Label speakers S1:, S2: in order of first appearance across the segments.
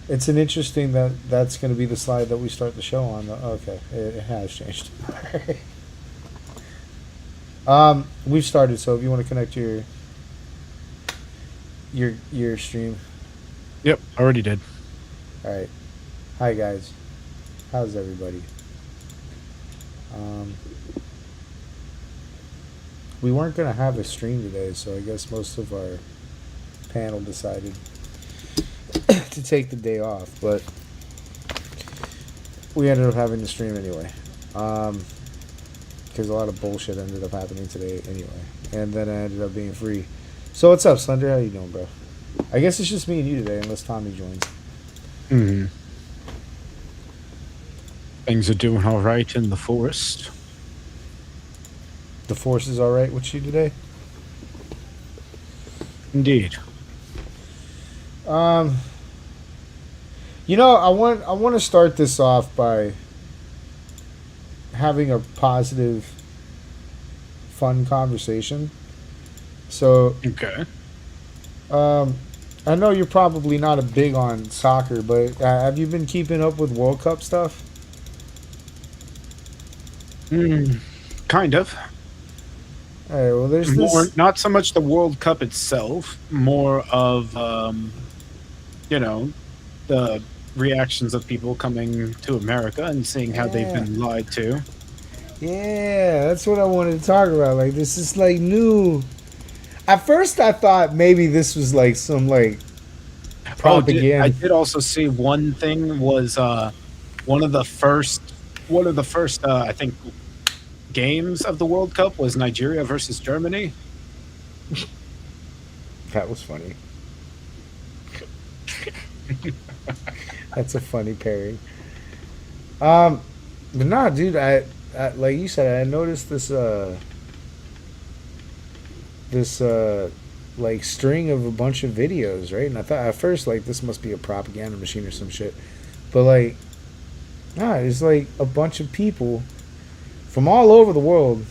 S1: It's an interesting that's going to be the slide that we start the show on. Okay, it has changed. We've started. So if you want to connect your stream,
S2: Yep, already did.
S1: all right. Hi guys, how's everybody? Um, we weren't going to have a stream today, so I guess most of our panel decided to take the day off, but we ended up having the stream anyway. Because a lot of bullshit ended up happening today anyway, and then I ended up being free. So what's up, Slender? How you doing, bro? I guess it's just me and you today, unless Tommy joins.
S2: Hmm. Things are doing all right in the forest.
S1: The force is all right with you today.
S2: Indeed.
S1: Um, I want to start this off by having a positive, fun conversation. So,
S2: Okay.
S1: um, I know you're probably not a big on soccer, but have you been keeping up with World Cup stuff?
S2: Mm, kind of.
S1: All right. Well, there's
S2: More,
S1: this.
S2: not so much the World Cup itself, more of, you know, the reactions of people coming to America and seeing how they've
S1: Yeah,
S2: been lied to.
S1: yeah, that's what I wanted to talk about. Like, this is like new. At first, I thought maybe this was like some like
S2: Oh, I
S1: propaganda.
S2: did also see one thing was one of the first I think games of the World Cup was Nigeria versus Germany.
S1: That was funny. That's a funny pairing. Um, but nah, dude, I like you said, I noticed this like string of a bunch of videos, right? And I thought at first like this must be a propaganda machine or some shit, but like nah, it's like a bunch of people from all over the world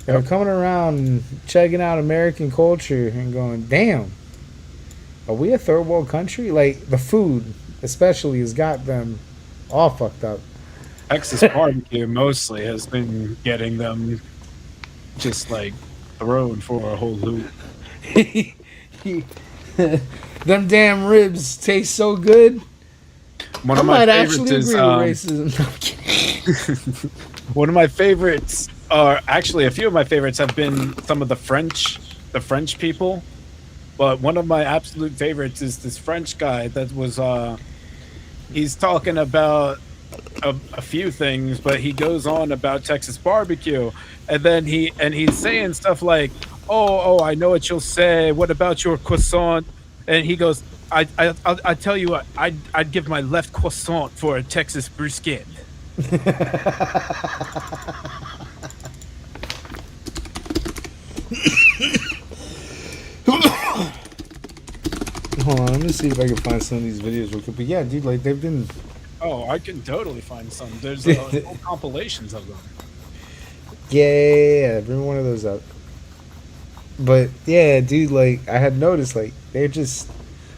S1: that are
S2: Yep.
S1: coming around and checking out American culture and going, damn, are we a third world country? Like the food, especially, has got them all fucked up.
S2: Texas barbecue mostly has been getting them just like thrown for a whole loop.
S1: Them damn ribs taste so good.
S2: One
S1: I
S2: of my
S1: might
S2: favorites
S1: actually
S2: is
S1: agree with racism. No, I'm kidding.
S2: one of my favorites are actually a few of my favorites have been some of the French people. But one of my absolute favorites is this French guy that was he's talking about a few things, but he goes on about Texas barbecue, and then he's saying stuff like, "Oh, I know what you'll say. What about your croissant?" And he goes, I tell you what, I'd give my left croissant for a Texas brisket."
S1: Hold on, let me see if I can find some of these videos real quick. But yeah, dude, like they've been.
S2: Oh, I can totally find some. There's whole compilations of them.
S1: Yeah, bring one of those up. But yeah, dude, like I had noticed, like they're just.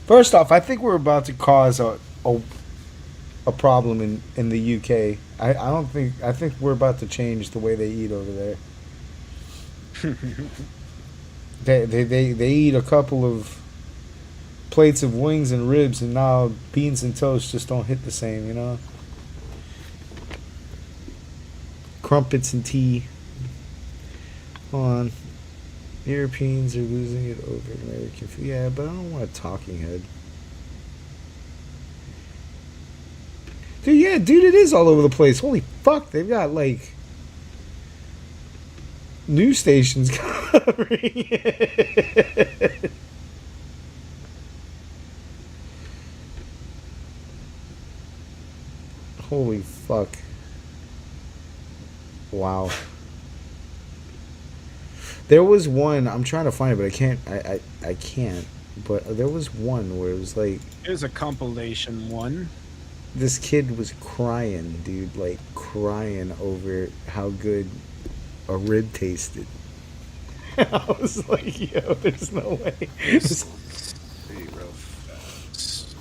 S1: First off, I think we're about to cause a problem in the UK. I don't think I think we're about to change the way they eat over there. They eat a couple of plates of wings and ribs, and now beans and toast just don't hit the same, you know. Crumpets and tea. Hold on. Europeans are losing it over American food. Yeah, but I don't want a talking head. Dude, yeah, dude, it is all over the place. Holy fuck, they've got like news stations covering it. Holy fuck. Wow. There was one, I'm trying to find it, but I can't. But there was one where it was like
S2: Here's a compilation one.
S1: this kid was crying, dude, like crying over how good a rib tasted. I was like, yo, there's no way.
S2: Let's see real fast.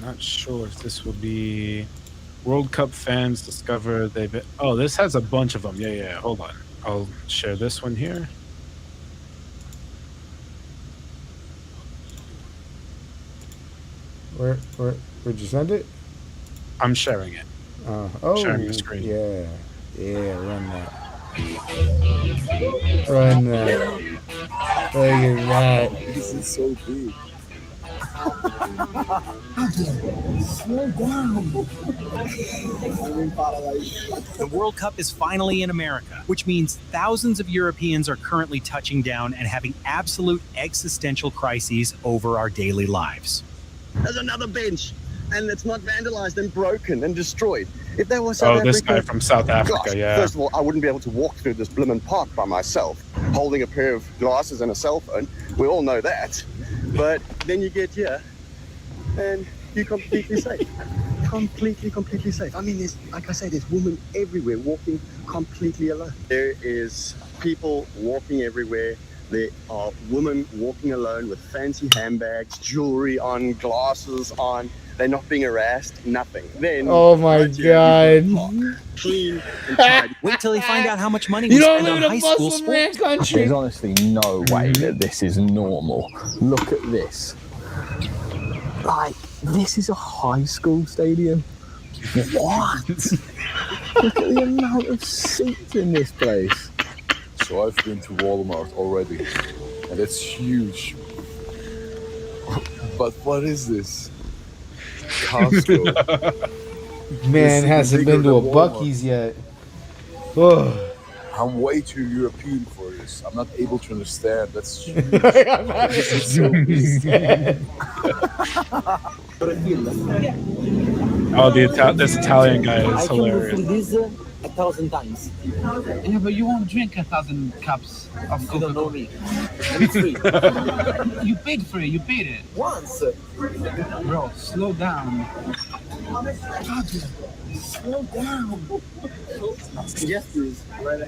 S2: Not sure if this will be World Cup fans discover they've been. Oh, this has a bunch of them. Yeah. Hold on. I'll share this one here.
S1: Where'd you send it?
S2: I'm sharing it. Sharing the screen.
S1: Yeah, run that. Run that. Look at that.
S3: This is so big.
S4: Slow down.
S5: The World Cup is finally in America, which means thousands of Europeans are currently touching down and having absolute existential crises over our daily lives.
S4: There's another bench, and it's not vandalized and broken and destroyed. If there was South
S2: this
S4: Africa,
S2: guy from South Africa,
S4: gosh,
S2: yeah.
S4: First of all, I wouldn't be able to walk through this blimmin' park by myself, holding a pair of glasses and a cell phone. We all know that. But then you get here, and you're completely safe. Completely safe. I mean, there's, like I say, there's women everywhere walking completely alone. There is people walking everywhere. There are women walking alone with fancy handbags, jewelry on, glasses on. They're not being harassed, nothing. Then,
S1: Oh my God.
S4: Clean and tidy.
S5: Wait till they find out how much money
S1: You
S5: we
S1: don't
S5: spend on
S1: live in
S5: high
S1: a
S5: school
S1: Muslim
S5: sports.
S1: ran country.
S3: There's honestly no way that this is normal. Look at this. Like, this is a high school stadium. What? Look at the amount of seats in this place.
S6: So I've been to Walmart already, and it's huge. But what is this? Costco.
S1: Man
S6: This
S1: hasn't
S6: is
S1: been to
S6: bigger
S1: a
S6: than
S1: Buc-ee's yet. Oh.
S6: I'm way too European for this. I'm not able to understand. That's huge.
S1: I'm not
S6: This is so big.
S2: Oh, this Italian guy is
S7: I can
S2: hilarious.
S7: refill this 1,000 times.
S8: Yeah, but you won't drink 1,000 cups of
S7: You don't know
S8: Coca-Cola.
S7: me. And it's free.
S8: You paid for it. You paid it.
S7: Once.
S8: Bro, slow down.
S7: Slow down. Yes, please. Right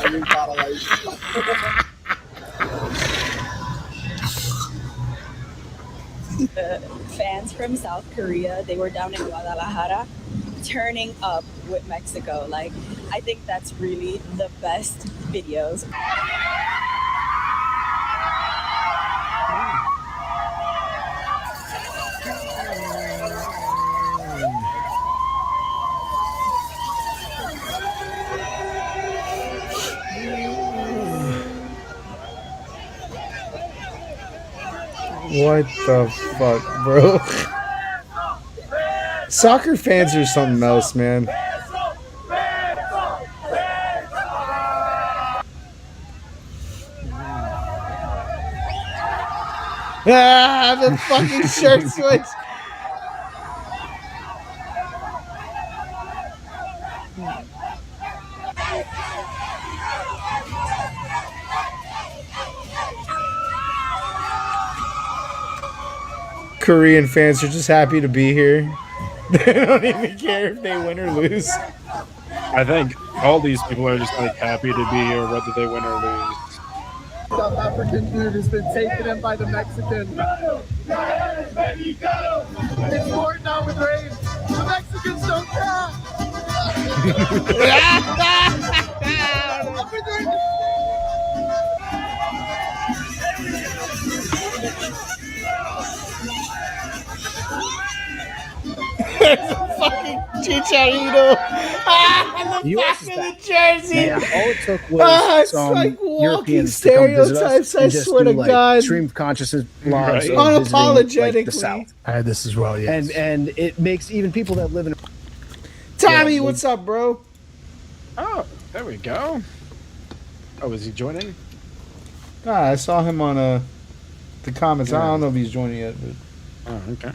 S7: I'm in paradise.
S9: Fans from South Korea, they were down in Guadalajara turning up with Mexico. Like, I think that's really the best videos.
S1: What the fuck, bro? Soccer fans are something else, man. Ah, the fucking shirt switch. Korean fans are just happy to be here. They don't even care if they win or lose.
S2: I think all these people are just like happy to be here, whether they win or lose.
S8: South African food has been taken in by the Mexican. It's pouring down with rain. The Mexicans don't care.
S1: Fucking Chicharito. Ah, the back of the jersey.
S10: Yeah, all it took was
S1: It's
S10: some
S1: like walking
S10: Europeans to come visit us
S1: stereotypes, I
S10: and just
S1: swear
S10: do,
S1: to
S10: like,
S1: God.
S10: stream of consciousness blogs
S2: Right.
S10: of visiting, like,
S1: Unapologetically.
S10: the South.
S11: I had this as well, yes.
S10: And it makes even people that live in
S1: Tommy,
S10: Yeah,
S1: what's up, bro?
S2: Oh, there we go. Oh, is he joining?
S1: Ah, I saw him on the comments. I don't know if he's joining yet, but
S2: Oh, okay.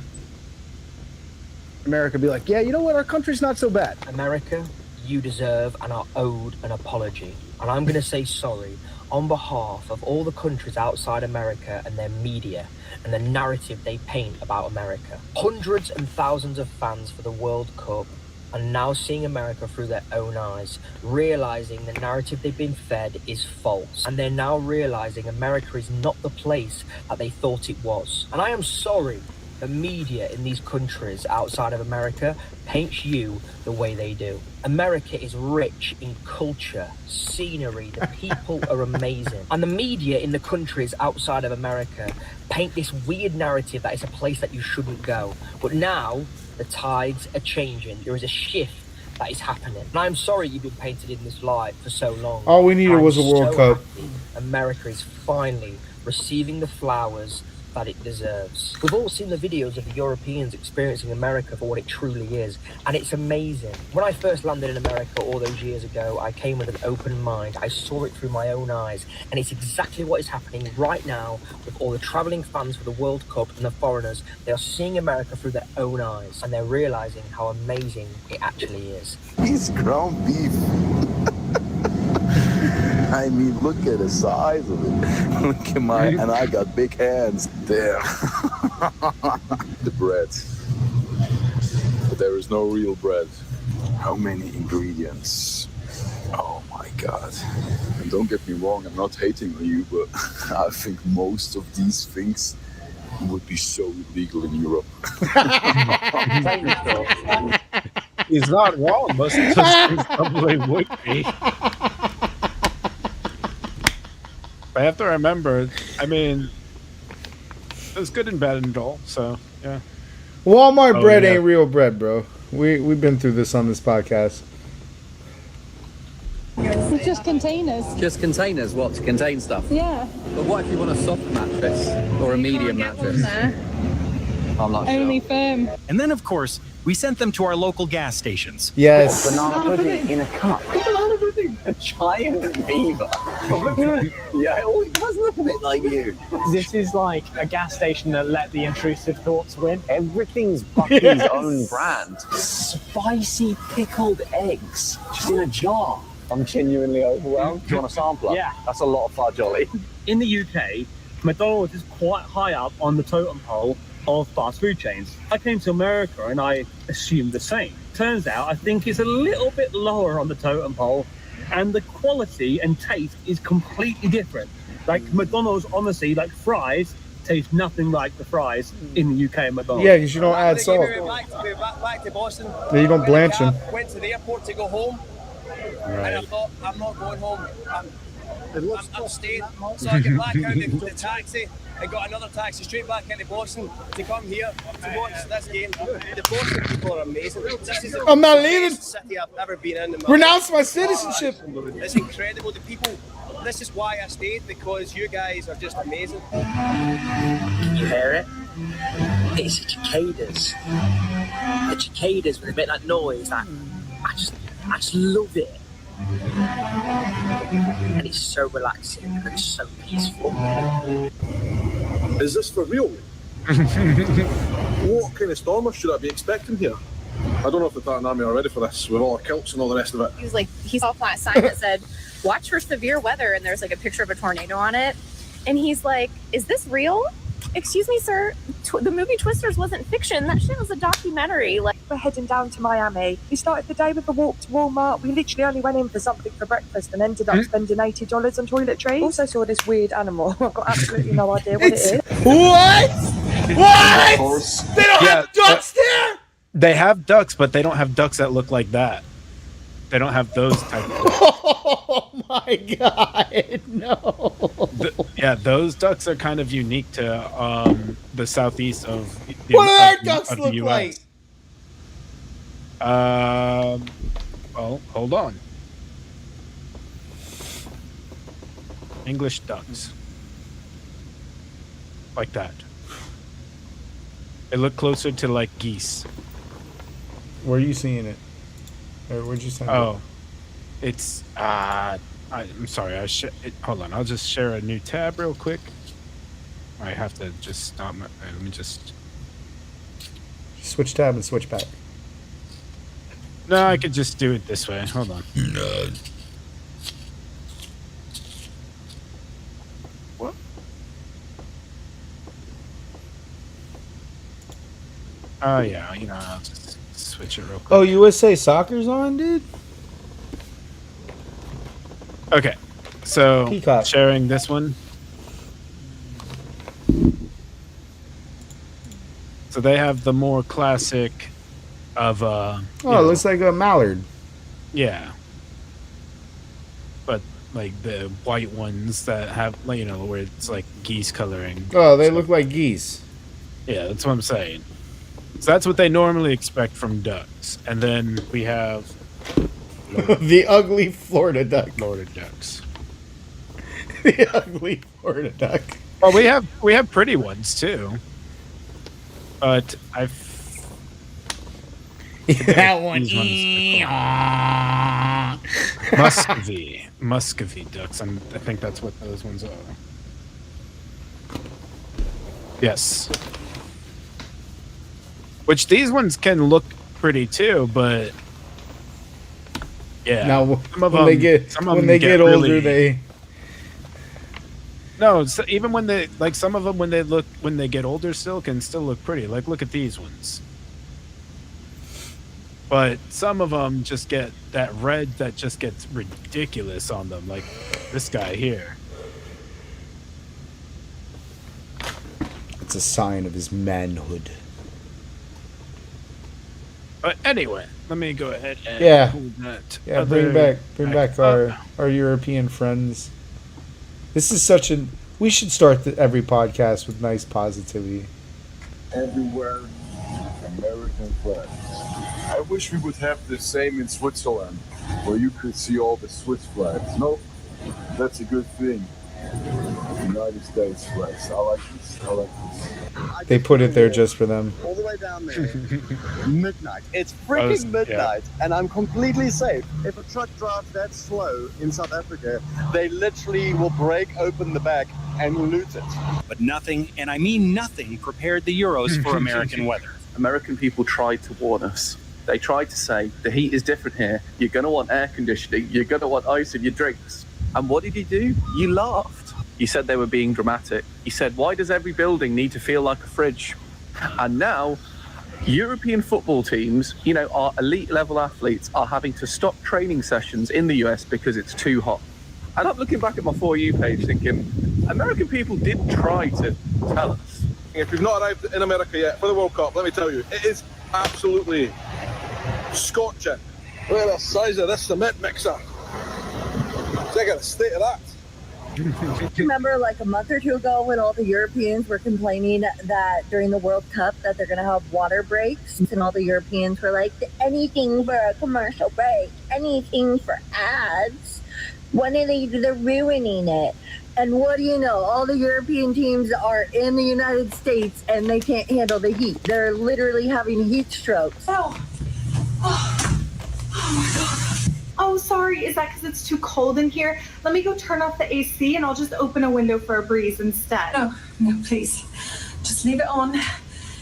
S10: America be like, yeah, you know what? Our country's not so bad.
S7: America, you deserve and are owed an apology. And I'm going to say sorry on behalf of all the countries outside America and their media and the narrative they paint about America. Hundreds and thousands of fans for the World Cup are now seeing America through their own eyes, realizing the narrative they've been fed is false. And they're now realizing America is not the place that they thought it was. And I am sorry the media in these countries outside of America paints you the way they do. America is rich in culture, scenery, the people are amazing. And the media in the countries outside of America paint this weird narrative that it's a place that you shouldn't go. But now, the tides are changing. There is a shift that is happening. And I'm sorry you've been painted in this light for so long.
S1: All we needed
S7: I'm
S1: was a World
S7: so
S1: Cup.
S7: happy America is finally receiving the flowers that it deserves. We've all seen the videos of the Europeans experiencing America for what it truly is, and it's amazing. When I first landed in America all those years ago, I came with an open mind. I saw it through my own eyes, and it's exactly what is happening right now with all the traveling fans for the World Cup and the foreigners. They are seeing America through their own eyes, and they're realizing how amazing it actually is.
S6: It's ground beef. I mean, look at the size of it. Look at and I got big hands. Damn. The bread. But there is no real bread. How many ingredients? Oh my God. And don't get me wrong, I'm not hating on you, but I think most of these things would be so illegal in Europe.
S2: He's not wrong. Most of those things probably would be. I have to remember, I mean, it's good and bad and all, so, yeah.
S1: Walmart bread ain't real bread, bro. We've been through this on this podcast.
S11: It's just containers.
S12: Just containers, what, to contain stuff?
S11: Yeah.
S12: But what if you want a soft mattress or a medium mattress? I'm not
S11: Only
S12: sure.
S11: firm.
S5: And then, of course, we sent them to our local gas stations.
S1: Yes.
S3: Banana pudding in a cup. Banana pudding. A giant beaver. Yeah, it does look a bit like you.
S13: This is like a gas station that let the intrusive thoughts win.
S3: Everything's Bucky's own brand. Spicy pickled eggs, just in a jar. I'm genuinely overwhelmed. Do you want a sampler?
S13: Yeah.
S3: That's a lot of fudge, Ollie.
S13: In the UK, McDonald's is quite high up on the totem pole of fast food chains. I came to America and I assumed the same. Turns out I think it's a little bit lower on the totem pole, and the quality and taste is completely different. Like McDonald's, honestly, like fries taste nothing like the fries in the UK at McDonald's.
S1: Yeah, because you don't add salt.
S14: We're back to Boston.
S1: Yeah, you don't blanch them.
S14: Went to the airport to go home, and I thought, I'm not going home. I'm staying. So I get back out of the taxi and got another taxi straight back into Boston to come here to watch this game. The Boston people are amazing. This is
S1: I'm not leaving.
S14: city I've ever been in.
S1: Renounce my citizenship.
S14: It's incredible. The people. This is why I stayed, because you guys are just amazing.
S7: Can you hear it? It's the cicadas. The cicadas with a bit of that noise. I just love it. And it's so relaxing and it's so peaceful.
S6: Is this for real? What kind of stormer should I be expecting here? I don't know if the Tartan Army are ready for this, with all our kilts and all the rest of it.
S15: He was like, he saw a flat sign that said, watch for severe weather, and there's like a picture of a tornado on it. And he's like, is this real? Excuse me, sir, the movie Twisters wasn't fiction. That shit was a documentary. Like,
S16: we're heading down to Miami. We started the day with a walk to Walmart. We literally only went in for something for breakfast and ended up spending $80 on toiletries. Also saw this weird animal. I've got absolutely no idea what it is.
S1: What? What? They don't have ducks there?
S2: They have ducks, but they don't have ducks that look like that. They don't have those type of ducks.
S1: Oh my God, no.
S2: Yeah, those ducks are kind of unique to the southeast of the,
S1: what do their ducks
S2: of the
S1: look
S2: US.
S1: like?
S2: Well, hold on. English ducks. Like that. They look closer to like geese.
S1: Where are you seeing it? Or where'd you send it?
S2: Oh, it's I'm sorry. Hold on. I'll just share a new tab real quick. I have to just stop. Let me just
S1: switch tab and switch back.
S2: No, I could just do it this way. Hold on. No. What? Oh yeah. I'll just switch it real quick.
S1: Oh, USA Soccer's on, dude?
S2: Okay, so
S1: Peacock.
S2: sharing this one. So they have the more classic of
S1: Oh, it looks like a mallard.
S2: yeah. But like the white ones that have, like, you know, where it's like geese coloring.
S1: Oh, they look like geese.
S2: Yeah, that's what I'm saying. So that's what they normally expect from ducks. And then we have
S1: The ugly Florida duck.
S2: Florida ducks.
S1: The ugly Florida duck.
S2: Well, we have pretty ones too. But
S1: that one.
S2: Muscovy ducks. I think that's what those ones are. Yes. Which these ones can look pretty too, but yeah.
S1: Now,
S2: some of
S1: when
S2: them,
S1: they get older,
S2: really,
S1: they.
S2: No, so even when they, like, some of them when they get older still can still look pretty. Like, look at these ones. But some of them just get that red that just gets ridiculous on them, like this guy here.
S1: It's a sign of his manhood.
S2: But anyway, let me go ahead and hold that.
S1: Yeah, bring back our European friends. This is such an. We should start every podcast with nice positivity.
S6: Everywhere, American flags. I wish we would have the same in Switzerland, where you could see all the Swiss flags. No, that's a good thing. United States flags. I like this. I like this.
S1: They put it there just for them.
S4: All the way down there. Midnight. It's freaking midnight, and I'm completely safe. If a truck drives that slow in South Africa, they literally will break open the back and loot it.
S5: But nothing, and I mean nothing, prepared the Euros for American weather.
S11: American people tried to warn us. They tried to say, the heat is different here. You're going to want air conditioning. You're going to want ice in your drinks. And what did you do? You laughed. You said they were being dramatic. You said, why does every building need to feel like a fridge? And now, European football teams, you know, our elite level athletes are having to stop training sessions in the US because it's too hot. And I'm looking back at my For You page thinking, American people did try to tell us.
S6: If you've not arrived in America yet for the World Cup, let me tell you, it is absolutely scorching. Look at the size of this cement mixer. Check out the state of that.
S17: Remember like a month or two ago when all the Europeans were complaining that during the World Cup that they're going to have water breaks, and all the Europeans were like, anything for a commercial break, anything for ads. When are they're ruining it? And what do you know? All the European teams are in the United States and they can't handle the heat. They're literally having heat strokes.
S18: Oh my God. Oh, sorry. Is that because it's too cold in here? Let me go turn off the AC and I'll just open a window for a breeze instead. No, please. Just leave it on.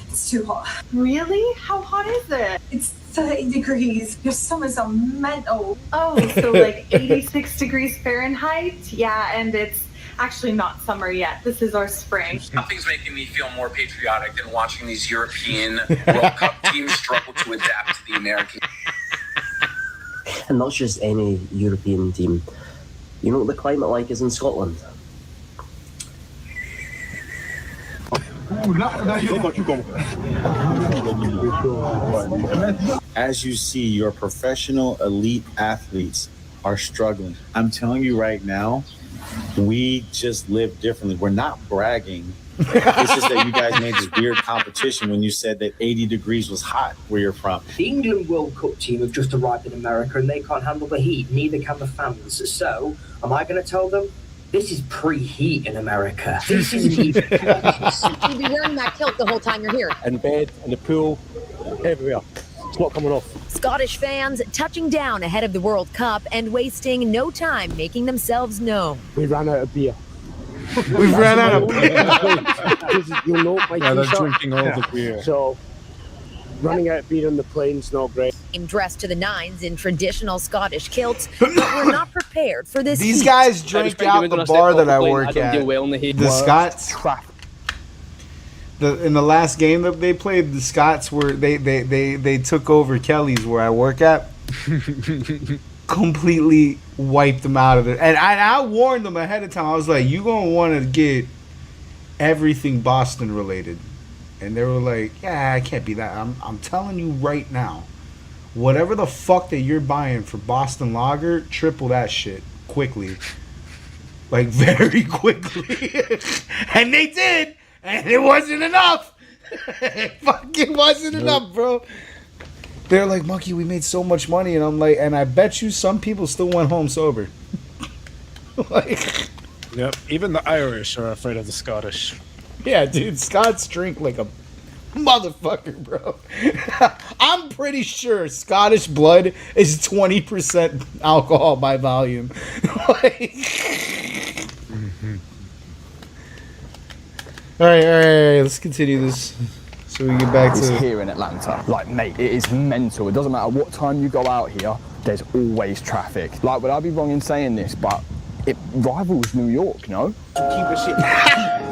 S18: It's too hot. Really? How hot is it? It's 30 degrees. Your summers are mental. Oh, so like 86 degrees Fahrenheit? Yeah, and it's actually not summer yet. This is our spring.
S19: Nothing's making me feel more patriotic than watching these European World Cup teams struggle to adapt to the American.
S20: And not just any European team. You know what the climate like is in Scotland?
S21: As you see, your professional elite athletes are struggling. I'm telling you right now, we just live differently. We're not bragging. It's just that you guys made this weird competition when you said that 80 degrees was hot where you're from.
S7: The England World Cup team have just arrived in America and they can't handle the heat, neither can the fans. So, am I going to tell them? This is pre-heat in America. This isn't even...
S22: You'll be wearing that kilt the whole time you're here.
S23: And bed, and the pool, everywhere. It's not coming off.
S22: Scottish fans touching down ahead of the World Cup and wasting no time making themselves known.
S23: We ran out of beer.
S1: We've ran out of beer.
S23: You'll know my
S2: Yeah, they're
S23: t-shirt.
S2: drinking all the beer.
S23: So, running out of beer on the plane's not great.
S22: Dressed to the nines in traditional Scottish kilts, but were not prepared for this
S1: These
S22: heat.
S1: guys drink out the bar that I work at. The Scots. in the last game that they played, the Scots were they took over Kelly's where I work at. Completely wiped them out of it, and I warned them ahead of time. I was like, "You gonna want to get everything Boston related," and they were like, "Yeah, I can't be that." I'm telling you right now, whatever the fuck that you're buying for Boston Lager, triple that shit quickly, like very quickly, and they did, and it wasn't enough. It fucking wasn't enough, bro. They're like, Monkey, we made so much money, and I'm like, and I bet you some people still went home sober. Like,
S2: yep, even the Irish are afraid of the Scottish.
S1: Yeah, dude, Scots drink like a motherfucker, bro. I'm pretty sure Scottish blood is 20% alcohol by volume. Like, all right, let's continue this. So we get back to
S3: It's here in Atlanta. Like, mate, it is mental. It doesn't matter what time you go out here, there's always traffic. Like, would I be wrong in saying this, but it rivals New York, no?
S8: Keep it shit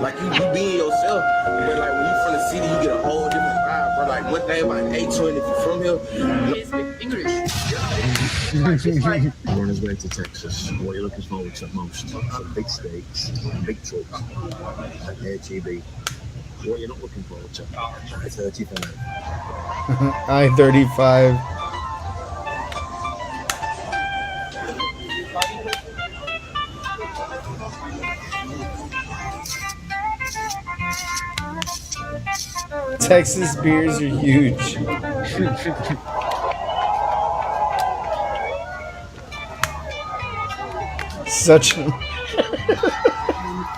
S8: like you being yourself, but like when you from the city, you get a whole different vibe, bro. Like one thing about A20, if you from here, you speak English.
S9: On his way to Texas, what are you looking forward to most? Some big steaks, big trucks, and HEB. What you're not looking forward to? I-35.
S1: I-35. Texas beers are huge. Such a...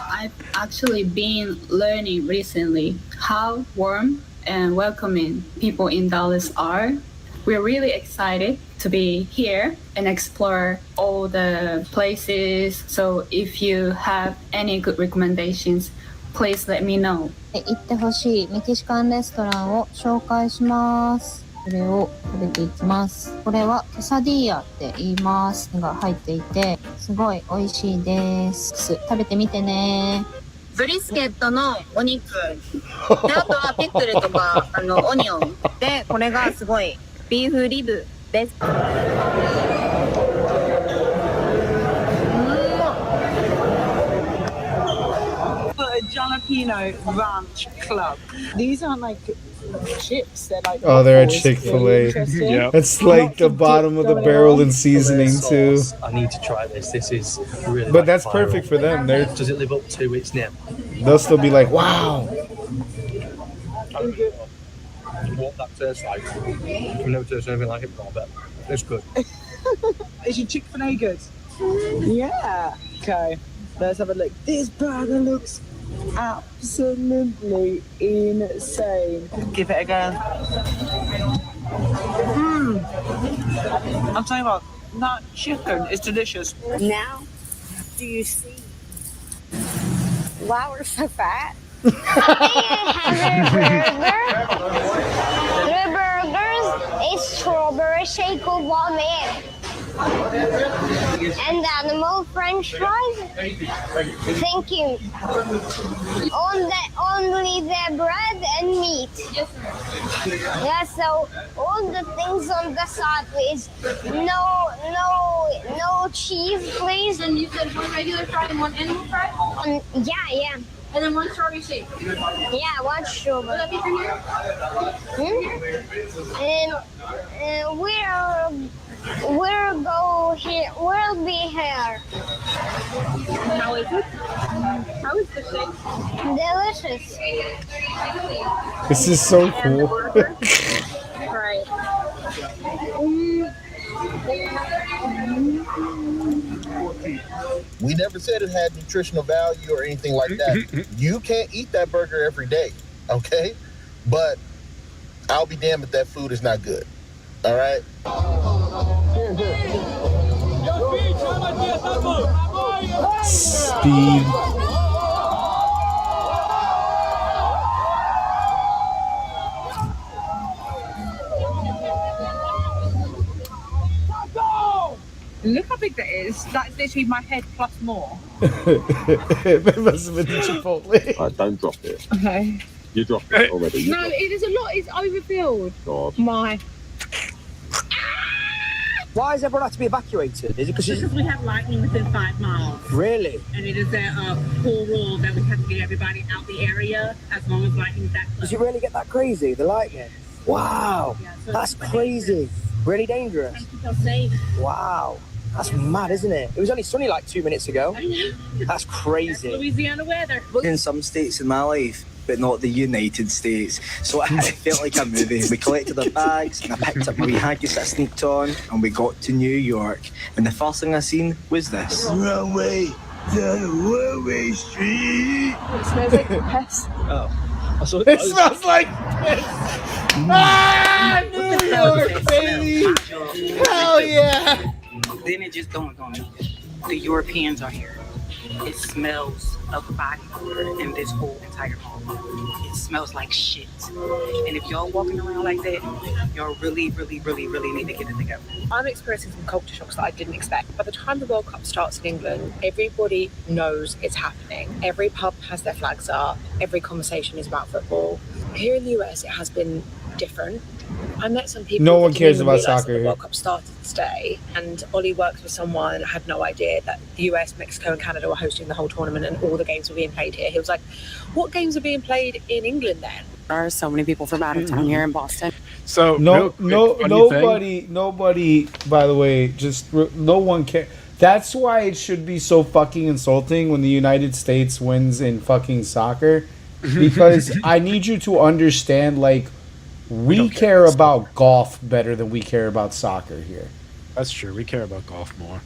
S10: I've actually been learning recently how warm and welcoming people in Dallas are. We're really excited to be here and explore all the places. So if you have any good recommendations, please let me know.
S24: 行ってほしいメキシカンレストランを紹介します。これを食べていきます。これはケサディーヤって言いますが入っていてすごい美味しいです。食べてみてね。
S10: ブリスケットのお肉で、あとはピクルとかオニオンで、これがすごいビーフリブです。
S25: Jalapeno Ranch Club. These aren't like chips, they're like
S1: Oh, they're at
S25: waffles.
S1: Chick-fil-A.
S25: Really interesting.
S1: Yep. It's like the bottom of the barrel in seasoning too.
S26: I need to try this. This is really.
S1: But that's perfect for them. They're,
S26: Does it live up to its name?
S1: they'll still be like, wow.
S26: What that tastes like? I've never tasted anything like it before, but it's good.
S25: Is your Chick-fil-A good? Yeah. Okay, let's have a look. This burger looks absolutely insane. Give it a go. I'm telling you what, that chicken is delicious.
S10: Now, do you see? Wow, we're so fat.
S27: Three burgers, a strawberry shake of vomit, and animal French fries. Thank you. Only the bread and meat. Yeah, so all the things on the side, please. No cheese, please.
S28: And you said one regular fry and one animal fry?
S27: Yeah.
S28: And then one strawberry shake.
S27: Yeah, one strawberry.
S28: Will that be for here?
S27: And we'll go here. We'll be here.
S28: How is it? How is the shake?
S27: Delicious.
S1: This is so cool.
S28: Right.
S9: We never said it had nutritional value or anything like that. You can't eat that burger every day, okay? But I'll be damned if that food is not good. All right?
S1: Speed.
S25: Look how big that is. That's literally my head plus more.
S1: That must have been the Chipotle.
S9: Don't drop it.
S25: Okay.
S21: You dropped it already.
S28: No, it is a lot. It's overfilled.
S21: God.
S28: My.
S25: Why has everyone had to be evacuated? Is it
S28: Because we have lightning within 5 miles.
S25: Really?
S28: And it is a full rule that we have to get everybody out the area as long as lightning's that close.
S25: Does it really get that crazy, the lightning? Wow.
S28: Yeah, so
S25: That's
S28: it's
S25: crazy. Really dangerous.
S28: Trying to keep us safe.
S25: Wow. That's mad, isn't it? It was only sunny like 2 minutes ago.
S28: I know.
S25: That's crazy.
S28: That's Louisiana weather.
S4: In some states in my life, but not the United States. So it felt like a movie. We collected our bags, and I picked up my wee haggis that I sneaked on, and we got to New York. And the first thing I seen was this.
S8: Runway down the one-way street.
S28: It smells like piss.
S25: Oh.
S1: It smells like piss. Ah, New York, baby. Hell yeah.
S5: Then it just dawned on me. The Europeans are here. It smells of body odor in this whole entire mall. It smells like shit. And if y'all walking around like that, y'all really, really, really, really need to get it together.
S11: I'm experiencing some culture shocks that I didn't expect. By the time the World Cup starts in England, everybody knows it's happening. Every pub has their flags up. Every conversation is about football. Here in the US, it has been different. I met some people.
S1: No one
S11: who
S1: cares
S11: didn't
S1: about
S11: even realise
S1: soccer
S11: that the
S1: here.
S11: World Cup started today, and Ollie worked with someone and had no idea that the US, Mexico, and Canada were hosting the whole tournament, and all the games were being played here. He was like, "What games are being played in England then?"
S12: There are so many people from out of town here in Boston.
S2: So
S1: nobody. By the way, no one cares. That's why it should be so fucking insulting when the United States wins in fucking soccer, because I need you to understand, like, we care about golf better than we care about soccer here.
S2: That's true. We care about golf more.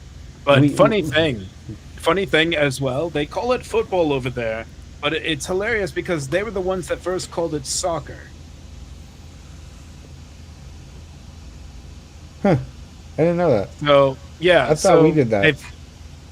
S2: But funny thing as well, they call it football over there, but it's hilarious because they were the ones that first called it soccer.
S1: Huh. I didn't know that.
S2: So, yeah.
S1: I thought we did that.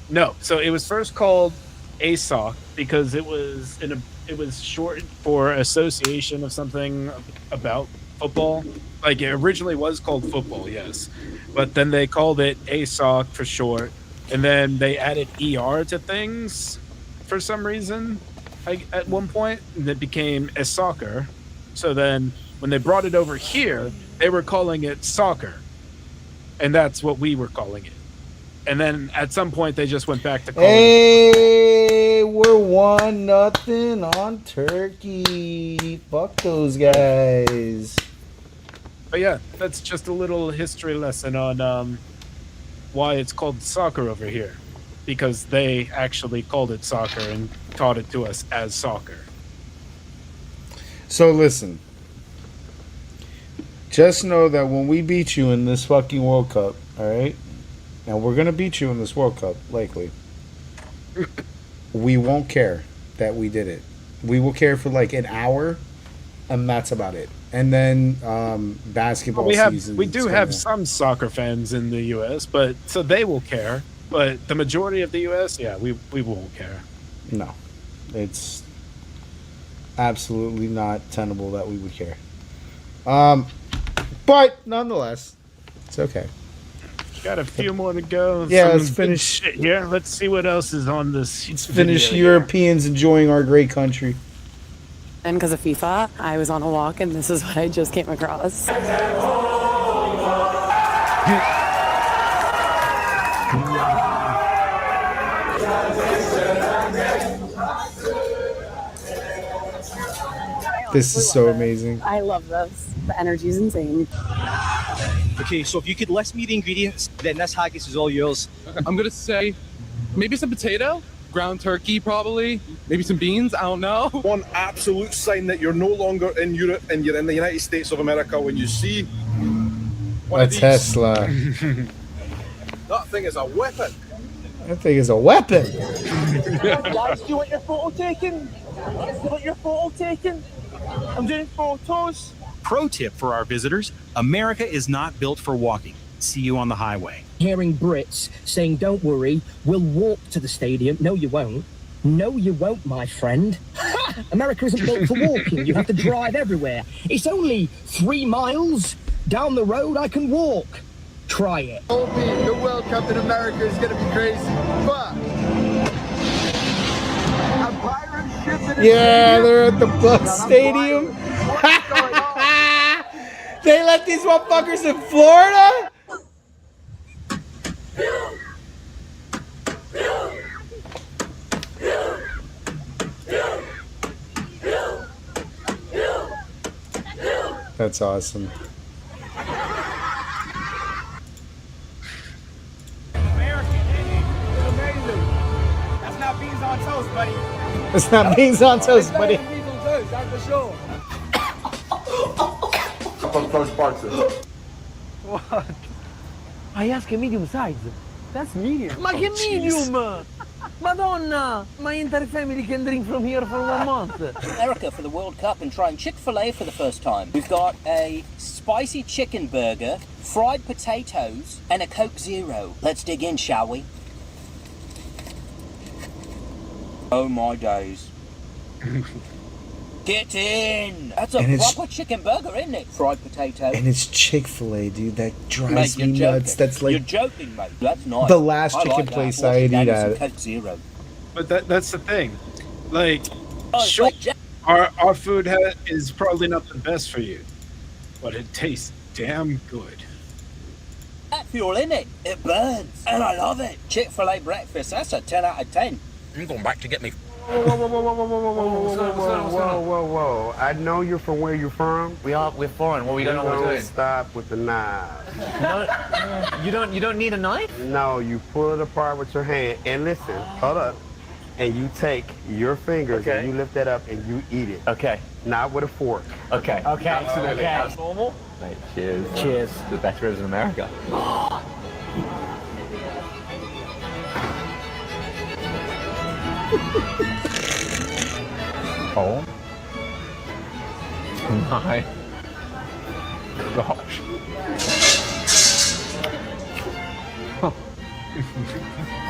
S2: No. So it was first called ASOC because it was short for Association of something about football. Like, it originally was called football, yes. But then they called it ASOC for short. And then they added ER to things for some reason at one point. And it became a soccer. So then when they brought it over here, they were calling it soccer. And that's what we were calling it. And then at some point they just went back to calling
S1: Hey, we're 1-0 on Turkey. Fuck those guys.
S2: But yeah, that's just a little history lesson on why it's called soccer over here. Because they actually called it soccer and taught it to us as soccer.
S1: So listen. Just know that when we beat you in this fucking World Cup, alright? And we're going to beat you in this World Cup, likely. We won't care that we did it. We will care for like an hour, and that's about it. And then basketball season.
S2: We do have some soccer fans in the U.S., but so they will care. But the majority of the U.S., yeah, we won't care.
S1: No. It's absolutely not tenable that we would care. But nonetheless, it's okay.
S2: Got a few more to go.
S1: Yeah,
S2: Some
S1: let's finish
S2: shit here. Let's see what else is on this.
S1: Let's finish Europeans enjoying our great country.
S12: And because of FIFA, I was on a walk, and this is what I just came across.
S1: This is so amazing.
S12: I love this. The energy's insane.
S23: Okay, so if you could list me the ingredients, then this haggis is all yours.
S13: I'm gonna say maybe some potato, ground turkey probably, maybe some beans, I don't know.
S14: One absolute sign that you're no longer in Europe and you're in the United States of America when you see
S1: A Tesla.
S14: That thing is a weapon.
S1: That thing is a weapon.
S25: Guys, do you want your photo taken? Do you want your photo taken? I'm doing photos.
S15: Pro tip for our visitors, America is not built for walking. See you on the highway.
S7: Hearing Brits saying, "Don't worry, we'll walk to the stadium." No, you won't. No, you won't, my friend. America isn't built for walking. You have to drive everywhere. It's only 3 miles down the road. I can walk. Try it.
S8: The World Cup in America is going to be crazy, but a Byron
S1: Yeah, they're at the Bucks Stadium. They let these motherfuckers in Florida? That's awesome.
S3: That's not beans on toast, buddy.
S1: It's not beans on toast, buddy.
S3: Beans on toast, that's for sure.
S6: What? I asked a medium size.
S3: That's medium.
S6: Ma che medium? Madonna! My entire family can drink from here for 1 month.
S16: America for the World Cup and trying Chick-fil-A for the first time. We've got a spicy chicken burger, fried potatoes, and a Coke Zero. Let's dig in, shall we? Oh my days. Get in! That's a
S1: And it's-
S16: proper chicken burger, isn't it? Fried potato.
S1: And it's Chick-fil-A, dude. That drives
S16: Mate,
S1: me
S16: you're
S1: nuts.
S16: joking.
S1: That's like
S16: You're joking, mate. That's nice.
S1: the last
S16: I like
S1: chicken
S16: that.
S1: place
S16: Wash it
S1: I'd
S16: down
S1: eat
S16: with some
S1: at.
S16: Coke Zero.
S2: But that's the thing. Like,
S16: Oh, it's
S2: sure,
S16: like Jack-
S2: our food is probably not the best for you, but it tastes damn good.
S16: That fuel in it. It burns. And I love it. Chick-fil-A breakfast. That's a 10 out of 10. I'm going back to get me.
S17: Whoa. I know you're from where you're from.
S18: We're foreign. What we don't know what we're doing.
S17: Stop with the knife.
S18: You don't need a knife?
S17: No, you pull it apart with your hand. And listen, hold up. And you take your fingers and you lift that up and you eat it.
S18: Okay.
S17: Not with a fork.
S18: Okay.
S17: Absolutely.
S18: Okay. That's normal. Mate, cheers.
S17: Cheers.
S18: The best ribs in America. Oh my gosh.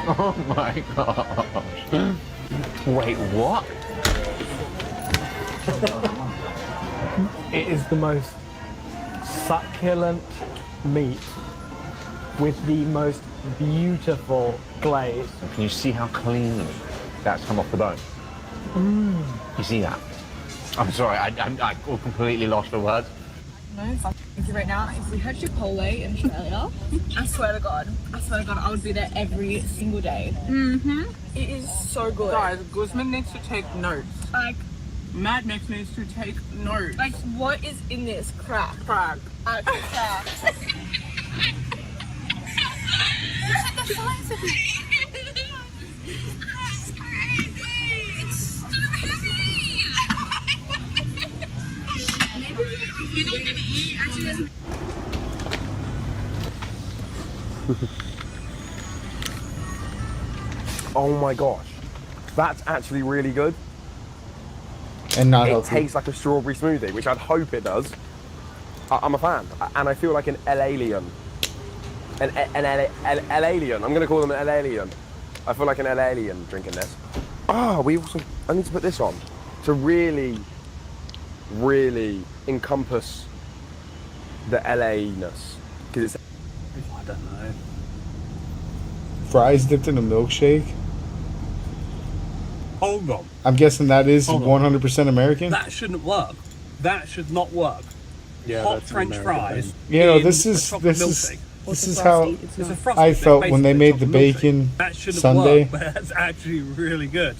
S18: Oh my gosh. Wait, what?
S19: It is the most succulent meat with the most beautiful glaze.
S18: Can you see how cleanly that's come off the bone? You see that? I'm sorry, I completely lost for words.
S11: No, thank you right now. If we had Chipotle in Australia, I swear to God, I would be there every single day. Mm-hmm. It is so good.
S5: Guys, Guzman needs to take notes.
S11: Like,
S5: Mad Max needs to take notes.
S11: like what is in this? Crack.
S5: Crack.
S11: Actual crack. Look at the size of it. That's crazy. It's so heavy. Maybe you don't get to eat. Actually, doesn't.
S19: Oh my gosh. That's actually really good.
S1: And not
S19: It
S1: healthy.
S19: tastes like a strawberry smoothie, which I'd hope it does. I'm a fan. And I feel like an L-alien. An L-alien. I'm going to call them an L-alien. I feel like an L-alien drinking this. I need to put this on to really, really encompass the LA-ness. Because it's...
S2: I don't know.
S1: Fries dipped in a milkshake.
S13: Hold on.
S1: I'm guessing that is
S13: Hold on.
S1: 100% American.
S13: That shouldn't work. That should not work.
S1: Yeah,
S13: Hot
S1: that's an
S13: French
S1: American
S13: fries.
S1: thing. You know,
S13: in
S1: this
S13: a
S1: is
S13: chocolate
S1: this is
S13: milkshake.
S1: this is how
S13: It's a frosty,
S1: I
S13: but
S1: felt when they
S13: basically
S1: made the
S13: chocolate milkshake.
S1: bacon
S13: That shouldn't
S1: sundae.
S13: work, but that's actually really good.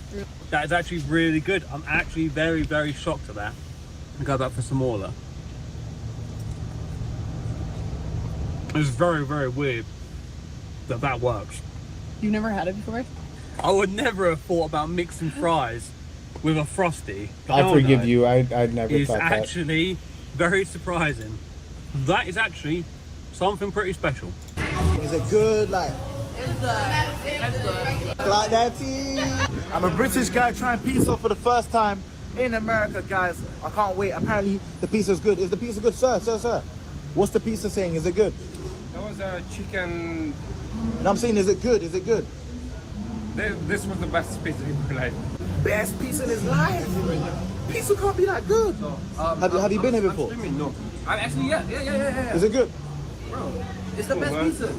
S13: That is actually really good. I'm actually very, very shocked at that. I'll go back for some more though. It's very, very weird that that works.
S11: You've never had it before?
S13: I would never have thought about mixing fries with a frosty.
S1: I
S13: No,
S1: forgive
S13: no.
S1: you. I'd never
S13: It's
S1: thought that.
S13: actually very surprising. That is actually something pretty special.
S3: Is it good? Like that? I'm a British guy trying pizza for the first time in America, guys. I can't wait. Apparently the pizza's good. Is the pizza good, sir? What's the pizza saying? Is it good?
S20: That was a chicken.
S3: And I'm saying, is it good? Is it good?
S20: This was the best pizza in my life.
S3: Best pizza in his life. Pizza can't be that good. Have you been here before?
S20: No. Actually, yeah.
S3: Is it good?
S20: Bro, it's the best pizza.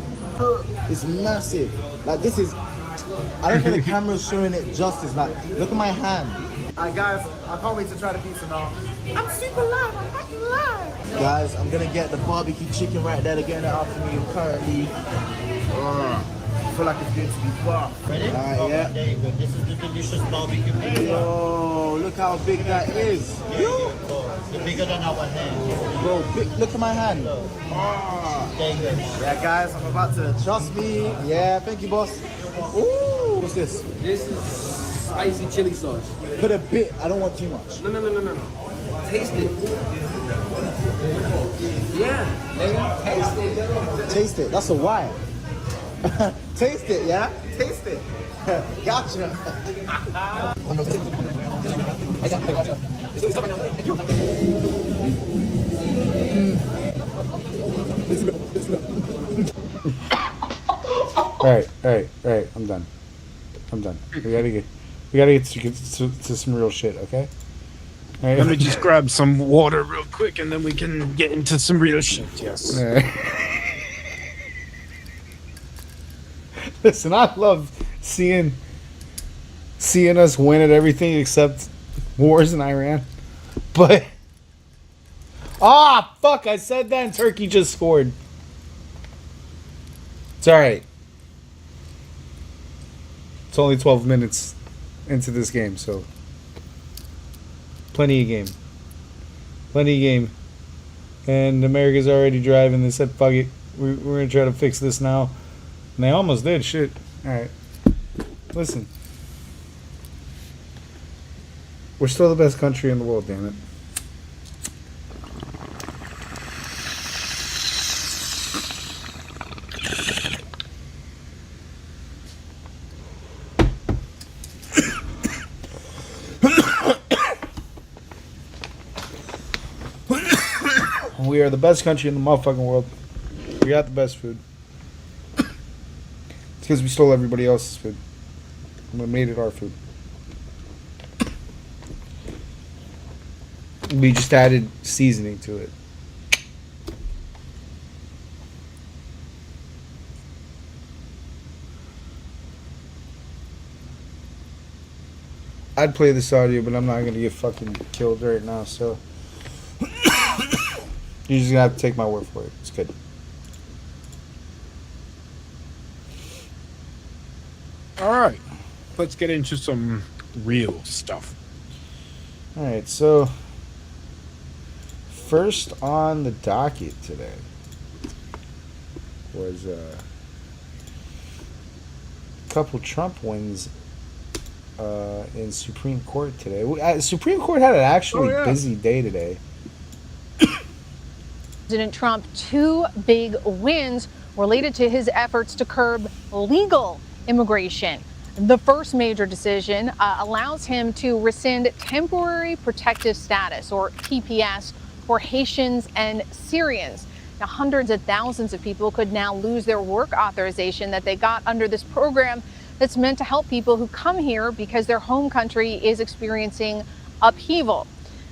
S3: It's massive. Like this is. I don't think the camera's showing it justice. Like, look at my hand. Alright guys, I can't wait to try the pizza now. I'm super live, I'm fucking live. Guys, I'm gonna get the barbecue chicken right there. They're getting it out for me currently. I feel like it's going to be buff.
S4: Ready?
S3: Alright, yeah.
S4: There you go. This is the delicious barbecue pizza.
S3: Yo, look how big that is.
S4: It's bigger than our hand.
S3: Bro, look at my hand.
S4: There you go.
S3: Yeah, guys, I'm about to trust me. Yeah, thank you, boss. Ooh, what's this?
S6: This is spicy chili sauce.
S3: Put a bit. I don't want too much.
S6: No. Taste it. Yeah, nigga. Taste it.
S3: Taste it. That's a why. Taste it, yeah? Taste it. Gotcha.
S1: All right. I'm done. We gotta get to some real shit, okay? All right.
S2: Let me just grab some water real quick, and then we can get into some real shit. Yes.
S1: All right. Listen, I love seeing us win at everything except wars in Iran. But fuck! I said that, and Turkey just scored. It's all right. It's only 12 minutes into this game, so plenty of game. And America's already driving. They said, "Fuck it, we're gonna try to fix this now." And they almost did. Shit. All right. Listen, we're still the best country in the world. Damn it. We are the best country in the motherfucking world. We got the best food. It's because we stole everybody else's food. And we made it our food. We just added seasoning to it. I'd play this audio, but I'm not going to get fucking killed right now, so you're just going to have to take my word for it. It's good.
S2: All right. Let's get into some real stuff.
S1: All right, so first on the docket today was a couple Trump wins in Supreme Court today. Supreme Court had an actually busy day today.
S9: President Trump, two big wins related to his efforts to curb legal immigration. The first major decision allows him to rescind temporary protective status, or TPS, for Haitians and Syrians. Now, hundreds of thousands of people could now lose their work authorization that they got under this program that's meant to help people who come here because their home country is experiencing upheaval.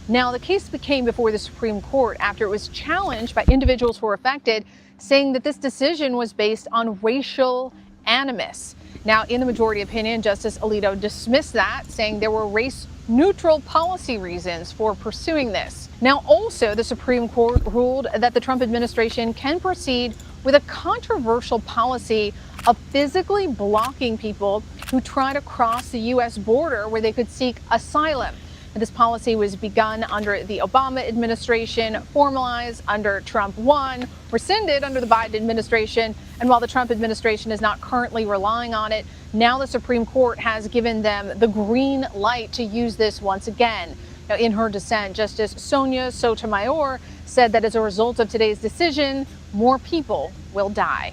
S9: Now, the case came before the Supreme Court after it was challenged by individuals who were affected, saying that this decision was based on racial animus. Now, in the majority opinion, Justice Alito dismissed that, saying there were race-neutral policy reasons for pursuing this. Now, also, the Supreme Court ruled that the Trump administration can proceed with a controversial policy of physically blocking people who try to cross the U.S. border where they could seek asylum. This policy was begun under the Obama administration, formalized under Trump 1, rescinded under the Biden administration. And while the Trump administration is not currently relying on it, now the Supreme Court has given them the green light to use this once again. Now, in her dissent, Justice Sonia Sotomayor said that as a result of today's decision, more people will die.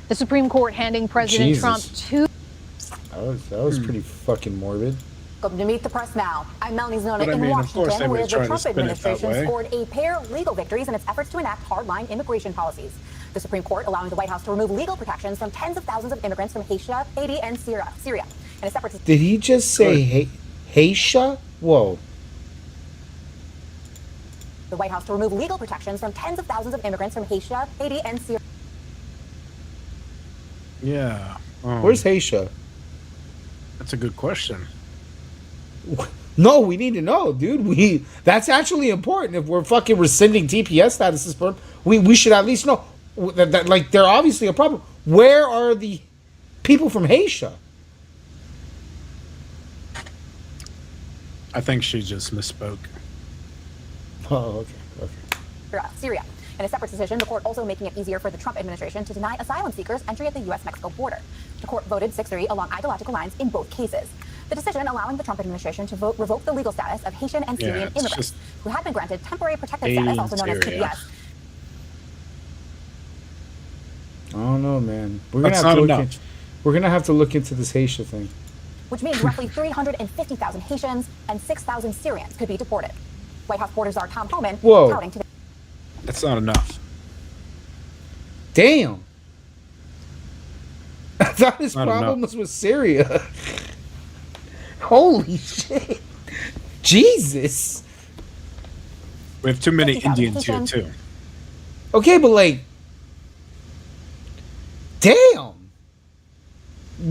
S9: The Supreme Court handing President Trump two.
S1: That was pretty fucking morbid.
S10: Welcome to Meet the Press Now. I'm Melanie Zanona
S1: But I
S10: in
S1: mean, of course
S10: Washington,
S1: they
S10: where
S1: were
S10: the
S1: trying to
S10: Trump
S1: spin it that
S10: administration
S1: way.
S10: scored a pair of legal victories in its efforts to enact hardline immigration policies. The Supreme Court allowing the White House to remove legal protections from tens of thousands of immigrants from Haiti and Syria. In a separate.
S1: Did he just say Haisha? Whoa.
S10: The White House to remove legal protections from tens of thousands of immigrants from Haiti and Syria.
S2: Yeah.
S1: Where's Haisha?
S2: That's a good question.
S1: No, we need to know, dude. That's actually important. If we're fucking rescinding TPS statuses, we should at least know that like they're obviously a problem. Where are the people from Haiti?
S2: I think she just misspoke.
S1: Oh, okay.
S10: Syria. In a separate decision, the court also making it easier for the Trump administration to deny asylum seekers entry at the U.S.-Mexico border. The court voted 6-3 along ideological lines in both cases. The decision allowing the Trump administration to revoke the legal status of Haitian and Syrian immigrants who had been granted temporary protected status, also known as TPS.
S1: I don't know, man. We're gonna have to look into this Haitian thing.
S10: Which means roughly 350,000 Haitians and 6,000 Syrians could be deported. White House quarters czar Tom Homan touting today.
S2: That's not enough.
S1: Damn. I thought his problem was with Syria. Holy shit. Jesus.
S2: We have too many Indians here, too.
S1: Okay, but like, damn.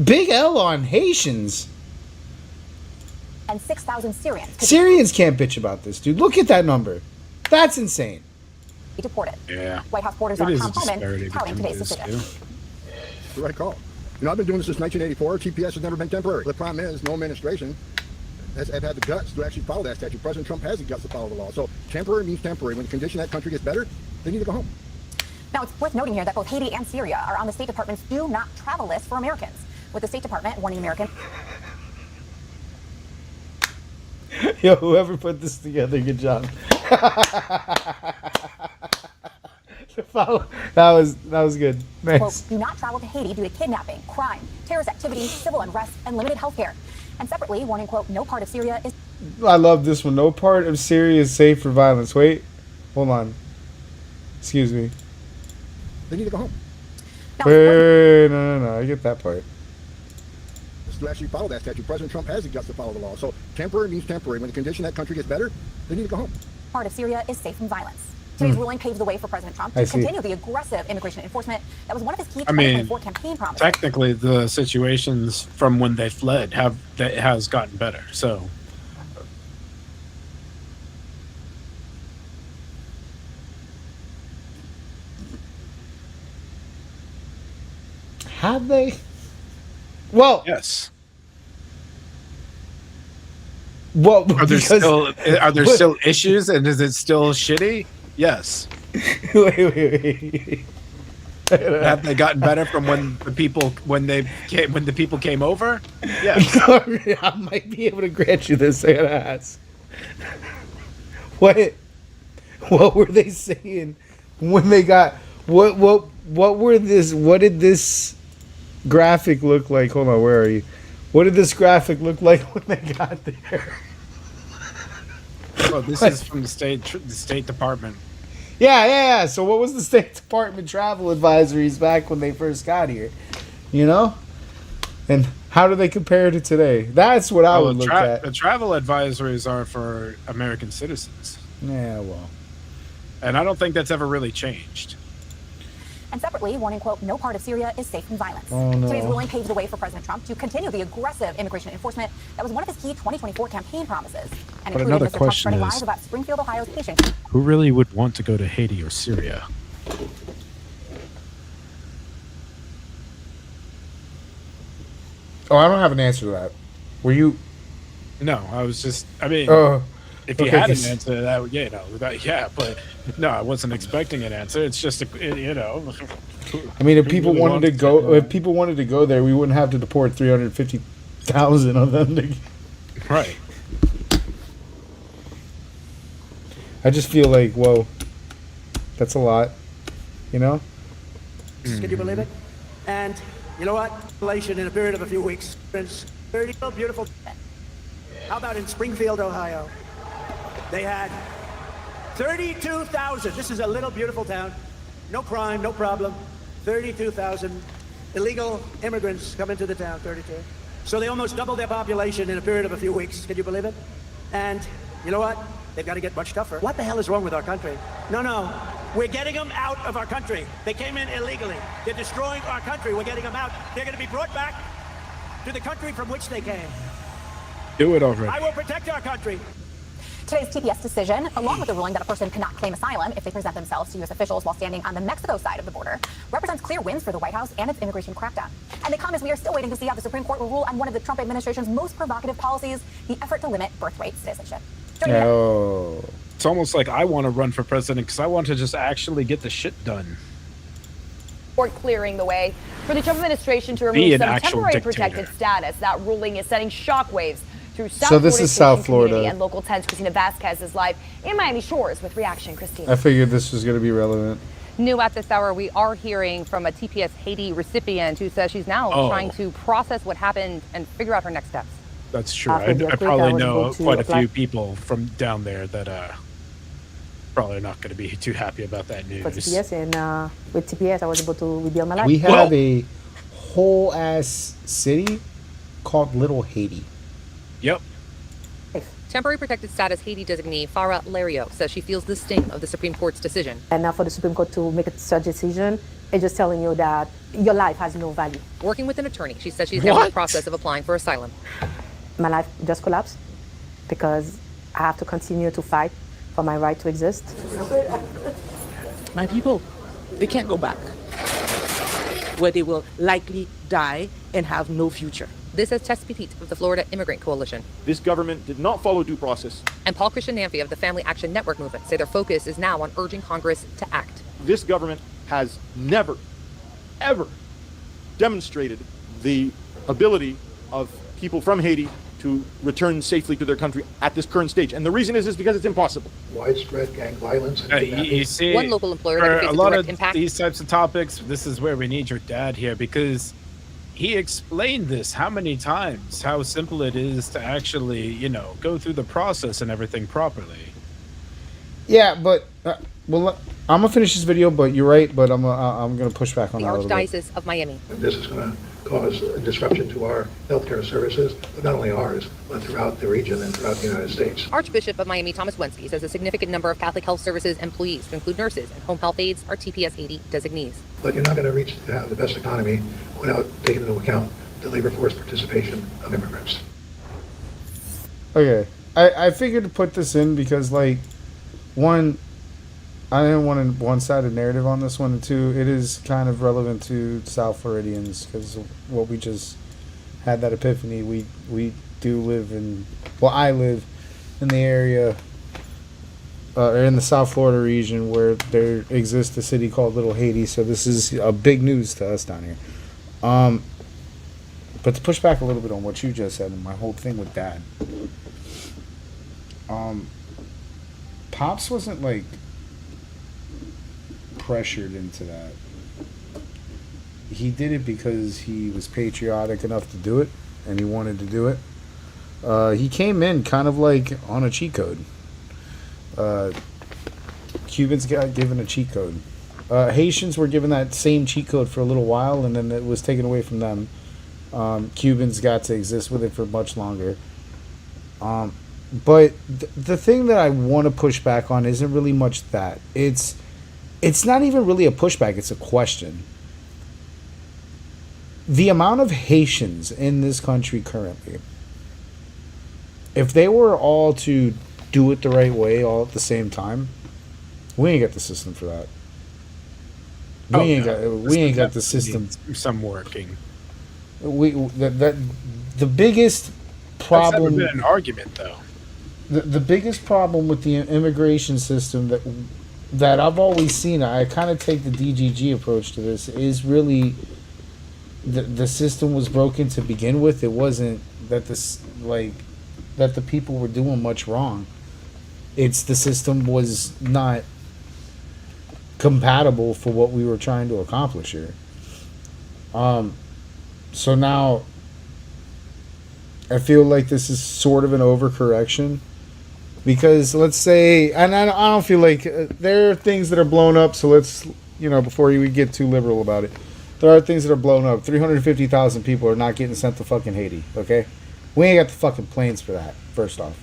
S1: Big L on Haitians.
S10: And 6,000 Syrians.
S1: Syrians can't bitch about this, dude. Look at that number. That's insane.
S10: Be deported.
S2: Yeah.
S10: White House quarters czar Tom Homan touting today's decision.
S12: The right call. You know, I've been doing this since 1984. TPS has never been temporary. The problem is, no administration has had the guts to actually follow that statute. President Trump has the guts to follow the law. So temporary means temporary. When the condition of that country gets better, they need to go home.
S10: Now, it's worth noting here that both Haiti and Syria are on the State Department's do not travel list for Americans, with the State Department warning Americans.
S1: Yo, whoever put this together, good job. That was good. Nice.
S10: Quote, do not travel to Haiti due to kidnapping, crime, terrorist activity, civil unrest, and limited health care. And separately, warning, quote, no part of Syria is...
S1: I love this one. No part of Syria is safe for violence. Wait. Hold on. Excuse me.
S12: They need to go home.
S1: Wait, no. I get that part.
S12: To actually follow that statute. President Trump has the guts to follow the law. So temporary means temporary. When the condition of that country gets better, they need to go home.
S10: Part of Syria is safe from violence. Today's ruling paves the way for President Trump to continue the aggressive immigration enforcement that was one of his key 2024 campaign promises.
S2: Technically, the situations from when they fled has gotten better. So,
S1: have they? Well,
S2: yes.
S1: Well,
S2: are there still issues, and is it still shitty? Yes.
S1: Wait.
S2: Have they gotten better from when the people came over? Yes.
S1: I might be able to grant you this. I gotta ask. What were they saying when they got what did this graphic look like? Hold on, where are you? What did this graphic look like when they got there?
S2: Oh, this is from the State Department.
S1: Yeah. So what was the State Department travel advisories back when they first got here? You know? And how do they compare to today? That's what I would look at.
S2: The travel advisories are for American citizens.
S1: Yeah, well.
S2: And I don't think that's ever really changed.
S10: And separately, warning, quote, no part of Syria is safe from violence.
S1: Oh, no.
S10: Today's ruling paves the way for President Trump to continue the aggressive immigration enforcement that was one of his key 2024 campaign promises. And
S2: But
S10: including
S2: another
S10: Mr. Trump
S2: question
S10: spreading
S2: is,
S10: lies about Springfield, Ohio's patient.
S2: who really would want to go to Haiti or Syria?
S1: Oh, I don't have an answer to that. Were you?
S2: No, I was just. I mean, if you
S1: okay,
S2: had an answer to that, but no, I wasn't expecting an answer. It's just
S1: I mean, if people wanted to go there, we wouldn't have to deport 350,000 of them.
S2: Right.
S1: I just feel like, whoa, that's a lot, you know?
S21: Can you believe it? And you know what? In a period of a few weeks, it's 30 beautiful. How about in Springfield, Ohio? They had 32,000. This is a little beautiful town. No crime, no problem. 32,000 illegal immigrants come into the town, 32. So they almost doubled their population in a period of a few weeks. Can you believe it? And you know what? They've got to get much tougher. What the hell is wrong with our country? No. We're getting them out of our country. They came in illegally. They're destroying our country. We're getting them out. They're going to be brought back to the country from which they came.
S2: Do it already.
S21: I will protect our country.
S10: Today's TPS decision, along with the ruling that a person cannot claim asylum if they present themselves to U.S. officials while standing on the Mexico side of the border, represents clear wins for the White House and its immigration crackdown. And they come as we are still waiting to see how the Supreme Court will rule on one of the Trump administration's most provocative policies, the effort to limit birthright citizenship.
S1: No.
S2: It's almost like I want to run for president because I want to just actually get the shit done.
S14: Court clearing the way for the Trump administration to
S2: Be
S14: remove
S2: an
S14: some
S2: actual
S14: temporary
S2: dictator.
S14: protected status. That ruling is sending shockwaves through South
S1: So this
S14: Florida's
S1: is South
S14: Christian community,
S1: Florida.
S14: and Local 10's Christina Vasquez is live in Miami Shores with reaction. Christina.
S1: I figured this was going to be relevant.
S22: New at this hour, we are hearing from a TPS Haiti recipient who says she's now trying to process what happened and figure out her next steps.
S2: That's true. I probably know quite a few people from down there that probably not going to be too happy about that news.
S23: For TPS, and with TPS, I was able to rebuild my life.
S1: We have a whole ass city called Little Haiti.
S2: Yep.
S22: Temporary protected status Haiti designee Farah Lario says she feels the sting of the Supreme Court's decision.
S23: And now for the Supreme Court to make such a decision, it's just telling you that your life has no value.
S22: Working with an attorney, she says she's now in the process of applying for asylum.
S23: My life just collapsed because I have to continue to fight for my right to exist.
S24: My people, they can't go back, where they will likely die and have no future.
S22: This is Tess Petit of the Florida Immigrant Coalition.
S25: This government did not follow due process.
S22: And Paul Christian Namfi of the Family Action Network movement say their focus is now on urging Congress to act.
S25: This government has never, ever demonstrated the ability of people from Haiti to return safely to their country at this current stage. And the reason is because it's impossible.
S12: Widespread gang violence.
S2: You see,
S22: One local employer
S2: for
S22: that faces
S2: a lot
S22: direct
S2: of
S22: impact.
S2: these types of topics, this is where we need your dad here because he explained this how many times, how simple it is to actually, go through the process and everything properly.
S1: Yeah, but well, I'm gonna finish this video. But you're right. But I'm gonna push back on
S22: The
S1: that a little bit.
S22: Archdiocese of Miami.
S12: This is going to cause a disruption to our healthcare services, but not only ours, but throughout the region and throughout the United States.
S22: Archbishop of Miami Thomas Wensky says a significant number of Catholic Health Services employees, to include nurses and home health aides, are TPS Haiti designees.
S12: But you're not going to reach the best economy without taking into account the labor force participation of immigrants.
S1: Okay, I figured to put this in because, like, one, I didn't want a one-sided narrative on this one, and two, it is kind of relevant to South Floridians because what we just had that epiphany. We do live in, well, I live in the area, or in the South Florida region where there exists a city called Little Haiti, so this is a big news to us down here. But to push back a little bit on what you just said and my whole thing with Dad, Pops wasn't like pressured into that. He did it because he was patriotic enough to do it and he wanted to do it. He came in kind of like on a cheat code. Cubans got given a cheat code. Haitians were given that same cheat code for a little while and then it was taken away from them. Cubans got to exist with it for much longer. But the thing that I want to push back on isn't really much that. It's not even really a pushback, it's a question. The amount of Haitians in this country currently, if they were all to do it the right way all at the same time, we ain't got the system for that. We ain't got the system.
S2: Some working.
S1: The biggest problem.
S2: That's never been an argument, though.
S1: The biggest problem with the immigration system that I've always seen, I kind of take the DGG approach to this, is really the system was broken to begin with. It wasn't that that the people were doing much wrong. It's the system was not compatible for what we were trying to accomplish here. So now I feel like this is sort of an overcorrection. Because let's say, and I don't feel like there are things that are blown up. So let's, before we get too liberal about it, there are things that are blown up. 350,000 people are not getting sent to fucking Haiti. Okay, we ain't got the fucking planes for that. First off,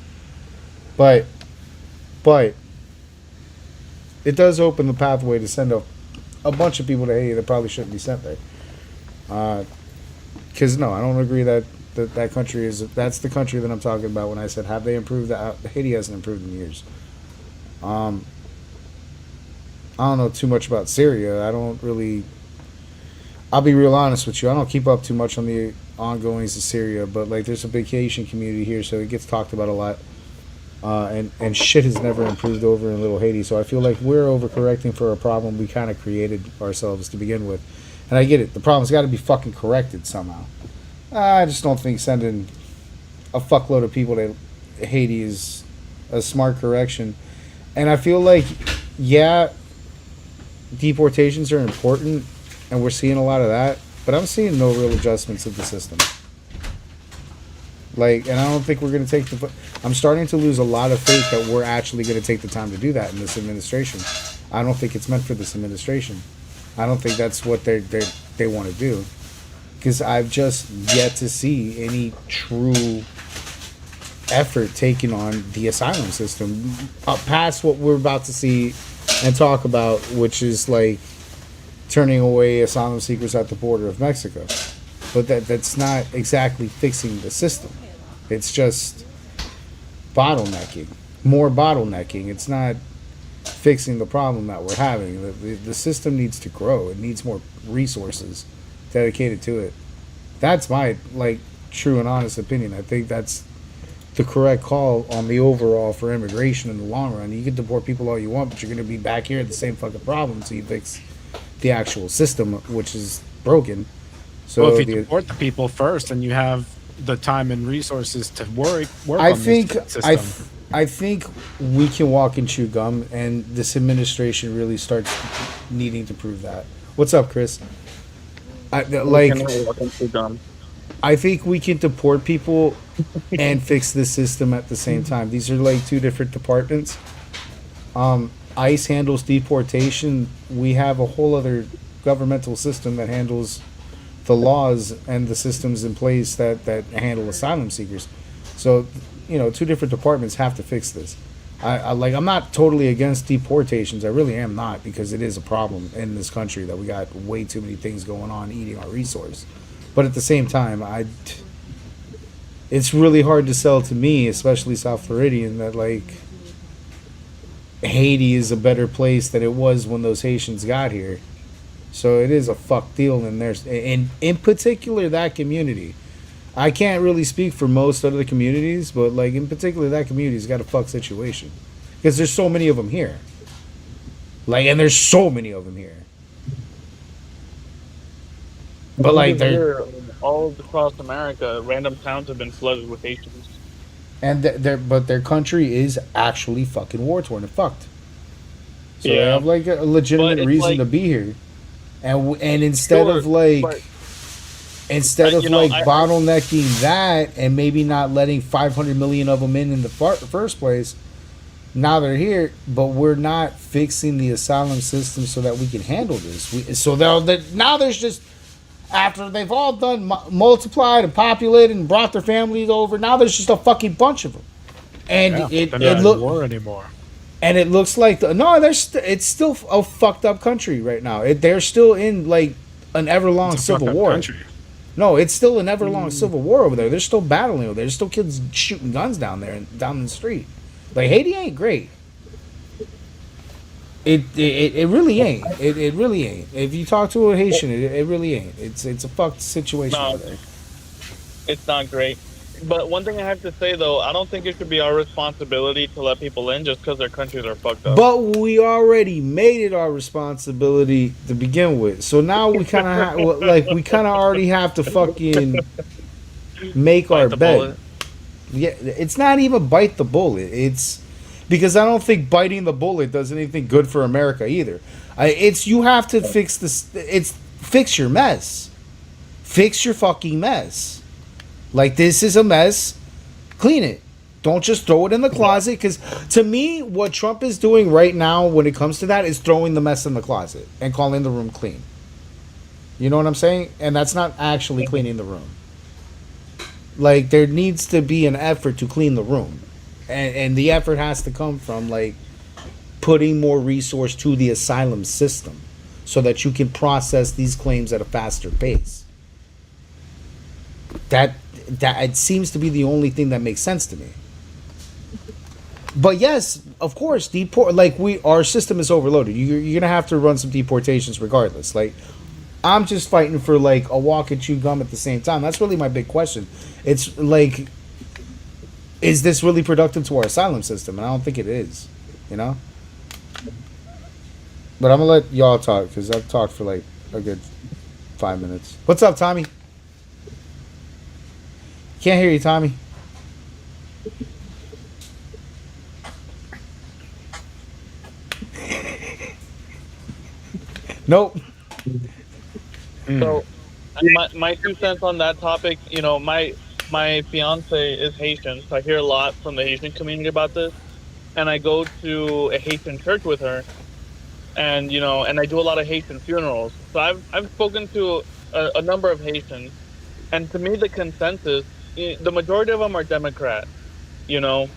S1: but it does open the pathway to send a bunch of people to Haiti that probably shouldn't be sent there. Because no, I don't agree that that country is. That's the country that I'm talking about when I said have they improved? Haiti hasn't improved in years. I don't know too much about Syria. I don't really. I'll be real honest with you. I don't keep up too much on the ongoings of Syria, but like there's a big Haitian community here, so it gets talked about a lot. And shit has never improved over in Little Haiti, so I feel like we're overcorrecting for a problem we kind of created ourselves to begin with. And I get it. The problem's got to be fucking corrected somehow. I just don't think sending a fuckload of people to Haiti is a smart correction. And I feel like, yeah, deportations are important, and we're seeing a lot of that, but I'm seeing no real adjustments of the system. Like, and I don't think we're going to take the... I'm starting to lose a lot of faith that we're actually going to take the time to do that in this administration. I don't think it's meant for this administration. I don't think that's what they want to do. Because I've just yet to see any true effort taken on the asylum system. Past what we're about to see and talk about, which is like turning away asylum seekers at the border of Mexico. But that's not exactly fixing the system. It's just bottlenecking. More bottlenecking. It's not fixing the problem that we're having. The system needs to grow. It needs more resources dedicated to it. That's my true and honest opinion. I think that's the correct call on the overall for immigration in the long run. You can deport people all you want, but you're going to be back here at the same fucking problem until you fix the actual system, which is broken. So
S2: well, if you deport the people first, and you have the time and resources to work
S1: I
S2: on
S1: think
S2: this system.
S1: I think we can walk and chew gum, and this administration really starts needing to prove that. What's up, Chris? I think we can deport people and fix this system at the same time. These are like two different departments. ICE handles deportation. We have a whole other governmental system that handles the laws and the systems in place that handle asylum seekers. So, two different departments have to fix this. I'm not totally against deportations. I really am not, because it is a problem in this country that we got way too many things going on eating our resource. But at the same time, it's really hard to sell to me, especially South Floridian, that Haiti is a better place than it was when those Haitians got here. So it is a fuck deal, and in particular that community. I can't really speak for most other communities, but in particular that community's got a fuck situation, because there's so many of them here. And there's so many of them here. But
S7: they're all across America, random towns have been flooded with Haitians.
S1: And their country is actually fucking war torn and fucked. So they have a legitimate reason to be here. And instead of bottlenecking that and maybe not letting 500 million of them in the first place, now they're here, but we're not fixing the asylum system so that we can handle this. Now there's just, after they've all done multiplied and populated and brought their families over, now there's just a fucking bunch of them, and it looks
S2: war anymore.
S1: And it looks like it's still a fucked up country right now. They're still in an ever-long civil war. Country. No, it's still an ever-long civil war over there. They're still battling over there. There's still kids shooting guns down there and down the street. Haiti ain't great. It really ain't. It really ain't. If you talk to a Haitian, it really ain't. It's a fucked situation over there.
S7: It's not great. But one thing I have to say, though, I don't think it should be our responsibility to let people in just because their countries are fucked up.
S1: But we already made it our responsibility to begin with. So now we kind of already have to fucking make our bed. Bullet. Yeah, it's not even bite the bullet. It's because I don't think biting the bullet does anything good for America either. You have to fix this. Fix your mess. Fix your fucking mess. This is a mess. Clean it. Don't just throw it in the closet. Because to me, what Trump is doing right now when it comes to that is throwing the mess in the closet and calling the room clean. You know what I'm saying? And that's not actually cleaning the room. There needs to be an effort to clean the room. And the effort has to come from, putting more resource to the asylum system so that you can process these claims at a faster pace. that it seems to be the only thing that makes sense to me. But yes, of course, our system is overloaded. You're gonna have to run some deportations regardless. Like, I'm just fighting for like a walk and chew gum at the same time. That's really my big question. It's like, is this really productive to our asylum system? And I don't think it is. You know. But I'm gonna let y'all talk because I've talked for like a good 5 minutes. What's up, Tommy? Can't hear you, Tommy. Nope.
S7: So, my 2 cents on that topic. You know, my fiance is Haitian, so I hear a lot from the Haitian community about this. And I go to a Haitian church with her, and and I do a lot of Haitian funerals. So I've spoken to a number of Haitians, and to me, the consensus, the majority of them are Democrat. You know,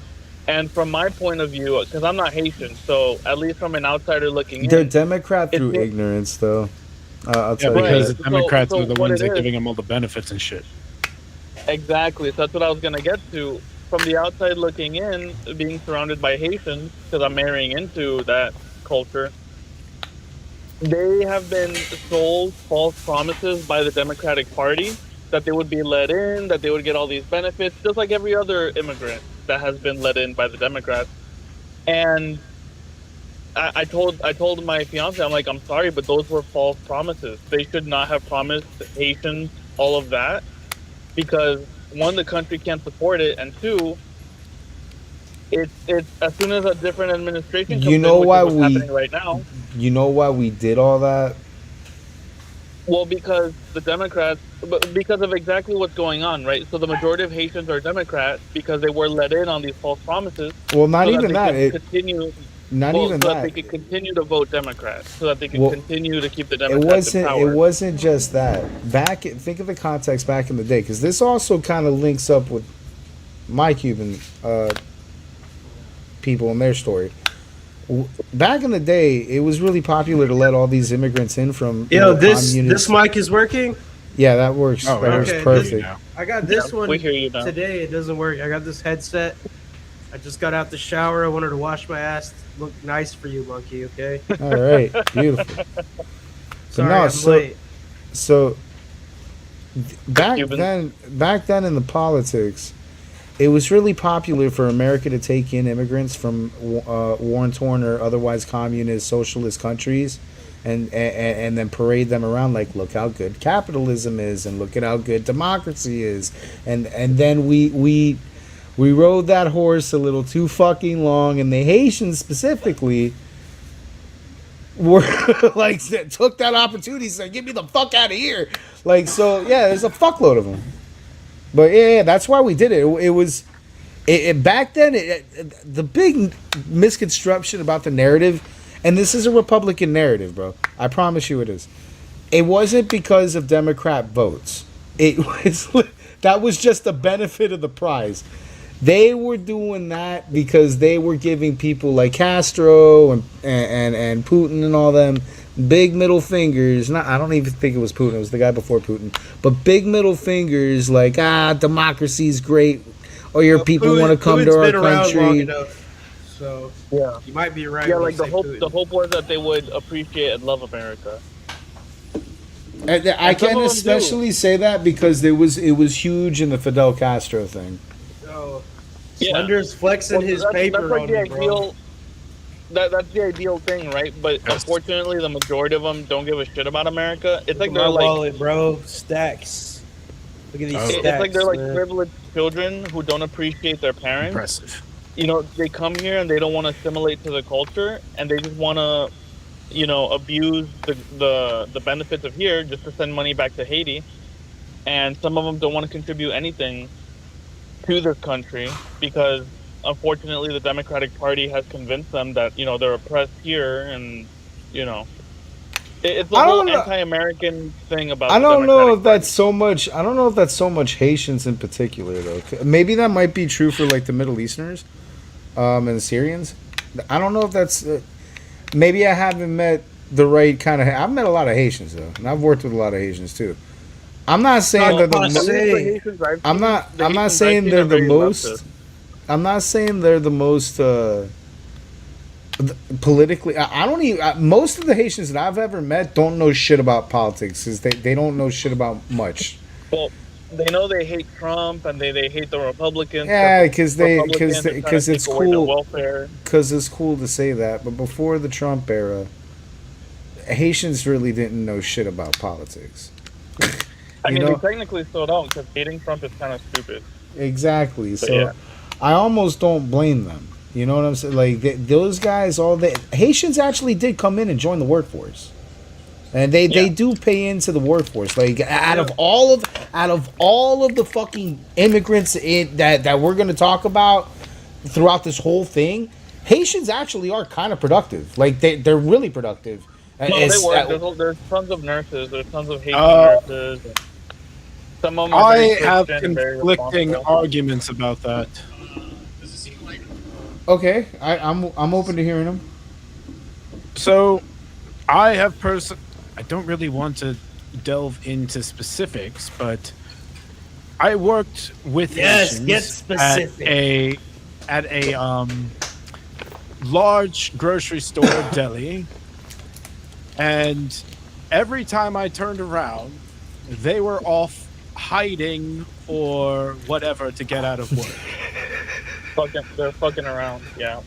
S7: and from my point of view, because I'm not Haitian, so at least from an outsider looking
S1: They're
S7: in,
S1: Democrat through ignorance, though. I'll tell you
S2: because
S1: that.
S2: the Democrats
S7: so
S2: are the
S7: what
S2: ones
S7: it
S2: that are
S7: is-
S2: giving them all the benefits and shit.
S7: Exactly. So that's what I was gonna get to. From the outside looking in, being surrounded by Haitians, because I'm marrying into that culture, they have been sold false promises by the Democratic Party that they would be let in, that they would get all these benefits, just like every other immigrant that has been let in by the Democrats. And I told my fiance, I'm like, I'm sorry, but those were false promises. They should not have promised Haitians all of that because one, the country can't support it, and two, it's as soon as a different administration comes
S1: You
S7: in,
S1: know
S7: which
S1: why
S7: is what's
S1: we?
S7: happening right now.
S1: You know why we did all that?
S7: Well, because the Democrats, because of exactly what's going on, right? So the majority of Haitians are Democrats because they were let in on these false promises.
S1: Well, not
S7: so
S1: even
S7: that.
S1: that.
S7: They could continue.
S1: Not even
S7: so
S1: that.
S7: they could continue to vote Democrat, so that they could
S1: Well,
S7: continue to keep the
S1: It
S7: Democrats in
S1: wasn't.
S7: power.
S1: It wasn't just that. Think of the context back in the day, because this also kind of links up with my Cuban people and their story. Back in the day, it was really popular to let all these immigrants in from
S8: this
S1: communist.
S8: mic is working.
S1: Yeah, that works.
S2: Oh,
S1: that works
S8: Okay,
S1: perfect.
S8: I got this one
S7: we hear you now.
S8: today. It doesn't work. I got this headset. I just got out the shower. I wanted to wash my ass. Look nice for you, monkey. Okay.
S1: All right, beautiful.
S8: Sorry,
S1: no,
S8: I'm late.
S1: So back then in the politics, it was really popular for America to take in immigrants from war-torn or otherwise communist, socialist countries, and then parade them around like, look how good capitalism is, and look at how good democracy is, and then we rode that horse a little too fucking long, and the Haitians specifically were like took that opportunity, said, "Get me the fuck out of here!" Like, so yeah, there's a fuckload of them. But yeah, that's why we did it. It was back then. The big misconstruction about the narrative, and this is a Republican narrative, bro. I promise you, it is. It wasn't because of Democrat votes. It was that was just the benefit of the prize. They were doing that because they were giving people like Castro and Putin and all them big middle fingers. I don't even think it was Putin. It was the guy before Putin. But big middle fingers like, democracy's great. Or your people want to come to our
S8: been around long
S1: country.
S8: enough, so
S7: Yeah,
S8: you might be right.
S7: yeah.
S8: when
S7: Like
S8: you
S7: the
S8: say
S7: hope,
S8: Putin.
S7: the hope was that they would appreciate and love America.
S1: I
S7: some of
S1: can
S7: them
S1: especially say that because it was huge in the Fidel Castro thing.
S8: So,
S7: Yeah.
S8: Slender's flexing his paper
S7: that's like
S8: on
S7: the
S8: me, bro.
S7: ideal. That's the ideal thing, right? But unfortunately, the majority of them don't give a shit about America. It's like
S8: Look at
S7: they're
S8: my
S7: like
S8: wallet, bro. Stacks. Look at these stacks.
S7: it's like they're like
S8: man.
S7: privileged children who don't appreciate their parents.
S2: Impressive.
S7: They come here and they don't want to assimilate to the culture, and they just want to, abuse the benefits of here just to send money back to Haiti. And some of them don't want to contribute anything to this country because, unfortunately, the Democratic Party has convinced them that they're oppressed here, and it's the
S1: I
S7: whole
S1: don't know.
S7: anti-American thing about.
S1: I
S7: the
S1: don't know
S7: Democratic
S1: if that's so much. I don't know if that's so much Haitians in particular, though. Maybe that might be true for like the Middle Easterners, and the Syrians. I don't know if that's. Maybe I haven't met the right kind of. I've met a lot of Haitians though, and I've worked with a lot of Haitians too. I'm not saying they're the I'm not saying they're the most. I'm not saying they're the most politically. I don't even. Most of the Haitians that I've ever met don't know shit about politics. Is they don't know shit about much.
S7: Well, they know they hate Trump and they hate the Republicans.
S1: Yeah, because
S7: because
S1: it's cool. Because it's cool to say that. But before the Trump era, Haitians really didn't know shit about politics.
S7: I mean, they technically still don't, because hating Trump is kind of stupid.
S1: Exactly.
S7: But
S1: So
S7: yeah.
S1: I almost don't blame them. You know what I'm saying? Like those guys, Haitians actually did come in and join the workforce, and they do pay into the workforce. Like out of all of the fucking immigrants that we're gonna talk about throughout this whole thing, Haitians actually are kind of productive. Like they're really productive.
S7: No, they work. There's tons of nurses. There's tons of Haitian nurses. Some of them are
S2: I
S7: very
S2: have
S7: Christian and very
S2: conflicting
S7: responsible.
S2: arguments about that.
S1: Okay, I'm open to hearing them.
S2: So, I have I don't really want to delve into specifics, but I worked with
S8: Yes,
S2: Haitians
S8: get specific.
S2: at a large grocery store deli, and every time I turned around, they were off hiding or whatever to get out of work.
S7: They're fucking around, yeah.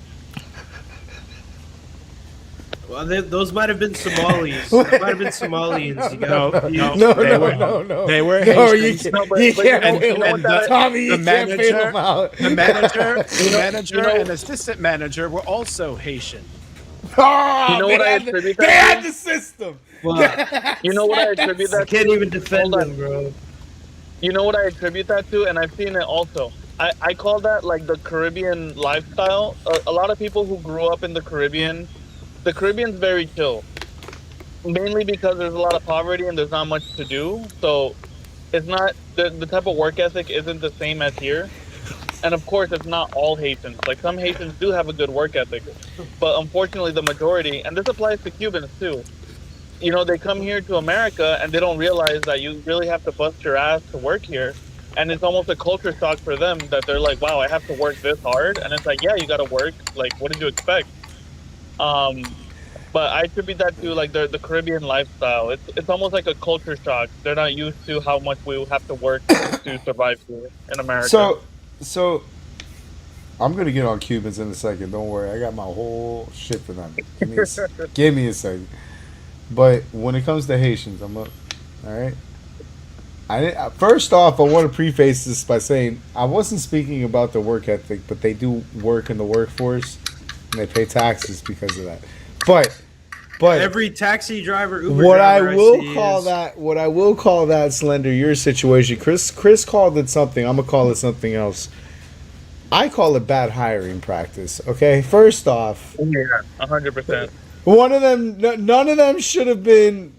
S8: Well, those might have been Somalis. That might have been Somalians. You got
S1: No.
S2: They were
S1: No,
S2: Haitians.
S1: you can't wheel them out. Tommy, you can't wheel them out.
S2: The manager and assistant manager were also Haitian.
S1: Oh,
S7: You know what I attribute that
S1: they
S7: to?
S1: had the system.
S7: You know what I attribute that to?
S8: I can't even defend them, bro.
S7: You know what I attribute that to? And I've seen it also. I call that like the Caribbean lifestyle. A lot of people who grew up in the Caribbean's very chill. Mainly because there's a lot of poverty and there's not much to do. So it's not, the type of work ethic isn't the same as here. And of course, it's not all Haitians. Like some Haitians do have a good work ethic. But unfortunately, the majority, and this applies to Cubans too, you know, they come here to America and they don't realize that you really have to bust your ass to work here. And it's almost a culture shock for them that they're like, wow, I have to work this hard. And it's like, yeah, you got to work. Like, what did you expect? But I attribute that to like the Caribbean lifestyle. It's almost like a culture shock. They're not used to how much we have to work to survive here in America.
S1: So I'm gonna get on Cubans in a second. Don't worry, I got my whole shit for them. Give me a second. But when it comes to Haitians, all right. First off, I want to preface this by saying I wasn't speaking about the work ethic, but they do work in the workforce and they pay taxes because of that. But
S8: every taxi driver, Uber
S1: what
S8: driver
S1: I will call that, Slender, your situation. Chris called it something. I'm gonna call it something else. I call it bad hiring practice. Okay, first off,
S7: yeah, 100%.
S1: None of them should have been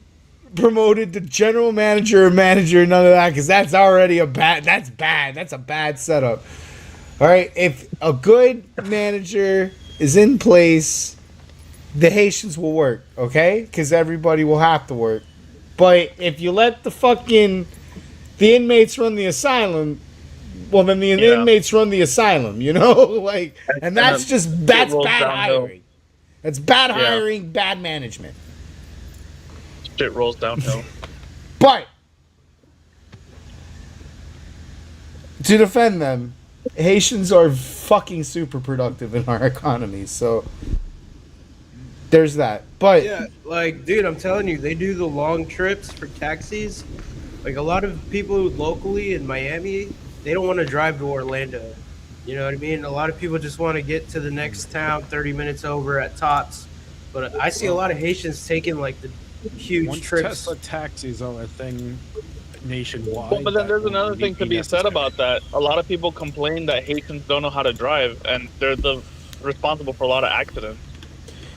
S1: promoted to general manager or manager. None of that, because that's already that's bad. That's a bad setup. All right, if a good manager is in place, the Haitians will work, okay? Because everybody will have to work. But if you let the inmates run the asylum, well, then the inmates run the asylum, you know? Like, and that's bad hiring. That's bad hiring, bad management.
S7: Shit rolls downhill.
S1: But to defend them, Haitians are fucking super productive in our economy, so there's that. But
S8: yeah, like, dude, I'm telling you, they do the long trips for taxis. Like, a lot of people locally in Miami, they don't want to drive to Orlando. You know what I mean? A lot of people just want to get to the next town 30 minutes over at tops. But I see a lot of Haitians taking, like, the huge trips.
S2: Tesla taxis are a thing nationwide.
S7: Well, but then there's another thing to be said about that. A lot of people complain that Haitians don't know how to drive, and they're responsible for a lot of accidents.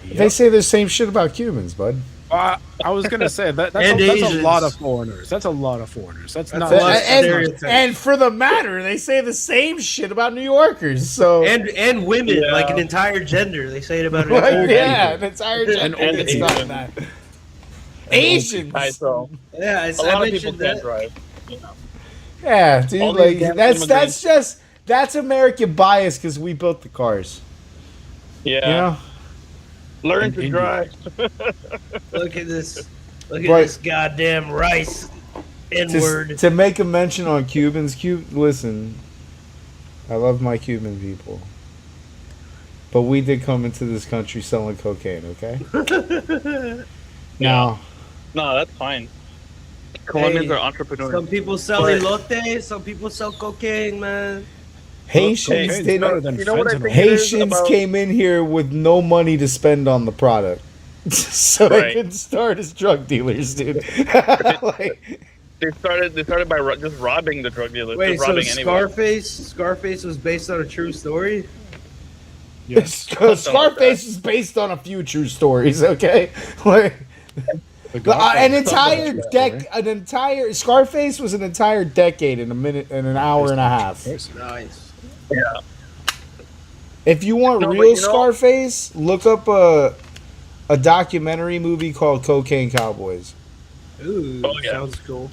S1: They say the same shit about Cubans, bud.
S2: I was gonna say that's a lot of foreigners. That's a lot of foreigners. That's not.
S1: And for the matter, they say the same shit about New Yorkers. So
S8: and women, like an entire gender, they say it about
S1: like,
S8: an
S1: entire gender.
S7: And
S1: it's not that. Asians.
S7: So
S8: yeah,
S7: a lot of people can't drive.
S1: Yeah, dude.
S7: All these
S1: Like
S7: damn
S1: that's American bias because we built the cars.
S7: Yeah.
S1: You know.
S7: Learn to drive.
S8: Look at this. Look at
S1: But-
S8: this goddamn rice. N-word.
S1: To make a mention on Cubans, listen, I love my Cuban people, but we did come into this country selling cocaine. Okay. Now,
S7: No, that's fine. Colombians
S8: Hey,
S7: are entrepreneurs.
S8: Some people sell
S7: But-
S8: elote, some people sell cocaine, man.
S1: Haitians
S2: cocaine's
S1: didn't.
S2: better than
S7: You know what I think it is
S1: Haitians
S7: about-
S1: came in here with no money to spend on the product, so they
S7: Right.
S1: could start as drug dealers, dude. Like,
S7: They started by just robbing the drug dealers.
S8: Wait,
S7: just
S8: so
S7: robbing anyone.
S8: Scarface was based on a true story?
S1: Scarface is based on a few true stories. Okay, like. An entire Scarface was an entire decade in a minute and an hour and a half.
S8: Nice.
S7: Yeah.
S1: If you want
S7: No, but
S1: real
S7: you know-
S1: Scarface, look up a documentary movie called Cocaine Cowboys.
S8: Ooh,
S7: Oh, yeah.
S8: sounds cool.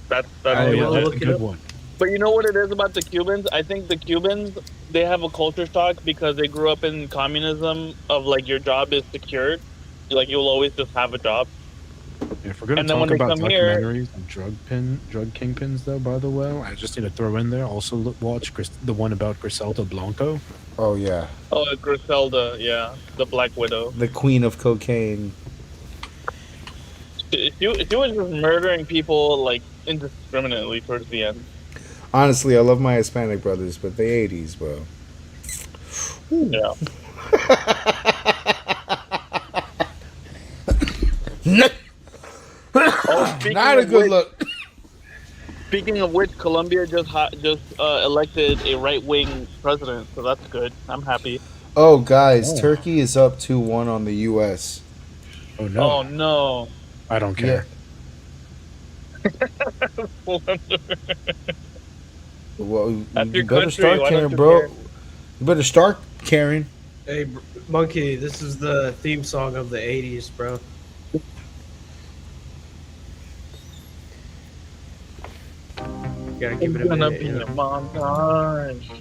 S7: That's
S2: Oh, yeah,
S8: will
S2: that's
S8: look
S2: a
S8: it
S2: good
S8: up.
S2: one.
S7: But you know what it is about the Cubans? I think the Cubans, they have a culture shock because they grew up in communism of like your job is secured. Like you'll always just have a job.
S2: If we're going to
S7: And then when
S2: talk
S7: they
S2: about
S7: come here-
S2: documentaries and drug kingpins, though, by the way, I just need to throw in there. Also, watch the one about Griselda Blanco.
S1: Oh yeah,
S7: Oh, Griselda, yeah, the Black Widow.
S1: the queen of cocaine.
S7: She was just murdering people like indiscriminately towards the end.
S1: Honestly, I love my Hispanic brothers, but they 80s, bro.
S7: Yeah. Speaking
S1: Not a
S7: of
S1: good
S7: which-
S1: look.
S7: Speaking of which, Colombia just elected a right-wing president, so that's good. I'm happy.
S1: Oh, guys, Turkey is up 2-1 on the U.S.
S2: Oh no,
S7: Oh no!
S2: I don't care.
S1: Well, you
S7: That's your
S1: better
S7: country,
S1: start
S7: why don't
S1: caring,
S7: you
S1: bro.
S7: care?
S1: You better start caring.
S8: Hey, Monkey, this is the theme song of the 80s, bro. Gotta give it a
S7: Gonna
S8: minute.
S7: be
S8: You
S7: a
S8: know?
S7: montage.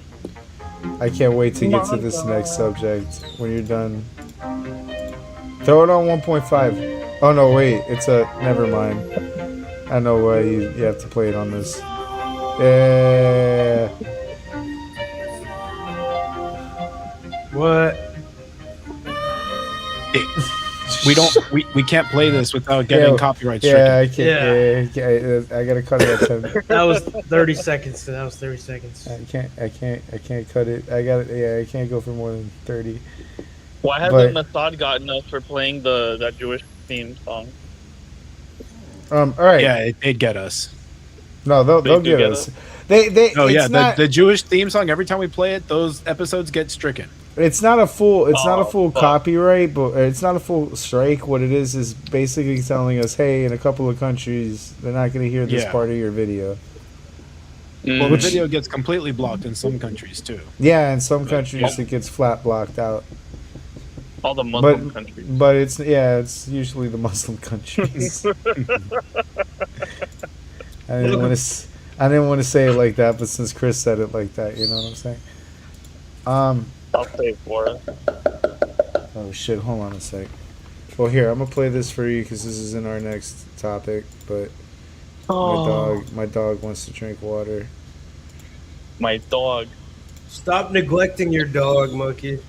S1: I can't wait to get to this next subject when you're done. Throw it on 1.5. Oh no, wait, it's a. Never mind. I know why you have to play it on this. Yeah.
S8: What?
S2: We can't play this without getting
S1: Yeah,
S2: copyright stricken.
S1: Yeah, I can't. Yeah, I gotta cut it at 10.
S8: That was 30 seconds. That was 30 seconds.
S1: I can't cut it. I got it. Yeah, I can't go for more than 30.
S7: Why hasn't Mossad gotten us for playing that Jewish theme song?
S1: All right.
S2: Yeah, it'd get us.
S1: No, they'll
S7: do
S1: get
S7: get
S1: us.
S7: us?
S1: They.
S2: Oh
S1: it's
S2: yeah,
S1: not,
S2: the Jewish theme song. Every time we play it, those episodes get stricken.
S1: It's not a full. It's not a
S7: Oh,
S1: full
S7: fuck.
S1: copyright, but it's not a full strike. What it is basically telling us, hey, in a couple of countries, they're not going to hear this
S2: Yeah.
S1: part of your video.
S2: Well,
S1: Which-
S2: the video gets completely blocked in some countries too.
S1: Yeah, in some countries it gets flat blocked out.
S7: All the Muslim countries.
S1: But it's usually the Muslim countries. I didn't want to say it like that, but since Chris said it like that, you know what I'm saying?
S7: I'll say it for it.
S1: Oh shit! Hold on a sec. Well, here I'm gonna play this for you because this is in our next topic. But my dog wants to drink water.
S7: My dog.
S8: Stop neglecting your dog, Monkey.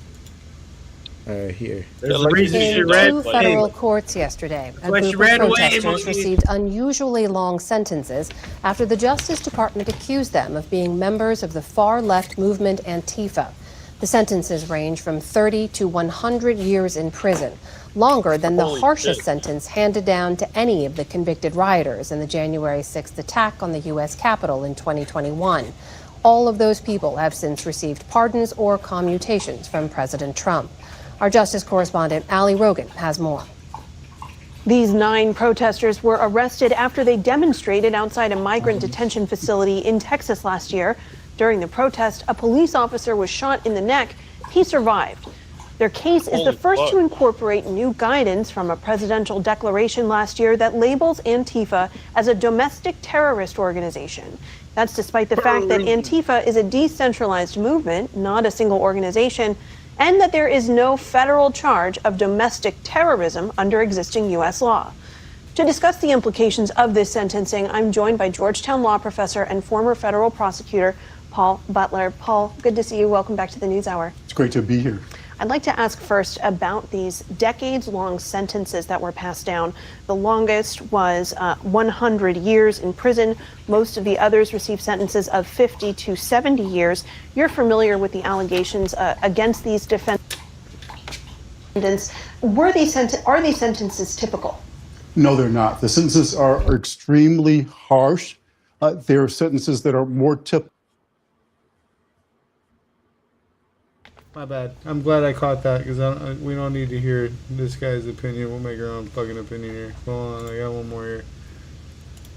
S1: Here.
S8: There's a reason she
S5: In
S8: ran.
S5: two federal courts yesterday, a
S8: Why she
S5: group
S8: ran
S5: of
S8: away,
S5: protesters
S8: Monkey?
S5: received unusually long sentences after the Justice Department accused them of being members of the far-left movement Antifa. The sentences range from 30 to 100 years in prison, longer than the
S7: Holy
S5: harshest
S7: shit.
S5: sentence handed down to any of the convicted rioters in the January 6th attack on the U.S. Capitol in 2021. All of those people have since received pardons or commutations from President Trump. Our justice correspondent, Ali Rogan, has more.
S15: These 9 protesters were arrested after they demonstrated outside a migrant detention facility in Texas last year. During the protest, a police officer was shot in the neck. He survived. Their case is the
S7: Holy
S15: first
S7: fuck.
S15: to incorporate new guidance from a presidential declaration last year that labels Antifa as a domestic terrorist organization. That's despite the fact that Antifa is a decentralized movement, not a single organization, and that there is no federal charge of domestic terrorism under existing U.S. law. To discuss the implications of this sentencing, I'm joined by Georgetown law professor and former federal prosecutor Paul Butler. Paul, good to see you. Welcome back to the NewsHour.
S11: It's great to be here.
S15: I'd like to ask first about these decades-long sentences that were passed down. The longest was 100 years in prison. Most of the others received sentences of 50 to 70 years. You're familiar with the allegations against these defendants. Are these sentences typical?
S11: No, they're not. The sentences are extremely harsh. They're sentences that are more typical.
S1: My bad. I'm glad I caught that because we don't need to hear this guy's opinion. We'll make our own fucking opinion here. Hold on, I got one more here.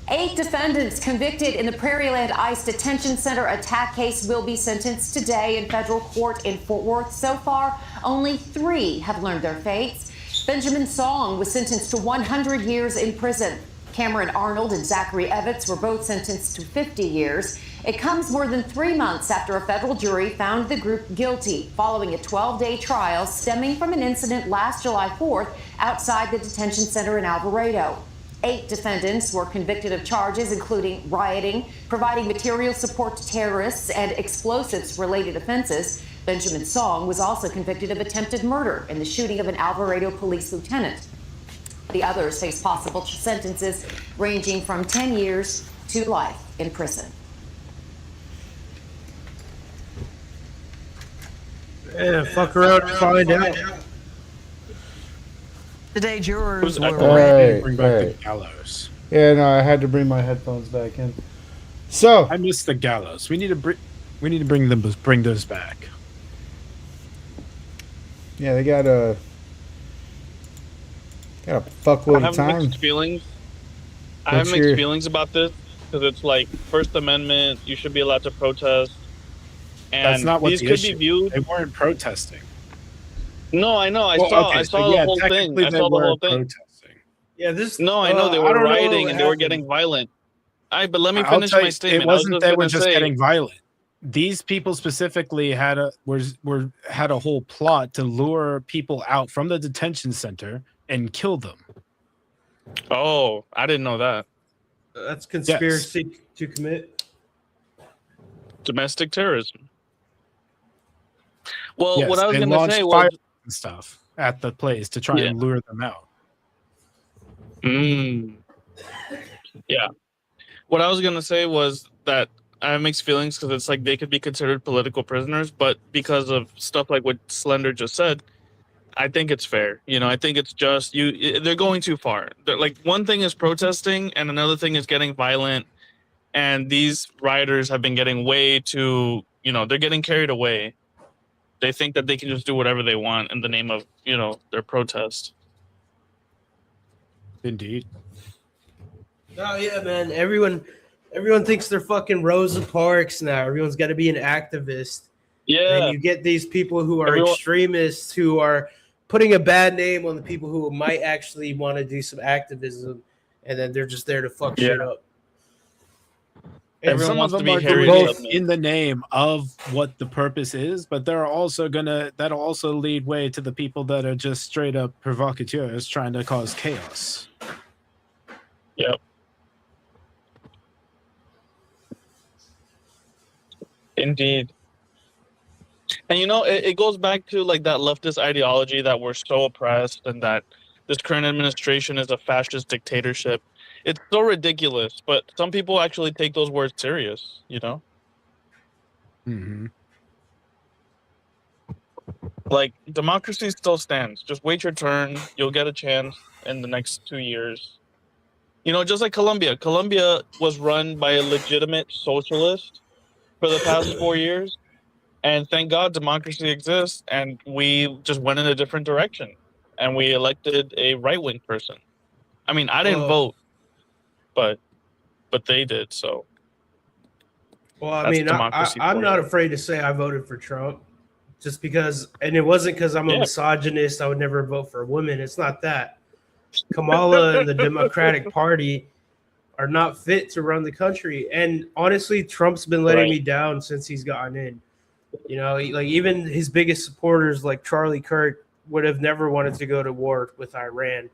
S16: 8 defendants convicted in the Prairieland ICE detention center attack case will be sentenced today in federal court in Fort Worth. So far, only 3 have learned their fates. Benjamin Song was sentenced to 100 years in prison. Cameron Arnold and Zachary Evans were both sentenced to 50 years. It comes more than 3 months after a federal jury found the group guilty following a 12-day trial stemming from an incident last July 4th outside the detention center in Alvarado. 8 defendants were convicted of charges including rioting, providing material support to terrorists, and explosives-related offenses. Benjamin Song was also convicted of attempted murder in the shooting of an Alvarado police lieutenant. The others face possible sentences ranging from 10 years to life in prison.
S8: Yeah, fuck around and find out.
S17: Today, jurors
S1: All
S17: were
S1: right,
S2: Bring back the gallows.
S1: Yeah, no, I had to bring my headphones back in. So
S2: I miss the gallows. We need to bring those back.
S1: yeah, they got a fuckload
S7: I
S1: of
S7: have
S1: time.
S7: mixed feelings. I have mixed feelings about this because it's like First Amendment. You should be allowed to protest. And
S2: That's not what
S7: these
S2: the
S7: could
S2: issue.
S7: be viewed.
S2: They weren't protesting.
S7: No, I know. I
S2: Well,
S7: saw.
S2: okay,
S7: I
S2: so
S7: saw
S2: yeah,
S7: the whole thing.
S2: technically
S7: I
S2: they
S7: saw the
S2: were
S7: whole thing.
S2: protesting.
S8: Yeah, this.
S7: No, I know they
S8: I
S7: were
S8: don't know
S7: rioting
S8: what
S7: and they were
S8: happened.
S7: getting violent. But let me
S2: I'll
S7: finish
S2: tell
S7: my
S2: you,
S7: statement.
S2: it wasn't they were just
S7: say,
S2: getting violent. These people specifically had a whole plot to lure people out from the detention center and kill them.
S7: Oh, I didn't know that.
S8: That's conspiracy to commit
S7: domestic terrorism. Well,
S2: Yes,
S7: what I was
S2: they
S7: going to
S2: launched
S7: say
S2: fire
S7: was
S2: and stuff at the place to try and lure them out.
S7: Yeah. What I was going to say was that I have mixed feelings because it's like they could be considered political prisoners, but because of stuff like what Slender just said, I think it's fair. You know, I think it's just they're going too far. They're, like, one thing is protesting and another thing is getting violent. And these rioters have been getting way too, they're getting carried away. They think that they can just do whatever they want in the name of, their protest.
S2: Indeed.
S8: Oh yeah, man. Everyone thinks they're fucking Rosa Parks now. Everyone's got to be an activist.
S7: Yeah.
S8: And you get these people who are extremists who are putting a bad name on the people who might actually want to do some activism, and then they're just there to fuck shit up.
S2: And
S7: Everyone
S2: some
S7: wants
S2: of
S7: to
S2: them
S7: be
S2: are
S7: Harry
S2: doing it
S7: Tubman.
S2: in the name of what the purpose is, but they're also that'll also lead way to the people that are just straight up provocateurs trying to cause chaos.
S7: Yep. Indeed. And it goes back to like that leftist ideology that we're so oppressed and that this current administration is a fascist dictatorship. It's so ridiculous, but some people actually take those words serious,
S2: Mm-hmm.
S7: Like, democracy still stands. Just wait your turn. You'll get a chance in the next 2 years. Just like Colombia. Colombia was run by a legitimate socialist for the past 4 years. And thank God democracy exists. And we just went in a different direction. And we elected a right-wing person. I mean, I didn't vote, but they did, so.
S8: Well, I
S7: That's
S8: mean,
S7: democracy
S8: I'm
S7: for
S8: not
S7: you.
S8: afraid to say I voted for Trump. just because, and it wasn't because I'm a
S7: Yeah.
S8: misogynist. I would never vote for a woman. It's not that. Kamala and the Democratic Party are not fit to run the country. And honestly, Trump's been letting me down since he's gotten in. You know, like even his biggest supporters, like Charlie Kirk, would have never wanted to go to war with Iran.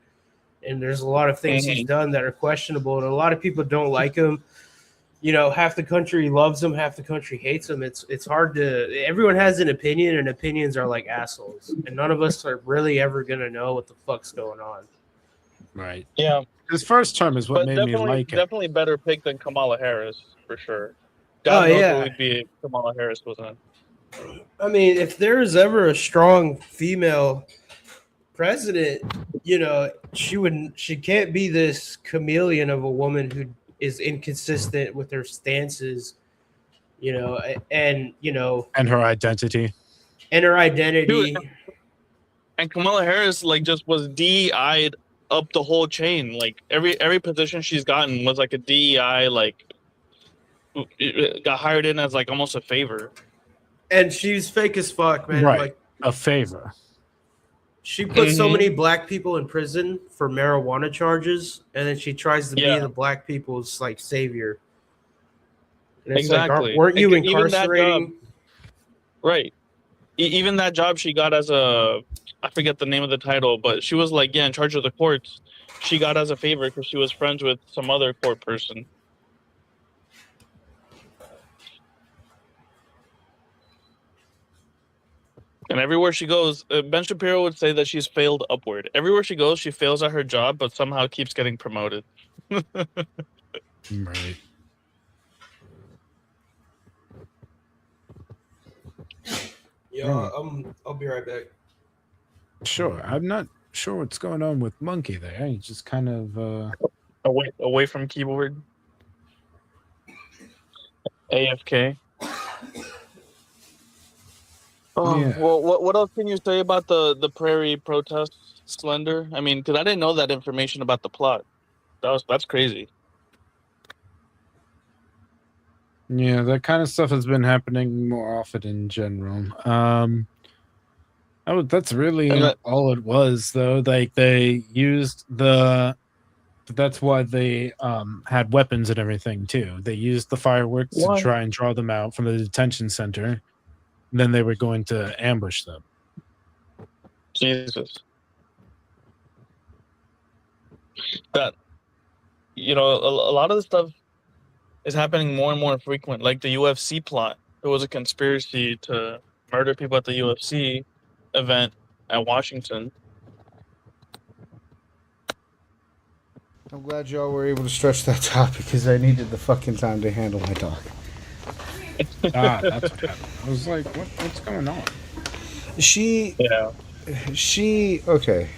S8: And there's a lot of things he's done that are questionable, and a lot of people don't like him. You know, half the country loves him, half the country hates him. It's hard to. Everyone has an opinion, and opinions are like assholes, and none of us are really ever gonna know what the fuck's going on.
S2: Right.
S7: Yeah.
S2: His first term is what
S7: But
S2: made me like it.
S7: definitely better pick than Kamala Harris for sure. God knows what we'd be if Kamala Harris wasn't.
S8: I mean, if there's ever a strong female president, you know, she can't be this chameleon of a woman who is inconsistent with her stances, you know, and
S2: her identity.
S7: Dude, and Kamala Harris like just was DEI'd up the whole chain. Like every position she's gotten was like a DEI, like got hired in as like almost a favor.
S8: And she's fake as fuck, man.
S2: Right.
S8: Like
S2: A favor.
S8: she put so many black people in prison for marijuana charges, and then she tries to be the black people's like savior. And it's like, weren't you incarcerating?
S7: Right. Even that job she got as a, I forget the name of the title, but she was like, in charge of the courts. She got as a favor because she was friends with some other court person. And everywhere she goes, Ben Shapiro would say that she's failed upward. Everywhere she goes, she fails at her job, but somehow keeps getting promoted.
S2: Right.
S8: Yeah, I'll be right back.
S2: Sure. I'm not sure what's going on with Monkey there. He just kind of
S7: away from keyboard. AFK. Oh,
S2: Yeah.
S7: well, what else can you say about the prairie protests, Slender? I mean, because I didn't know that information about the plot. That's crazy.
S2: Yeah, that kind of stuff has been happening more often in general. That's really all it was, though. Like they used that's why they had weapons and everything too. They used the fireworks to try and draw them out from the detention center. And then they were going to ambush them.
S7: Jesus. That, a lot of the stuff is happening more and more frequent. Like the UFC plot. There was a conspiracy to murder people at the UFC event at Washington.
S1: I'm glad y'all were able to stretch that topic because I needed the fucking time to handle my dog.
S2: That's what happened. I was like, what's going on?
S1: She okay.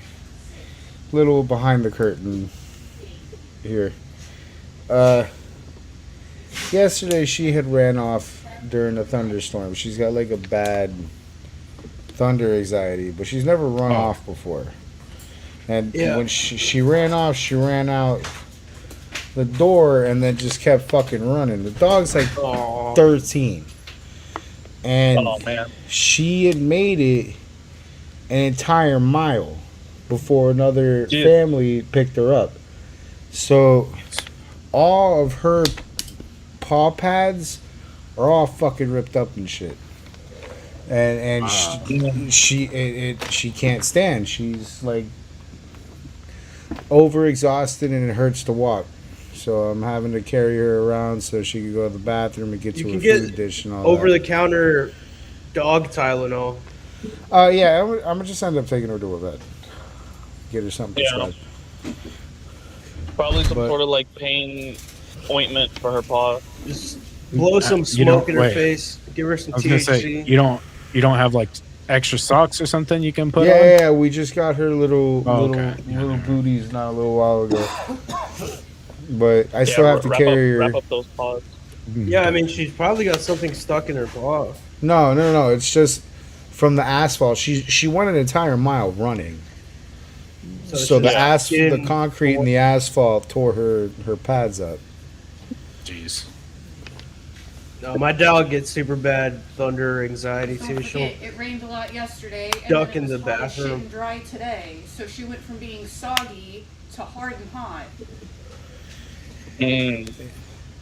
S1: Little behind the curtain here. Yesterday she had ran off during a thunderstorm. She's got like a bad thunder anxiety, but she's never run off before. And when she ran off, she ran out the door and then just kept fucking running. The dog's like 13. And she had made it an entire mile before another family picked her up. So all of her paw pads are all fucking ripped up and shit. And she can't stand. She's like overexhausted and it hurts to walk. So I'm having to carry her around so she can go to the bathroom and get to her food dish and all that.
S8: Over the counter dog Tylenol.
S1: Yeah, I'm gonna just end up taking her to a vet. Get her something prescribed.
S7: Probably some sort of like pain ointment for her paw.
S8: Just blow some smoke in her face. Give her some THC.
S2: You don't have like extra socks or something you can put on?
S1: Yeah, we just got her little booties not a little while ago. But I still have to carry her.
S7: Wrap up those paws.
S8: Yeah, I mean, she's probably got something stuck in her paw.
S1: No. It's just from the asphalt. She went an entire mile running. So the concrete and the asphalt tore her pads up.
S2: Jeez.
S8: No, my dog gets super bad thunder anxiety
S13: Don't
S8: too. She'll
S13: forget, it rained a lot yesterday, and
S8: duck
S13: then
S8: in
S13: it
S8: the
S13: was hot as shit
S8: bathroom.
S13: and dry today. So she went from being soggy to hard and hot.
S1: And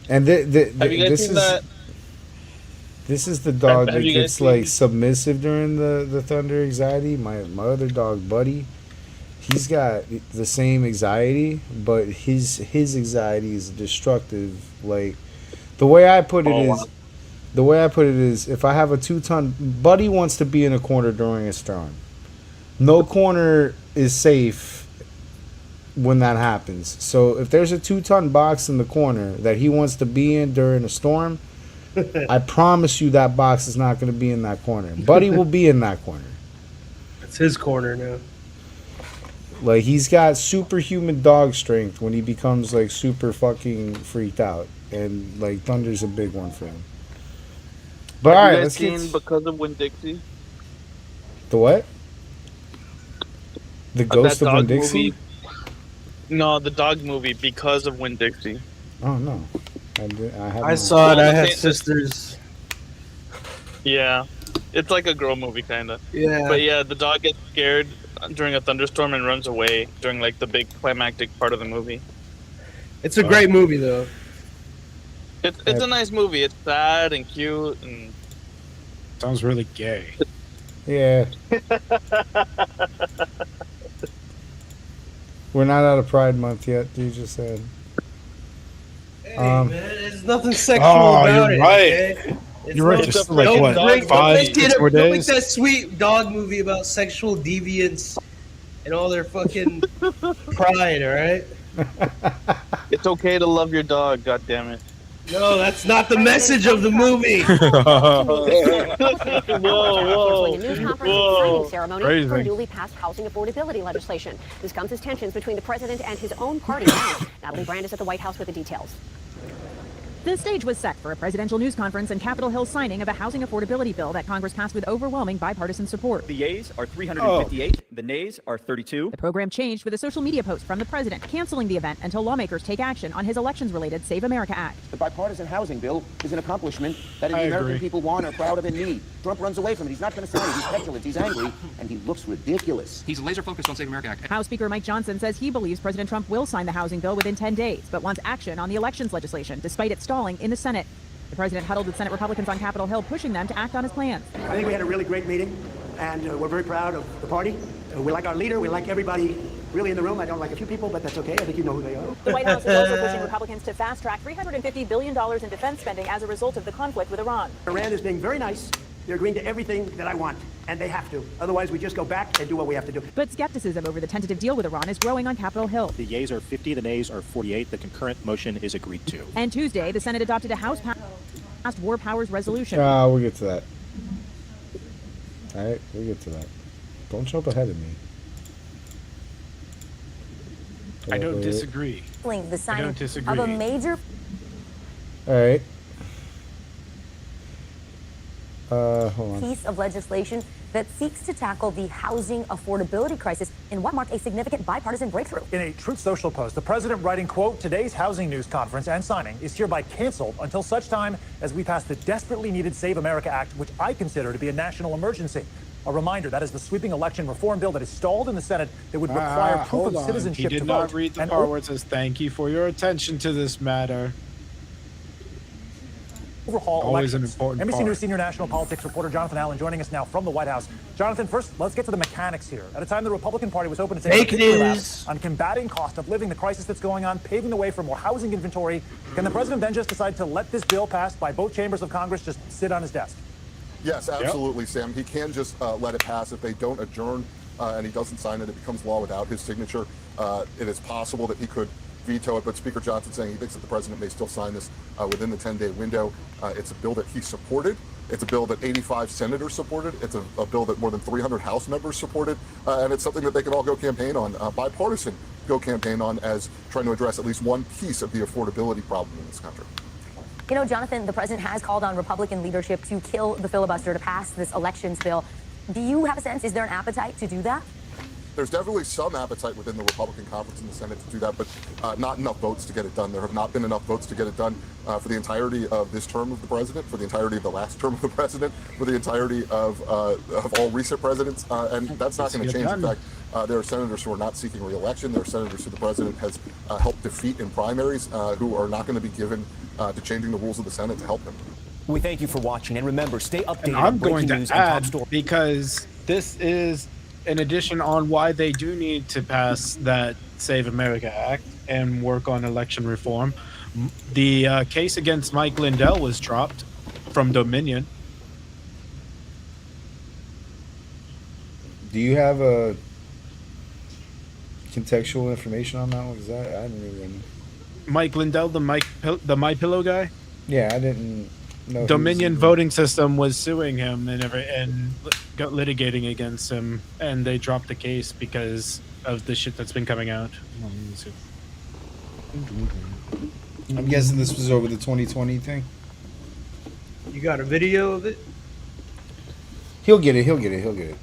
S7: Have you guys
S1: this
S7: seen
S1: is
S7: that?
S1: this is the dog
S7: Have
S1: that
S7: you guys
S1: gets like
S7: seen?
S1: submissive during the thunder anxiety. My other dog, Buddy, he's got the same anxiety, but his anxiety is destructive. Like the way I put it
S7: Oh
S1: is,
S7: wow.
S1: if I have a 2-ton, Buddy wants to be in a corner during a storm. No corner is safe when that happens. So if there's a 2-ton box in the corner that he wants to be in during a storm, I promise you that box is not going to be in that corner. Buddy will be in that corner.
S8: It's his corner now.
S1: Like he's got superhuman dog strength when he becomes like super fucking freaked out, and like thunder's a big one for him. But all
S7: Have you
S1: right,
S7: guys
S1: let's get
S7: seen Because of Winn-Dixie?
S1: the what? The Ghost
S7: That
S1: of
S7: dog
S1: Winn-Dixie?
S7: movie? No, the dog movie Because of Winn-Dixie.
S1: Oh no,
S8: I saw it.
S7: Well,
S8: I
S7: the
S8: had
S7: same-
S8: sisters.
S7: Yeah, it's like a girl movie kind of.
S8: Yeah.
S7: But yeah, the dog gets scared during a thunderstorm and runs away during like the big climactic part of the movie.
S8: It's a great movie though.
S7: It's a nice movie. It's sad and cute and
S2: Sounds really gay.
S1: Yeah. We're not out of Pride Month yet. You just said.
S8: Hey man, there's nothing sexual
S2: Oh,
S8: about
S2: you're
S8: it.
S2: right.
S8: Okay? It's
S2: You're right.
S8: not-
S2: There's still like
S8: don't
S2: what,
S8: bring-
S2: 5,
S8: don't make
S2: 6
S8: it-
S2: more
S8: don't make
S2: days?
S8: that sweet dog movie about sexual deviance and all their fucking pride. All right.
S7: it's okay to love your dog. God damn it.
S8: No, that's not the message of the movie.
S7: Whoa,
S10: A news conference
S7: whoa.
S10: and signing ceremony
S7: Crazy.
S10: for newly passed housing affordability legislation. This comes as tensions between the president and his own party mount. Natalie Brand is at the White House with the details.
S17: The stage was set for a presidential news conference and Capitol Hill signing of a housing affordability bill that Congress passed with overwhelming bipartisan support.
S18: The yeas are 358, the nays are 32.
S17: The program changed with a social media post from the president canceling the event until lawmakers take action on his elections-related Save America Act.
S19: The bipartisan housing bill is an accomplishment that the
S2: I
S19: American
S2: agree.
S19: people want, are proud of, and need. Trump runs away from it. He's not going to sign it. He's petulant. He's angry, and he looks ridiculous.
S18: He's laser focused on Save America Act.
S17: House Speaker Mike Johnson says he believes President Trump will sign the housing bill within 10 days, but wants action on the elections legislation, despite it stalling in the Senate. The president huddled with Senate Republicans on Capitol Hill, pushing them to act on his plans.
S20: I think we had a really great meeting, and we're very proud of the party. We like our leader. We like everybody really in the room. I don't like a few people, but that's okay. I think you know who they are.
S17: The White House is also pushing Republicans to fast-track $350 billion in defense spending as a result of the conflict with Iran.
S20: Iran is being very nice. They're agreeing to everything that I want, and they have to. Otherwise, we just go back and do what we have to do.
S17: But skepticism over the tentative deal with Iran is growing on Capitol Hill.
S18: The yeas are 50, the nays are 48. The concurrent motion is agreed to.
S17: And Tuesday, the Senate adopted a House-passed war powers resolution.
S1: We'll get to that. All right, we'll get to that. Don't jump ahead of me.
S2: I don't disagree.
S26: The signing
S2: don't disagree.
S26: of a major
S1: All right. Hold on.
S26: piece of legislation that seeks to tackle the housing affordability crisis in what marked a significant bipartisan breakthrough.
S27: In a Truth Social post, the president writing, quote, "Today's housing news conference and signing is hereby canceled until such time as we pass the desperately needed Save America Act, which I consider to be a national emergency." A reminder, that is the sweeping election reform bill that is stalled in the Senate that would require proof
S2: Hold
S27: of
S2: on.
S27: citizenship
S2: He
S27: to
S2: did
S27: vote.
S2: not read the
S27: And
S2: part where it says, "Thank you for your attention to this matter."
S27: overhaul
S2: Always an
S27: elections.
S2: important
S27: NBC
S2: part.
S27: News senior national politics reporter Jonathan Allen joining us now from the White House. Jonathan, first, let's get to the mechanics here. At a time the Republican Party was hoping to take
S8: Fake
S27: a victory lap
S8: news.
S27: on combating cost of living, the crisis that's going on, paving the way for more housing inventory, can the president then just decide to let this bill passed by both chambers of Congress just sit on his desk?
S28: Yes, absolutely, Sam. He can just let it pass. If they don't adjourn and he doesn't sign it, it becomes law without his signature. It is possible that he could veto it, but Speaker Johnson saying he thinks that the president may still sign this within the 10-day window. It's a bill that he supported. It's a bill that 85 senators supported. It's a bill that more than 300 House members supported. And it's something that they can all go campaign on, bipartisan go campaign on, as trying to address at least one piece of the affordability problem in this country.
S26: You know, Jonathan, the president has called on Republican leadership to kill the filibuster to pass this elections bill. Do you have a sense, is there an appetite to do that?
S28: there's definitely some appetite within the Republican conference in the Senate to do that, but not enough votes to get it done. There have not been enough votes to get it done for the entirety of this term of the president, for the entirety of the last term of the president, for the entirety of all recent presidents, and that's not going to change. In fact, there are senators who are not seeking re-election. There are senators who the president has helped defeat in primaries who are not going to be given to changing the rules of the Senate to help them.
S3: We thank you for watching, and remember, stay updated
S2: And
S3: on
S2: I'm
S3: breaking
S2: going to
S3: news and top
S2: add,
S3: stories.
S2: because this is an addition on why they do need to pass that Save America Act and work on election reform. The case against Mike Lindell was dropped from Dominion.
S1: Do you have a contextual information on that one? Because I didn't even.
S2: Mike Lindell, the My Pillow guy.
S1: Yeah, I didn't know.
S2: Dominion voting system was suing him and got litigating against him, and they dropped the case because of the shit that's been coming out.
S1: I'm guessing this was over the 2020 thing.
S8: You got a video of it?
S1: He'll get it. He'll get it. He'll get it.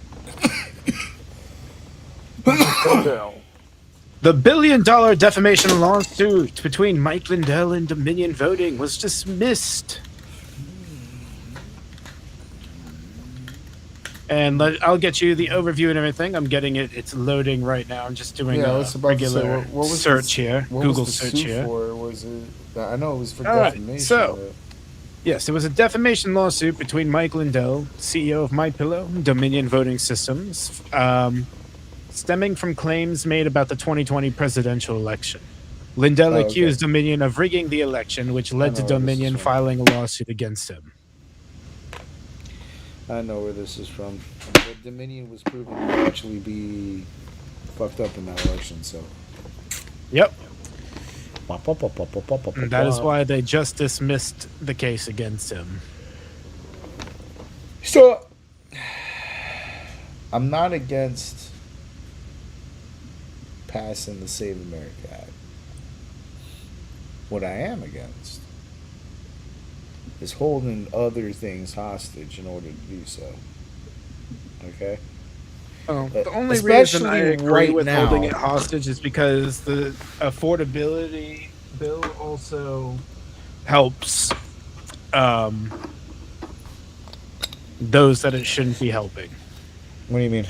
S2: The $1 billion defamation lawsuit between Mike Lindell and Dominion Voting was dismissed. And I'll get you the overview and everything. I'm getting it. It's loading right now. I'm just doing a regular search here. Google search here.
S1: For? Was it? I know it was for
S2: All right,
S1: defamation.
S2: so, yes, it was a defamation lawsuit between Mike Lindell, CEO of MyPillow, and Dominion Voting Systems, stemming from claims made about the 2020 presidential election. Lindell accused Dominion of rigging the election, which led to Dominion filing a lawsuit against him.
S1: I know where this is from. But Dominion was proven to actually be fucked up in that election, so.
S2: Yep. And that is why they just dismissed the case against him.
S1: So, I'm not against passing the Save America Act. What I am against is holding other things hostage in order to do so. Okay?
S2: The only reason I agree with holding it hostage is because the affordability bill also helps those that it shouldn't be helping.
S1: What do you mean?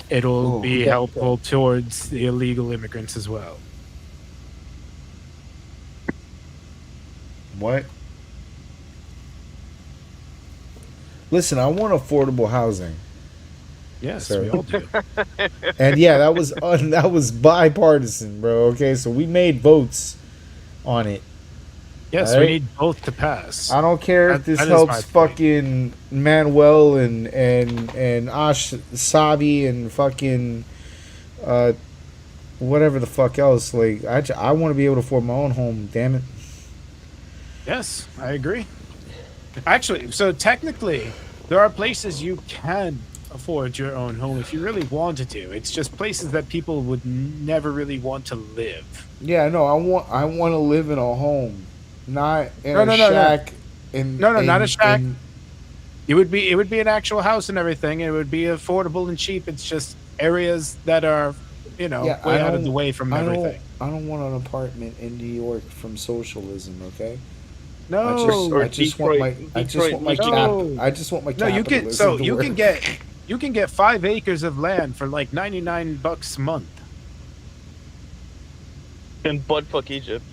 S2: It'll be helpful towards the illegal immigrants as well.
S1: What? Listen, I want affordable housing.
S2: Yes,
S1: sir.
S2: we all do.
S1: And yeah, that was bipartisan, bro. Okay, so we made votes on it.
S2: Yes, we need both to pass.
S1: I don't care if this helps fucking Manuel and Ash Sabi and fucking whatever the fuck else. Like, I want to be able to afford my own home. Damn it.
S2: Yes, I agree. Actually, so technically, there are places you can afford your own home if you really wanted to. It's just places that people would never really want to live.
S1: Yeah, no, I want to live in a home, not in a shack.
S2: Not a shack. It would be an actual house and everything. It would be affordable and cheap. It's just areas that are, way out of the way from everything.
S1: I don't want an apartment in New York from socialism. Okay.
S2: No,
S1: I just want my
S2: No, you can get 5 acres of land for like $99 a month.
S7: In buttfuck Egypt.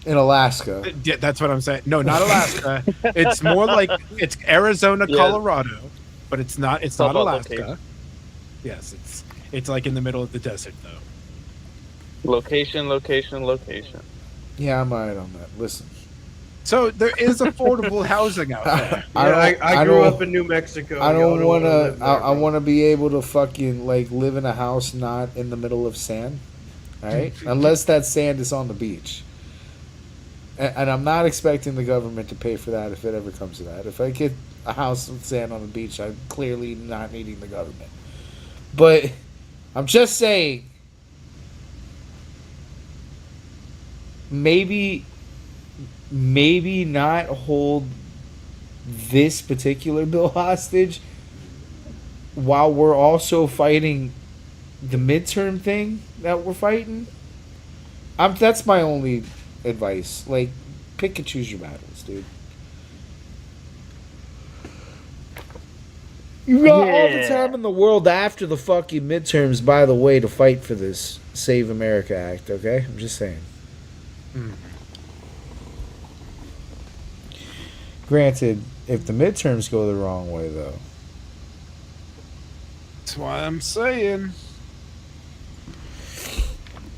S1: In Alaska.
S2: Yeah, that's what I'm saying. No, not Alaska. It's more like it's Arizona, Colorado, but it's not Alaska.
S7: Location.
S2: Yes, it's like in the middle of the desert though.
S7: Location.
S1: Yeah, I'm alright on that. Listen.
S2: So there is affordable housing out there.
S8: I grew up in New Mexico.
S1: I don't want to. I want to be able to fucking like live in a house not in the middle of sand, all right? Unless that sand is on the beach. And I'm not expecting the government to pay for that if it ever comes to that. If I get a house with sand on the beach, I'm clearly not needing the government. But I'm just saying, maybe not hold this particular bill hostage while we're also fighting the midterm thing that we're fighting. That's my only advice. Like, pick and choose your battles, dude. You got all the time in the world after the fucking midterms, by the way, to fight for this Save America Act, okay? I'm just saying. Granted, if the midterms go the wrong way, though.
S2: That's why I'm saying.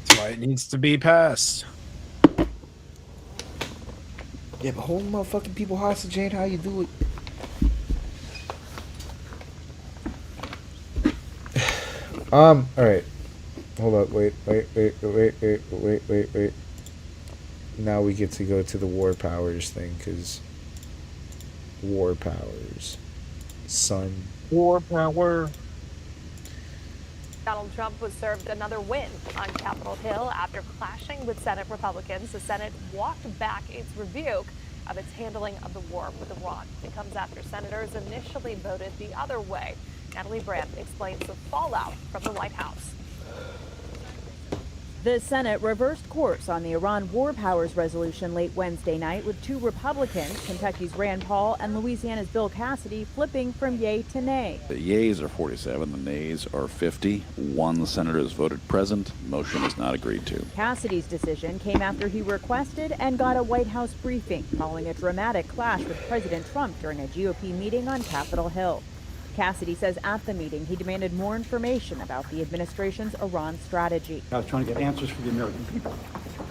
S2: That's why it needs to be passed.
S1: Yeah, but holding motherfucking people hostage ain't how you do it. All right. Hold up. Wait. Now we get to go to the war powers thing, because war powers, son.
S2: War power.
S4: Donald Trump was served another win on Capitol Hill after clashing with Senate Republicans. The Senate walked back its rebuke of its handling of the war with Iran. It comes after senators initially voted the other way. Natalie Brandt explains the fallout from the White House.
S17: The Senate reversed course on the Iran War Powers resolution late Wednesday night, with two Republicans, Kentucky's Rand Paul and Louisiana's Bill Cassidy, flipping from yay to nay.
S6: The yeas are 47, the nays are 50. One senator has voted present. Motion is not agreed to.
S17: Cassidy's decision came after he requested and got a White House briefing following a dramatic clash with President Trump during a GOP meeting on Capitol Hill. Cassidy says at the meeting he demanded more information about the administration's Iran strategy.
S9: I was trying to get answers for the American people,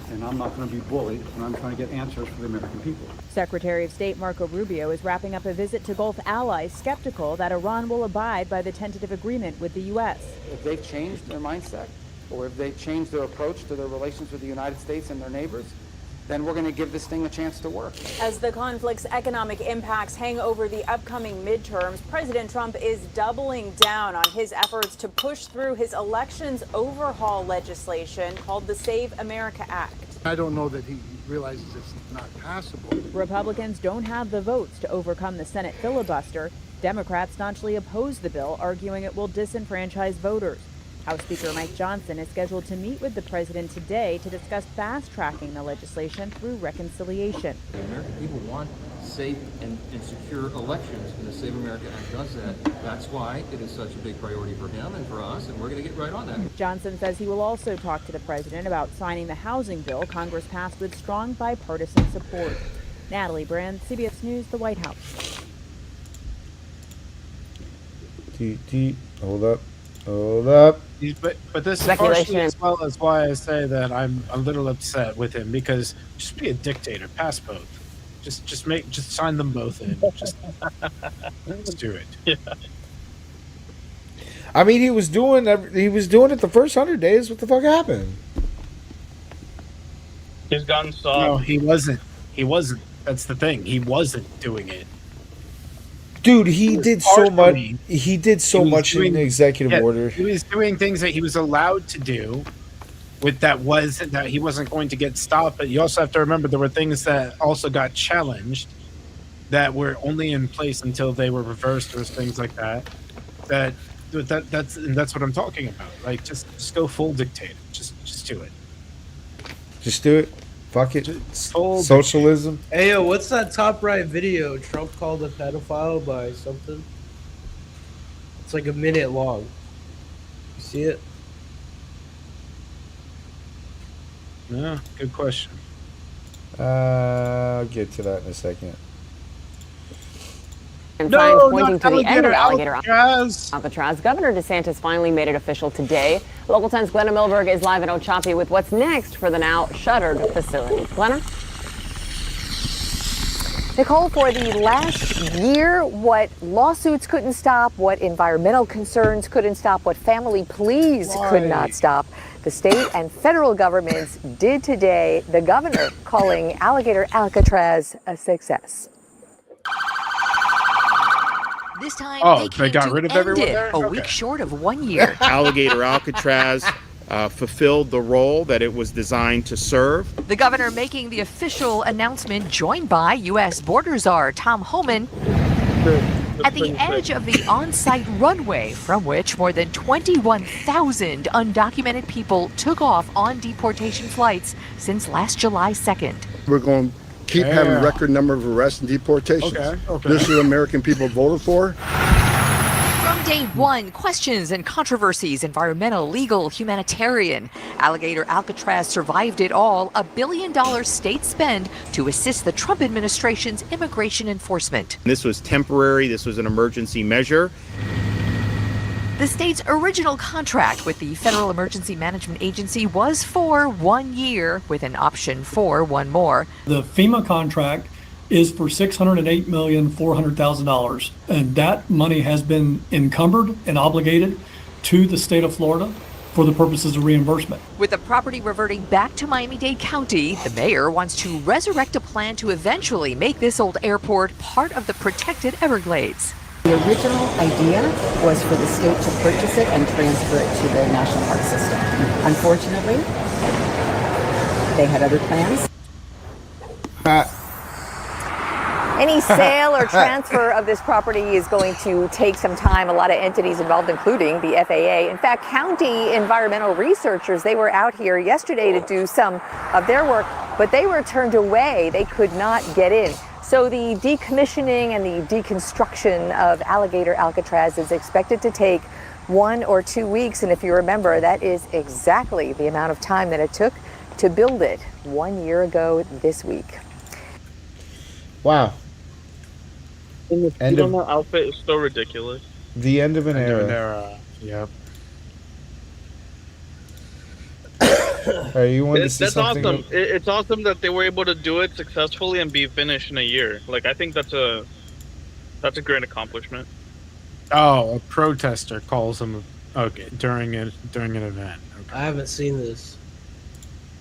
S9: and I'm not going to be bullied when I'm trying to get answers for the American people.
S17: Secretary of State Marco Rubio is wrapping up a visit to Gulf allies skeptical that Iran will abide by the tentative agreement with the U.S.
S14: If they've changed their mindset, or if they've changed their approach to their relations with the United States and their neighbors, then we're going to give this thing a chance to work.
S4: As the conflict's economic impacts hang over the upcoming midterms, President Trump is doubling down on his efforts to push through his elections overhaul legislation called the Save America Act.
S12: I don't know that he realizes it's not passable.
S17: Republicans don't have the votes to overcome the Senate filibuster. Democrats staunchly oppose the bill, arguing it will disenfranchise voters. House Speaker Mike Johnson is scheduled to meet with the president today to discuss fast-tracking the legislation through reconciliation.
S21: The American people want safe and secure elections, and the Save America Act does that. That's why it is such a big priority for him and for us, and we're going to get right on that.
S17: Johnson says he will also talk to the president about signing the housing bill Congress passed with strong bipartisan support. Natalie Brand, CBS News, the White House.
S1: Hold up.
S2: But this is partially as well as why I say that I'm a little upset with him, because just be a dictator, pass both. Just sign them both in. Let's do it. Yeah.
S1: I mean, he was doing it the first 100 days. What the fuck happened?
S7: He's gotten soft.
S2: No, he wasn't. That's the thing. He wasn't doing it.
S1: Dude, he did so much. He did so much in the executive order.
S2: He was doing things that he was allowed to do, that he wasn't going to get stopped. But you also have to remember there were things that also got challenged that were only in place until they were reversed, or things like that. That's what I'm talking about. Like, just go full dictator. Just do it.
S1: Just do it. Fuck it. Socialism.
S8: Hey, yo, what's that top right video? Trump called a pedophile by something? It's like a minute long. You see it?
S2: Yeah, good question.
S1: I'll get to that in a second.
S23: And signs pointing to the end of alligator Alcatraz. Governor DeSantis finally made it official today. Local 10's Glenna Milberg is live in Ochopee with what's next for the now shuttered facility. Glenna?
S26: Nicole, for the last year, what lawsuits couldn't stop, what environmental concerns couldn't stop, what family pleas could not stop, the state and federal governments did today. The governor calling alligator Alcatraz a success.
S24: This time
S2: they got rid of everyone there?
S24: A week short of 1 year.
S25: Alligator Alcatraz fulfilled the role that it was designed to serve.
S24: The governor making the official announcement, joined by U.S. Border Czar Tom Homan. at the edge of the on-site runway from which more than 21,000 undocumented people took off on deportation flights since last July 2nd.
S12: We're going to keep having a record number of arrests and deportations. This is what American people voted for.
S24: From day one, questions and controversies, environmental, legal, humanitarian. Alligator Alcatraz survived it all, $1 billion state spend to assist the Trump administration's immigration enforcement.
S25: This was temporary. This was an emergency measure.
S24: The state's original contract with the Federal Emergency Management Agency was for 1 year, with an option for one more.
S5: The FEMA contract is for $608,400,000, and that money has been encumbered and obligated to the state of Florida for the purposes of reimbursement.
S24: With the property reverting back to Miami-Dade County, the mayor wants to resurrect a plan to eventually make this old airport part of the protected Everglades.
S10: The original idea was for the state to purchase it and transfer it to the national park system. Unfortunately, they had other plans.
S26: Any sale or transfer of this property is going to take some time. A lot of entities involved, including the FAA. In fact, county environmental researchers, they were out here yesterday to do some of their work, but they were turned away. They could not get in. So the decommissioning and the deconstruction of Alligator Alcatraz is expected to take 1 or 2 weeks. And if you remember, that is exactly the amount of time that it took to build it 1 year ago this week.
S1: Wow.
S7: And the
S1: End of
S7: outfit is so ridiculous.
S1: the end of an
S2: End of
S1: era.
S2: an era. Yep.
S1: You want to see
S7: That's
S1: something?
S7: awesome. It's awesome that they were able to do it successfully and be finished in a year. Like, I think that's a great accomplishment.
S2: Oh, a protester calls him during an event. Okay.
S8: I haven't seen this.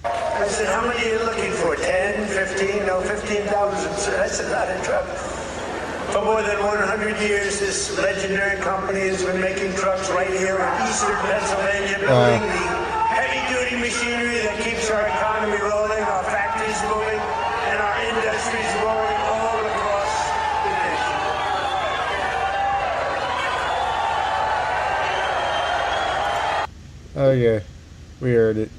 S20: I said, how many are you looking for? 10, 15? No, 15,000. So that's a lot of truck. For more than 100 years, this legendary company has been making trucks right here in eastern Pennsylvania, building the heavy-duty machinery that keeps our economy rolling, our factories moving, and our industries rolling all across the nation.
S1: Oh yeah, we heard it.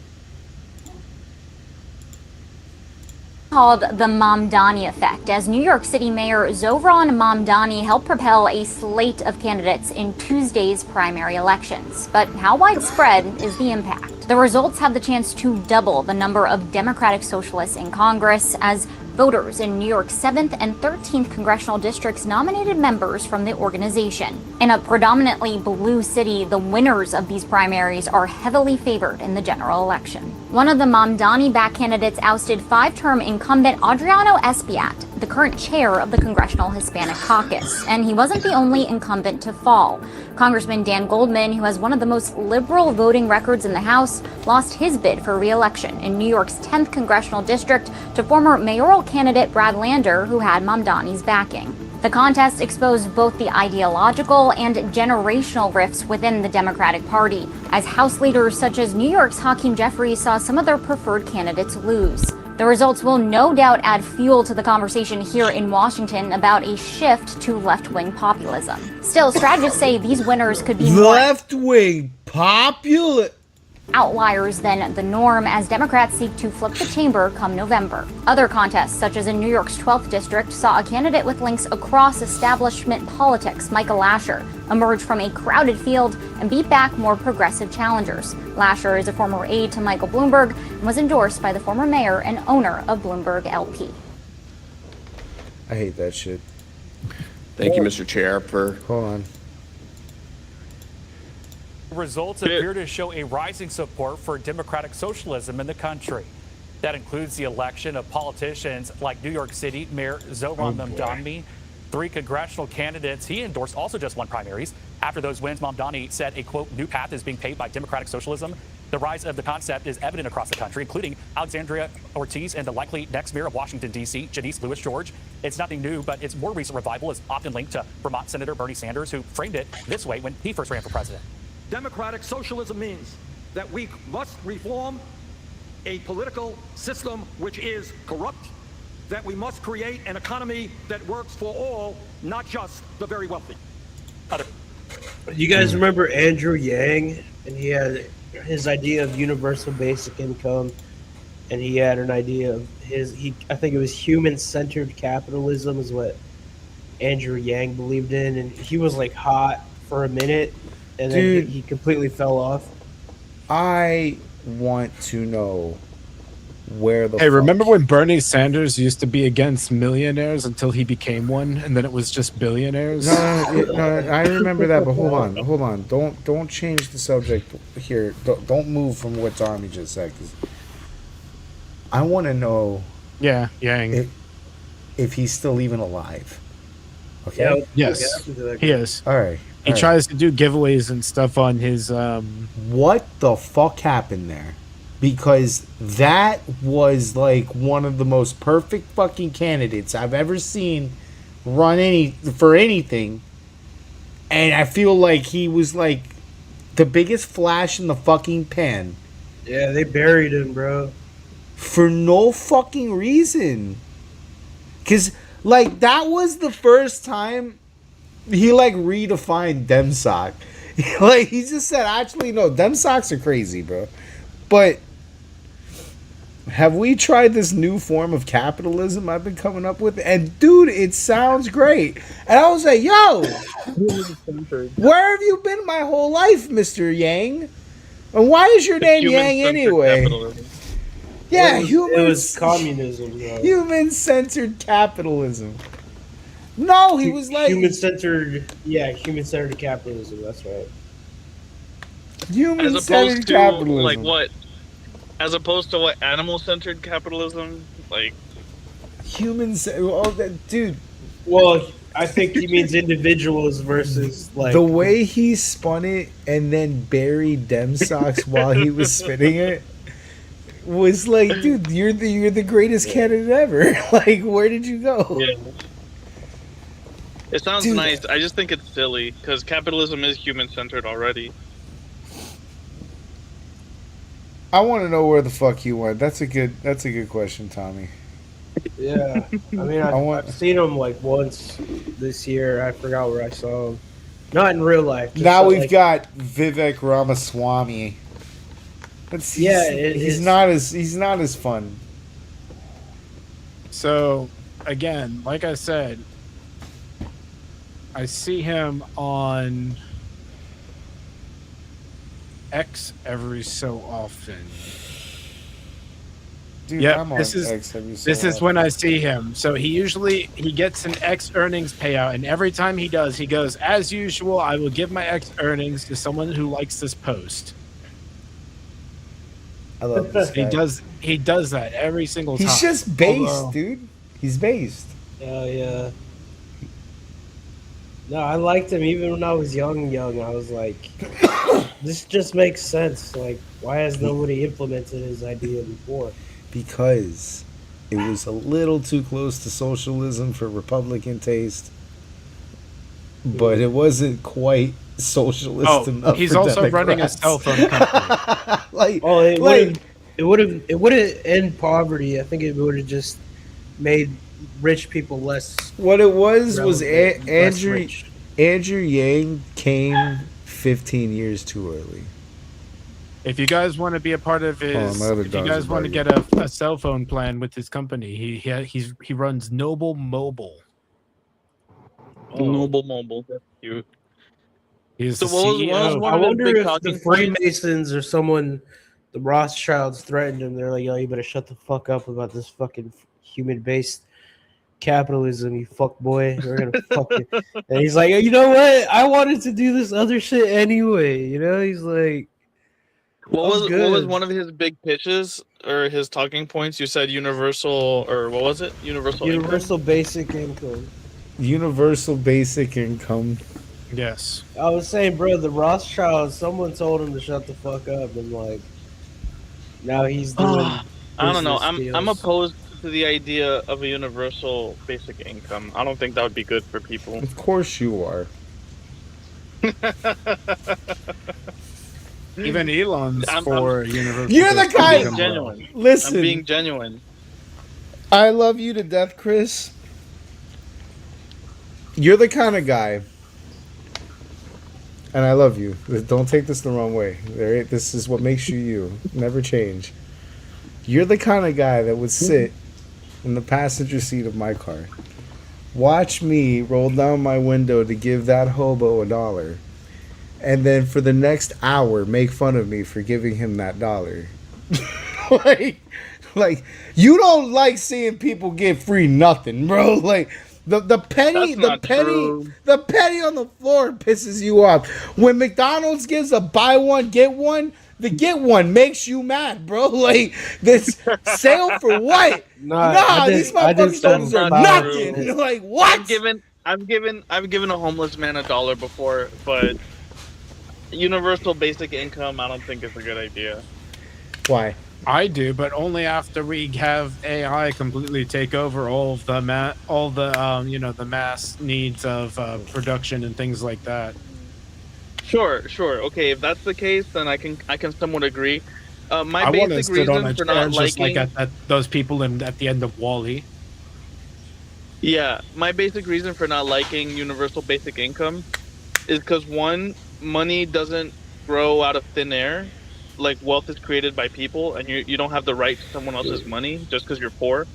S11: Called the Mamdani effect, as New York City Mayor Zohran Mamdani helped propel a slate of candidates in Tuesday's primary elections. But how widespread is the impact? The results have the chance to double the number of Democratic Socialists in Congress, as voters in New York's 7th and 13th congressional districts nominated members from the organization. In a predominantly blue city, the winners of these primaries are heavily favored in the general election. One of the Mamdani-backed candidates ousted 5-term incumbent Adriano Espaillat, the current chair of the Congressional Hispanic Caucus, and he wasn't the only incumbent to fall. Congressman Dan Goldman, who has one of the most liberal voting records in the House, lost his bid for re-election in New York's 10th congressional district to former mayoral candidate Brad Lander, who had Mamdani's backing. The contest exposed both the ideological and generational rifts within the Democratic Party, as House leaders such as New York's Hakeem Jeffries saw some of their preferred candidates lose. The results will no doubt add fuel to the conversation here in Washington about a shift to left-wing populism. Still, strategists say these winners could be more
S1: Left-wing popular.
S11: outliers than the norm, as Democrats seek to flip the chamber come November. Other contests, such as in New York's 12th district, saw a candidate with links across establishment politics, Michael Lasher, emerge from a crowded field and beat back more progressive challengers. Lasher is a former aide to Michael Bloomberg and was endorsed by the former mayor and owner of Bloomberg LP.
S1: I hate that shit.
S6: Thank you, Mr. Chair, for...
S1: Hold on.
S27: Results appear to show a rising support for democratic socialism in the country. That includes the election of politicians like New York City Mayor Zohran Mamdani. 3 congressional candidates he endorsed also just won primaries. After those wins, Mamdani said a, quote, new path is being paved by democratic socialism. The rise of the concept is evident across the country, including Alexandria Ortiz and the likely next mayor of Washington, D.C., Janice Lewis George. It's nothing new, but its more recent revival is often linked to Vermont Senator Bernie Sanders, who framed it this way when he first ran for president.
S13: Democratic socialism means that we must reform a political system which is corrupt, that we must create an economy that works for all, not just the very wealthy.
S8: You guys remember Andrew Yang? And he had his idea of universal basic income, and he had an idea of I think it was human-centered capitalism is what Andrew Yang believed in, and he was like hot for a minute, and then he completely fell off.
S1: I want to know where the
S2: Hey, remember when Bernie Sanders used to be against millionaires until he became one, and then it was just billionaires?
S1: No, I remember that, but hold on. Don't change the subject here. Don't move from what Tommy just said, because I want to know.
S2: Yeah, Yang.
S1: If he's still even alive. Okay.
S2: Yes, he is.
S1: All right.
S2: He tries to do giveaways and stuff on his.
S1: What the fuck happened there? Because that was like one of the most perfect fucking candidates I've ever seen run for anything, and I feel like he was like the biggest flash in the fucking pan.
S8: Yeah, they buried him, bro.
S1: For no fucking reason. Cause like that was the first time he like redefined DemSoc. Like he just said, actually no, DemSocs are crazy, bro. But have we tried this new form of capitalism I've been coming up with? And dude, it sounds great. And I was like, yo, where have you been my whole life, Mr. Yang? And why is your name Yang anyway? Yeah,
S8: it was communism. Bro.
S1: Human-centered capitalism. No, he was like
S8: human-centered capitalism. That's right.
S1: Human-centered capitalism.
S7: Like what? As opposed to what? Animal-centered capitalism? Like
S1: dude.
S8: Well, I think he means individuals versus like
S1: the way he spun it and then buried DemSocs while he was spinning it. Was like, dude, you're the greatest candidate ever. Like, where did you go?
S7: Yeah. It sounds nice. I just think it's silly because capitalism is human-centered already.
S1: I want to know where the fuck you went. That's a good question, Tommy.
S8: Yeah, I mean, I've seen him like once this year. I forgot where I saw him. Not in real life.
S1: Now we've got Vivek Ramaswamy. He's not as fun.
S2: So, again, like I said, I see him on X every so often.
S1: Dude,
S2: yep,
S1: I'm on
S2: this is
S1: X every so
S2: this is
S1: often.
S2: when I see him. So he gets an X earnings payout, and every time he does, he goes, as usual, I will give my X earnings to someone who likes this post.
S1: I love this guy.
S2: He does that every single time.
S1: He's just based, dude. He's based.
S8: Yeah. No, I liked him even when I was young. I was like, this just makes sense. Like, why has nobody implemented his idea before?
S1: Because it was a little too close to socialism for Republican taste, but it wasn't quite socialist enough.
S2: He's
S1: for
S2: also
S1: Democrats.
S2: running a cell phone company.
S8: It would have ended poverty. I think it would have just made rich people less.
S1: What it was
S8: relevant, less
S1: Andrew
S8: rich.
S1: Yang came 15 years too early.
S2: If you guys want to be a part of his, if you guys want to get a cell phone plan with his company, he runs Noble Mobile.
S7: Noble Mobile. Cute.
S2: He's
S7: So
S2: the
S7: what was
S2: CEO.
S7: one
S8: I
S7: of his
S8: wonder
S7: big
S8: if
S7: talking
S8: the
S7: points?
S8: Freemasons or someone, the Rothschilds, threatened him. They're like, "Yo, you better shut the fuck up about this fucking human-based capitalism, you fuck boy. We're gonna fuck you." And he's like, "You know what? I wanted to do this other shit anyway." You know, he's like,
S7: What was one of his big pitches or his talking points? You said universal, or what was it?
S8: Universal basic income.
S1: Universal basic income.
S2: Yes.
S8: I was saying, bro, the Rothschilds, someone told him to shut the fuck up, and like, now he's doing.
S7: I don't know.
S8: business
S7: I'm
S8: deals.
S7: opposed to the idea of a universal basic income. I don't think that would be good for people.
S1: Of course you are.
S2: Even Elon's
S7: I'm-
S2: for universal.
S1: You're the
S2: basic
S1: guy-
S7: being
S2: income,
S7: genuine.
S1: Listen.
S7: I'm being genuine.
S1: I love you to death, Chris. You're the kind of guy, and I love you. Don't take this the wrong way. This is what makes you you. Never change. You're the kind of guy that would sit in the passenger seat of my car, watch me roll down my window to give that hobo $1, and then for the next hour make fun of me for giving him that $1. like you don't like seeing people get free nothing, bro. Like the penny on the floor pisses you off. When McDonald's gives a buy one get one, the get one makes you mad, bro. Like this sale for what? These motherfuckers don't deserve nothing. Like what?
S7: I've given a homeless man $1 before, but universal basic income I don't think is a good idea.
S1: Why?
S2: I do, but only after we have AI completely take over all of the the mass needs of production and things like that.
S7: Sure. Okay, if that's the case, then I can somewhat agree. My
S2: I want to
S7: basic
S2: sit on
S7: reason
S2: a
S7: for
S2: chair
S7: not
S2: just
S7: liking
S2: like at those people at the end of Wall-E.
S7: Yeah, my basic reason for not liking universal basic income is because one, money doesn't grow out of thin air. Like wealth is created by people, and you don't have the right to someone else's money just because you're poor.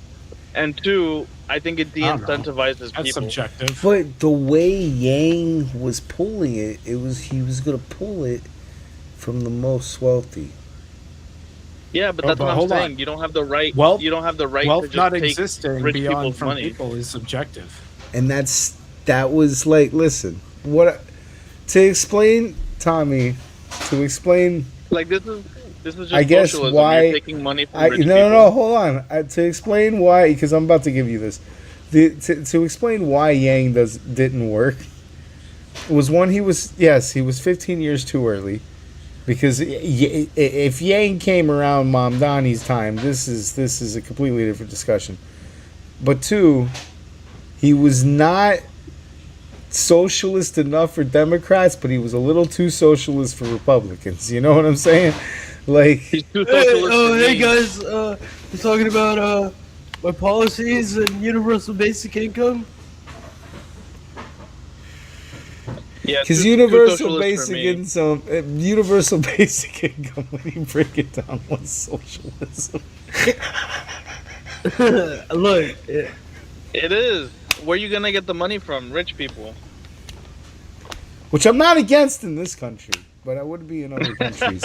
S7: And two, I think it de-incentivizes people.
S2: That's subjective.
S1: But the way Yang was pulling it, he was gonna pull it from the most wealthy.
S7: Yeah, but that's what I'm saying.
S2: On.
S7: You don't have the right.
S2: Wealth,
S7: you don't have the right
S2: wealth
S7: to just
S2: not
S7: take
S2: existing
S7: rich
S2: beyond
S7: people's
S2: from
S7: money.
S2: people is subjective.
S1: And that was like, listen, to explain, Tommy,
S7: Like this is just
S1: I guess
S7: socialism.
S1: why
S7: You're taking money from rich people.
S1: No, hold on. To explain why, because I'm about to give you this. To explain why Yang didn't work was one, he was 15 years too early, because if Yang came around Mamdani's time, this is a completely different discussion. But two, he was not socialist enough for Democrats, but he was a little too socialist for Republicans. You know what I'm saying? Like,
S7: he's too socialist.
S8: Hey guys, we're talking about my policies and universal basic income.
S7: Yeah,
S1: because universal basic income, when you break it down, was socialism.
S8: Look,
S7: it is. Where are you gonna get the money from? Rich people.
S1: Which I'm not against in this country, but I would be in other countries.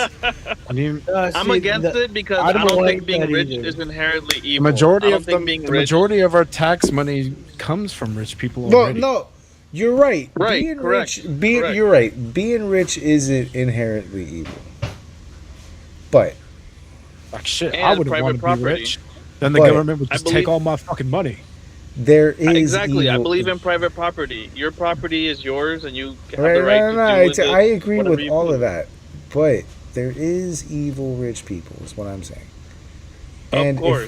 S7: I'm against it because I don't think being rich is inherently evil.
S2: The majority of our tax money comes from rich people already.
S1: No, you're right.
S7: Right,
S1: being
S7: correct.
S1: Rich, you're right. Being rich isn't inherently evil, but
S2: like shit,
S7: and
S2: I would want to be rich. Then the government would just take all my fucking money.
S1: There is
S7: exactly.
S1: evil.
S7: I believe in private property. Your property is yours, and you have the right to do with it.
S1: I agree with all
S7: please.
S1: of that, but there is evil rich people. Is what I'm saying.
S7: Of course,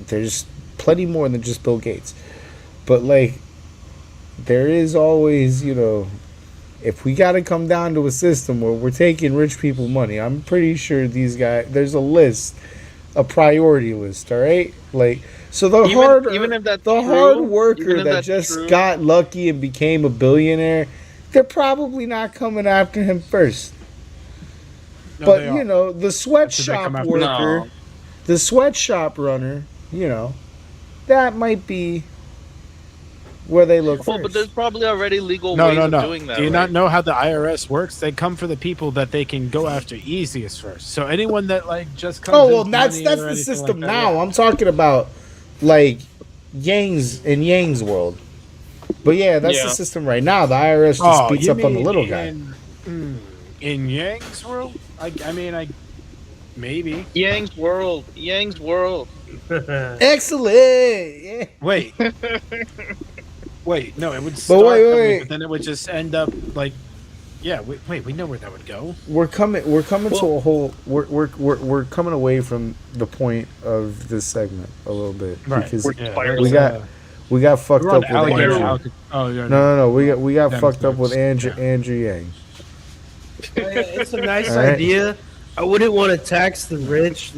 S1: there's plenty more than just Bill Gates, but like there is always, if we got to come down to a system where we're taking rich people money, I'm pretty sure these guys. There's a list, a priority list. All right, like. So the hard worker that just got lucky and became a billionaire, they're probably not coming after him first. No, but the sweatshop worker, the sweatshop runner, that might be where they look first.
S7: But there's probably already legal ways of doing that.
S2: Do you not know how the IRS works? They come for the people that they can go after easiest first. So anyone that just comes.
S1: Oh well, that's the system like now. I'm talking about. Like Yang's world, but that's the system right now. The IRS just beats up on the little guy.
S2: In Yang's world, I mean, maybe
S7: Yang's world.
S1: Excellent. Yeah.
S2: Wait, no, it would start. But then it would just end up like. Yeah, we know where that would go.
S1: We're coming to a whole. We're coming away from the point of this segment a little bit,
S2: right?
S1: Because we got fucked up with Andrew. No. We got fucked up with Andrew Yang.
S8: It's a nice idea. I wouldn't want to tax the rich,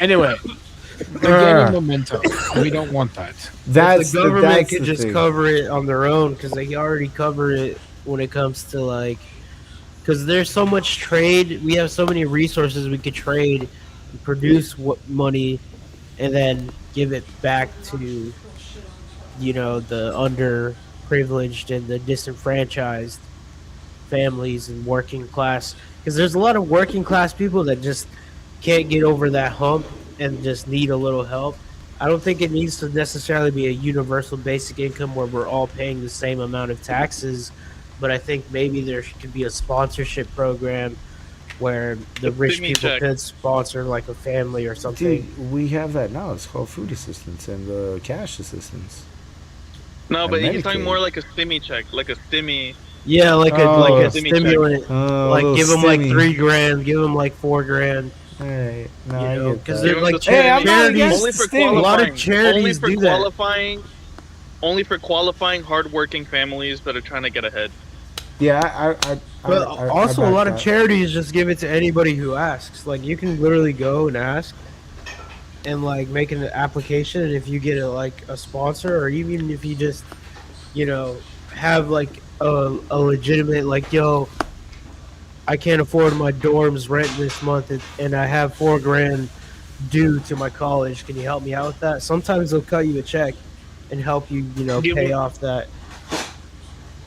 S2: Anyway, They're gaining momentum. We don't want that.
S8: If the government could just cover it on their own, because they already cover it when it comes to like, because there's so much trade. We have so many resources we could trade, and produce what money, and then give it back to, you know, the underprivileged and the disenfranchised families and working class. Because there's a lot of working class people that just can't get over that hump and just need a little help. I don't think it needs to necessarily be a universal basic income where we're all paying the same amount of taxes, but I think maybe there could be a sponsorship program where the rich people could sponsor like a family or something.
S1: Dude, we have that now. It's called food assistance and cash assistance.
S7: No,
S1: And
S7: but he's talking
S1: Medicaid.
S7: more like a stimmy check, like a stimmy.
S8: Yeah, like a stimulant.
S1: Oh,
S8: like
S1: little
S8: give them like
S1: stimmy.
S8: $3,000, give them like $4,000.
S1: All right, no,
S8: You
S1: I
S8: know,
S1: get
S8: because
S1: that.
S8: they're like
S1: Hey, I'm not
S8: charities.
S1: against
S7: Only for
S1: stimmy.
S8: A lot of
S7: qualifying.
S8: charities
S7: Only for
S8: do that.
S7: qualifying. Only for qualifying, hardworking families that are trying to get ahead.
S1: Yeah,
S8: But also, a
S1: back
S8: lot of
S1: that.
S8: charities just give it to anybody who asks. Like, you can literally go and ask, and like make an application. And if you get a sponsor, or even if you just, you know, have like a legitimate like, yo, I can't afford my dorm's rent this month, and I have $4,000 due to my college. Can you help me out with that? Sometimes they'll cut you a check and help you, you know, pay off that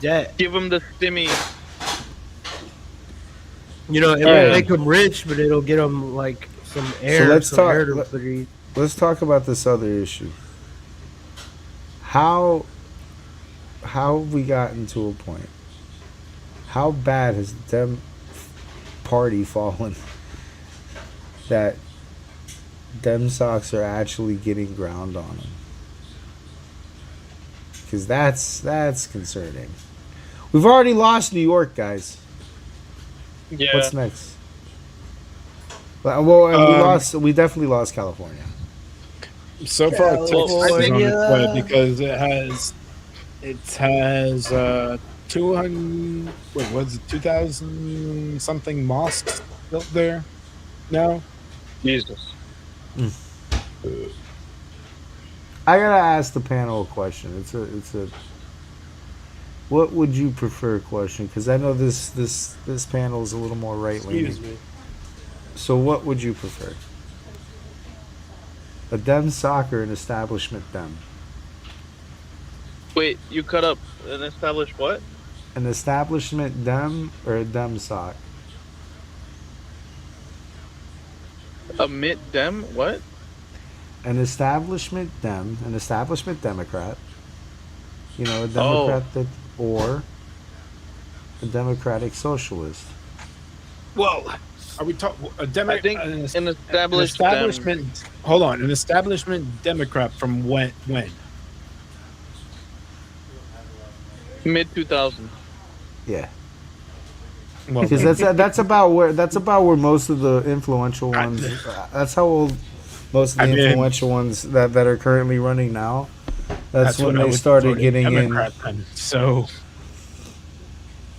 S8: debt.
S7: Give them the stimmy.
S8: You know, it won't make them rich, but it'll get them like some air.
S1: So let's
S8: some air
S1: talk.
S8: to breathe.
S1: Let's talk about this other issue. How have we gotten to a point? How bad has the Dem party fallen that Dem socks are actually getting ground on them? Because that's concerning. We've already lost New York, guys.
S7: Yeah.
S1: What's next? Well, and we definitely lost California.
S2: So far, Texas is on
S8: California.
S2: its way because it has 200. What was it? 2,000 something mosques built there now.
S7: Jesus.
S1: I gotta ask the panel a question. It's a. What would you prefer question? Because I know this panel is a little more right leaning.
S8: Excuse me.
S1: So what would you prefer? A Dem sock or an establishment Dem?
S7: Wait, you cut up an established what?
S1: An establishment Dem or a Dem sock?
S7: A mid dem? What?
S1: An establishment Dem, an establishment Democrat. You know, a Democrat that, or a Democratic Socialist.
S2: Well, are we talking a
S7: I think an established
S2: establishment? Hold on, an establishment Democrat from when?
S7: Mid 2000.
S1: Yeah.
S2: Well,
S1: Because that's about where most of the influential ones. That's how old most of the influential ones that are currently running now. That's when
S2: what I
S1: they
S2: would
S1: started
S2: vote
S1: getting
S2: Democrat
S1: in.
S2: then. So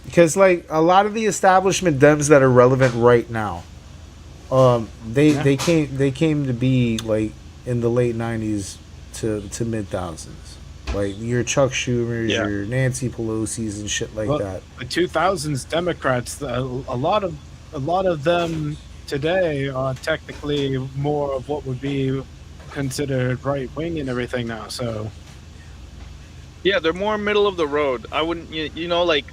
S1: Because like a lot of the establishment Dems that are relevant right now, they came to be like in the late '90s to mid thousands. Like your Chuck Schumers, your Nancy Pelosi's, and shit like that.
S2: The 2000s Democrats, a lot of them today are technically more of what would be considered right wing and everything now. So
S7: Yeah, they're more middle of the road. I wouldn't, you know, like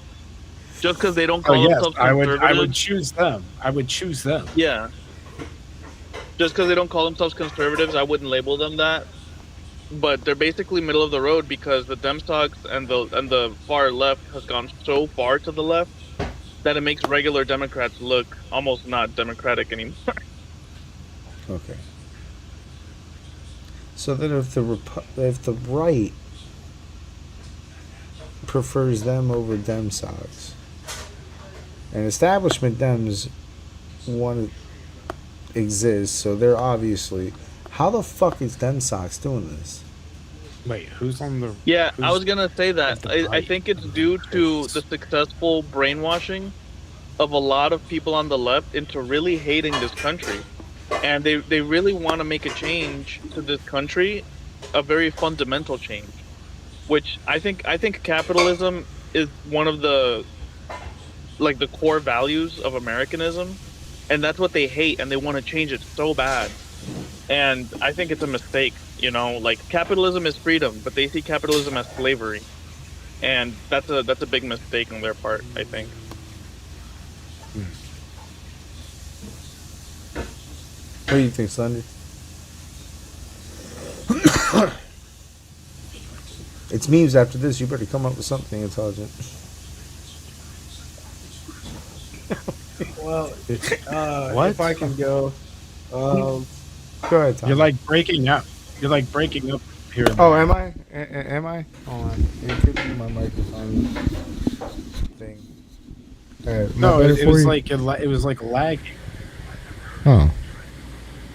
S7: just because they don't call themselves
S2: I
S7: conservative.
S2: would choose them. I would choose them.
S7: Yeah. Just because they don't call themselves conservatives, I wouldn't label them that. But they're basically middle of the road because the Dem stocks and the far left has gone so far to the left that it makes regular Democrats look almost not democratic anymore.
S1: Okay. So then, if the right prefers them over Dem socks, and establishment Dems want to exist, so they're obviously. How the fuck is Dem socks doing this?
S2: Wait, who's on the?
S7: Yeah, I was gonna say that. I think it's due to the successful brainwashing of a lot of people on the left into really hating this country. and they really want to make a change to this country, a very fundamental change, which I think capitalism is one of the like the core values of Americanism, and that's what they hate, and they want to change it so bad. And I think it's a mistake. Like capitalism is freedom, but they see capitalism as slavery, and that's a big mistake on their part, I think.
S1: What do you think, Sunday? It's memes after this. You better come up with something intelligent.
S8: Well,
S2: What?
S8: if I can go,
S1: Go ahead, Tom.
S2: You're like breaking up. You're like breaking up here. And
S1: Oh,
S2: there.
S1: am I? Am I? Hold on. It could be my microphone thing.
S2: No, it was like it was like lagging.
S1: Oh.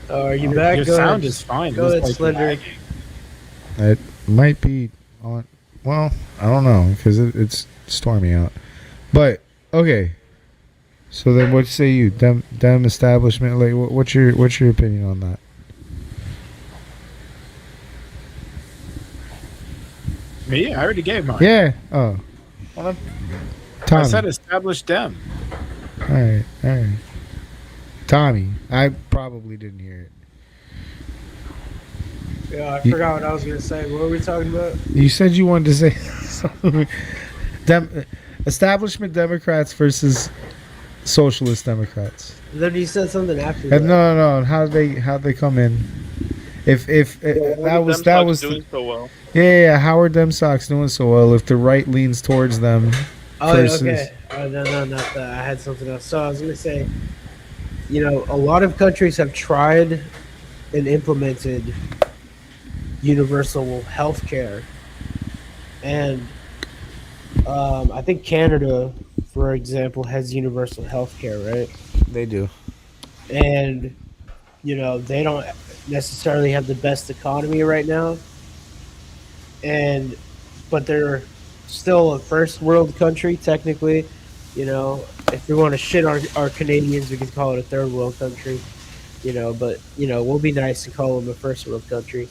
S8: are you back?
S2: Your
S8: Go
S2: sound
S8: ahead.
S2: is fine.
S8: Go
S2: It was
S8: ahead,
S2: like
S8: Slender.
S2: lagging.
S1: It might be on. Well, I don't know because it's stormy out. But okay. So then, what say you? Dem establishment. Like, what's your opinion on that?
S2: Me? I already gave mine.
S1: Yeah. Oh.
S2: I
S1: Tommy.
S2: said established them.
S1: All right. Tommy, I probably didn't hear it.
S8: Yeah, I forgot what I was gonna say. What were we talking about?
S1: You said you wanted to say something. Establishment Democrats versus Socialist Democrats.
S8: Then you said something after
S1: And
S8: that.
S1: no. How'd they come in? If that was
S7: doing so well.
S1: Yeah. How are Dem Sox doing so well if the right leans towards them?
S8: Oh,
S1: versus,
S8: okay. No, not that. I had something else. So I was gonna say, a lot of countries have tried and implemented universal health care, and I think Canada, for example, has universal health care, right?
S1: They do.
S8: And they don't necessarily have the best economy right now, but they're still a first world country technically. If we want to shit our Canadians, we could call it a third world country. But we'll be nice and call them a first world country.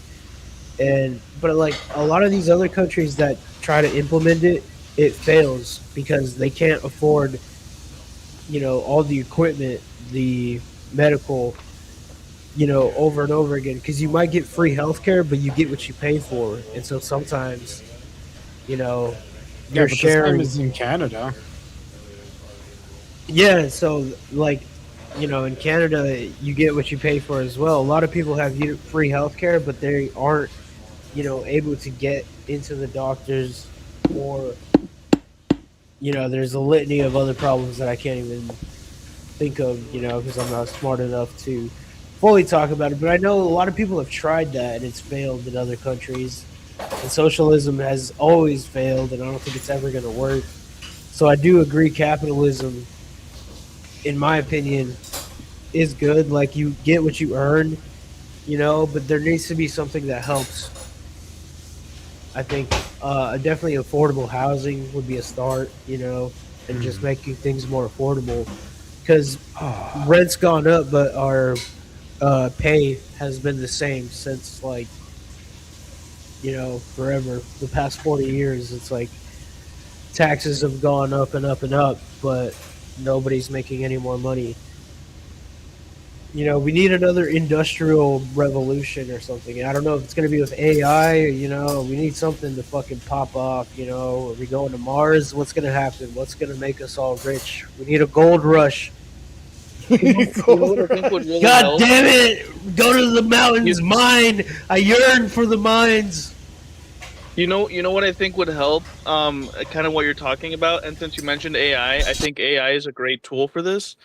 S8: But like a lot of these other countries that try to implement it fails because they can't afford all the equipment, the medical, over and over again, because you might get free healthcare, but you get what you pay for. And so sometimes
S2: Yeah,
S8: you're
S2: but
S8: sharing.
S2: the same is in Canada.
S8: Yeah, so like in Canada you get what you pay for as well. A lot of people have free healthcare, but they aren't able to get into the doctors, or there's a litany of other problems that I can't even think of, because I'm not smart enough to fully talk about it. But I know a lot of people have tried that and it's failed in other countries. And socialism has always failed, and I don't think it's ever going to work. So I do agree capitalism, in my opinion, is good. Like, you get what you earn, but there needs to be something that helps. I think definitely affordable housing would be a start, and just making things more affordable. Because rent's gone up, but our pay has been the same since, like, forever. The past 40 years, it's like taxes have gone up and up and up, but nobody's making any more money. We need another industrial revolution or something. I don't know if it's going to be with AI. We need something to fucking pop off. Are we going to Mars? What's going to happen? What's going to make us all rich? We need a gold rush.
S7: What I think would really
S8: God
S7: help?
S8: damn it! Go to the mountains, mine. I yearn for the mines.
S7: You know what I think would help? Kind of what you're talking about. And since you mentioned AI, I think AI is a great tool for this.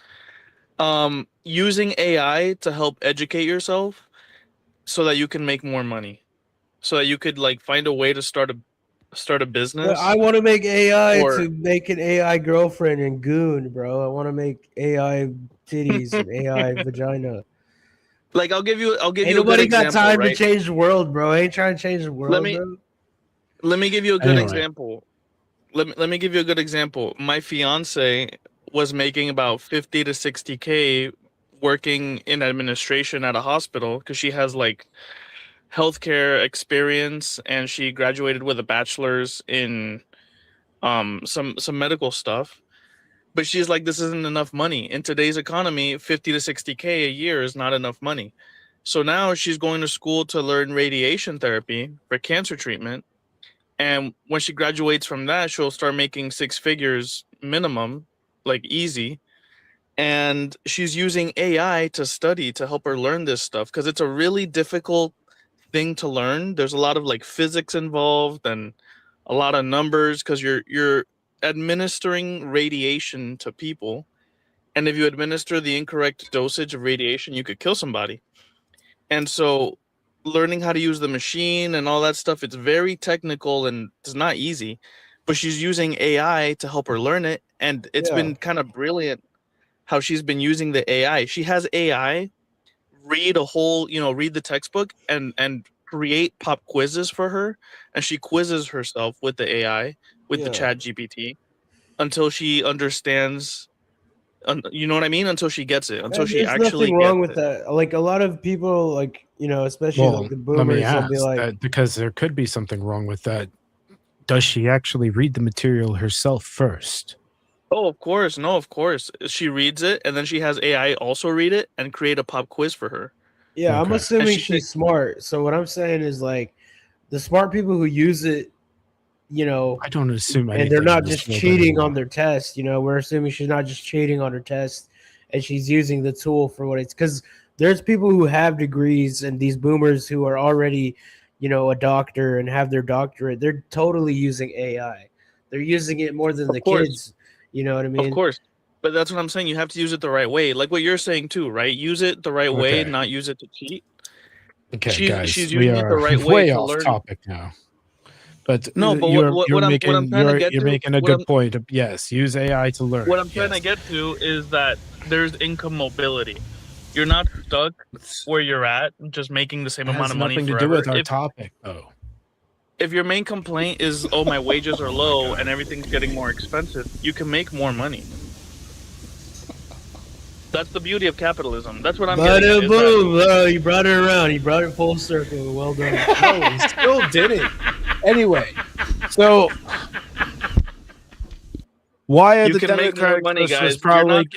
S7: Using AI to help educate yourself so that you can make more money, so that you could like find a way to start a business.
S8: I want to make AI
S7: Or-
S8: to make an AI girlfriend and goon, bro. I want to make AI titties and AI vagina.
S7: Like I'll give you
S8: Ain't
S7: a good
S8: nobody got
S7: example,
S8: time
S7: right?
S8: to change the world, bro. I ain't trying to change the world, bro.
S7: Let me give you a good
S8: Anyway.
S7: example. Let me give you a good example. My fiance was making about 50 to 60K working in administration at a hospital because she has like healthcare experience and she graduated with a bachelor's in some medical stuff. But she's like, this isn't enough money in today's economy. 50 to 60K a year is not enough money. So now she's going to school to learn radiation therapy for cancer treatment. And when she graduates from that, she'll start making 6 figures minimum, like easy. And she's using AI to study to help her learn this stuff because it's a really difficult thing to learn. There's a lot of like physics involved and a lot of numbers because you're administering radiation to people. And if you administer the incorrect dosage of radiation, you could kill somebody. And so learning how to use the machine and all that stuff, it's very technical and it's not easy. But she's using AI to help her learn it. And it's been kind of brilliant how she's been using the AI. She has AI read a whole, read the textbook and create pop quizzes for her. And she quizzes herself with the AI, with the Chat GPT until she understands, you know what I mean? Until she gets it, until she
S8: There's
S7: actually
S8: nothing wrong
S7: gets
S8: with
S7: it.
S8: that. Like a lot of people, like especially like the boomers,
S3: let me
S8: they'll
S3: ask
S8: be like,
S3: that because there could be something wrong with that. Does she actually read the material herself first?
S7: Oh, of course. No, of course. She reads it and then she has AI also read it and create a pop quiz for her.
S8: yeah, I'm
S3: Okay.
S8: assuming
S7: And
S8: she's smart. So what I'm saying is like the smart people who use it,
S3: I don't assume
S8: and
S3: anything.
S8: they're not
S3: in this
S8: just
S3: world
S8: cheating
S3: anymore.
S8: on their test. We're assuming she's not just cheating on her test, and she's using the tool for what it's. Because there's people who have degrees, and these boomers who are already, a doctor and have their doctorate. They're totally using AI. They're using it more than the kids. You know what I mean?
S7: Of course. But that's what I'm saying. You have to use it the right way. Like what you're saying too, right? Use it the right way,
S3: Okay.
S7: not use it to cheat.
S3: Okay, guys,
S7: She's
S3: we
S7: using it the
S3: are
S7: right way
S3: way
S7: to
S3: off
S7: learn.
S3: topic now. But
S7: No, but
S3: you're
S7: what I'm
S3: making
S7: trying to get
S3: you're
S7: to,
S3: making a
S7: what
S3: good
S7: I'm-
S3: point. Yes, use AI to learn.
S7: What I'm trying to
S3: Yes.
S7: get to is that there's income mobility. You're not stuck where you're at, just making the same
S3: It
S7: amount
S3: has
S7: of money
S3: nothing to
S7: forever.
S3: do with our topic, though.
S7: If your main complaint is, oh, my wages are low and everything's getting more expensive, you can make more money. That's the beauty of capitalism. That's what I'm getting at.
S8: Bada
S7: is
S8: boom! Oh, you brought it around. You brought it full circle. Well done.
S1: No, he still did it. Anyway, so why are
S7: you
S1: the
S7: can make more
S1: Democratic
S7: money,
S1: socialists
S7: guys.
S1: probably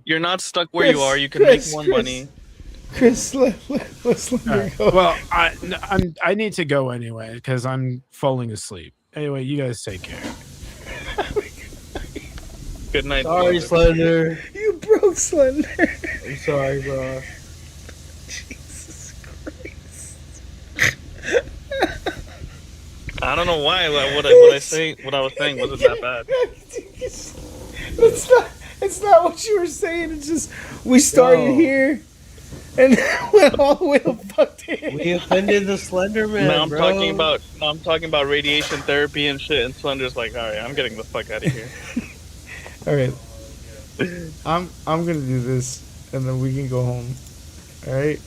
S7: You're not stuck where you are. You can make more money.
S1: Chris, let's let
S3: All
S1: me
S3: right.
S1: go.
S3: Well, I need to go anyway because I'm falling asleep. Anyway, you guys take care.
S7: Good night.
S8: Sorry, Slender.
S1: You broke Slender.
S8: I'm sorry, bro.
S1: Jesus Christ.
S7: I don't know why. What I was saying wasn't that bad.
S1: It's not what you were saying. It's just we started
S8: Yo.
S1: here and went all the way the fuck there.
S8: We offended the Slender Man,
S7: Now I'm
S8: bro.
S7: talking about radiation therapy and shit, and Slender's like, all right, I'm getting the fuck out of here.
S1: All right, I'm gonna do this and then we can go home. All right.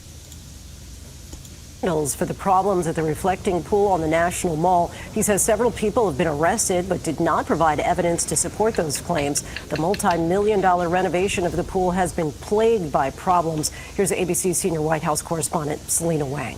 S9: For the problems at the reflecting pool on the National Mall. He says several people have been arrested but did not provide evidence to support those claims. The multi-million-dollar renovation of the pool has been plagued by problems. Here's ABC's senior White House correspondent Selena Wang.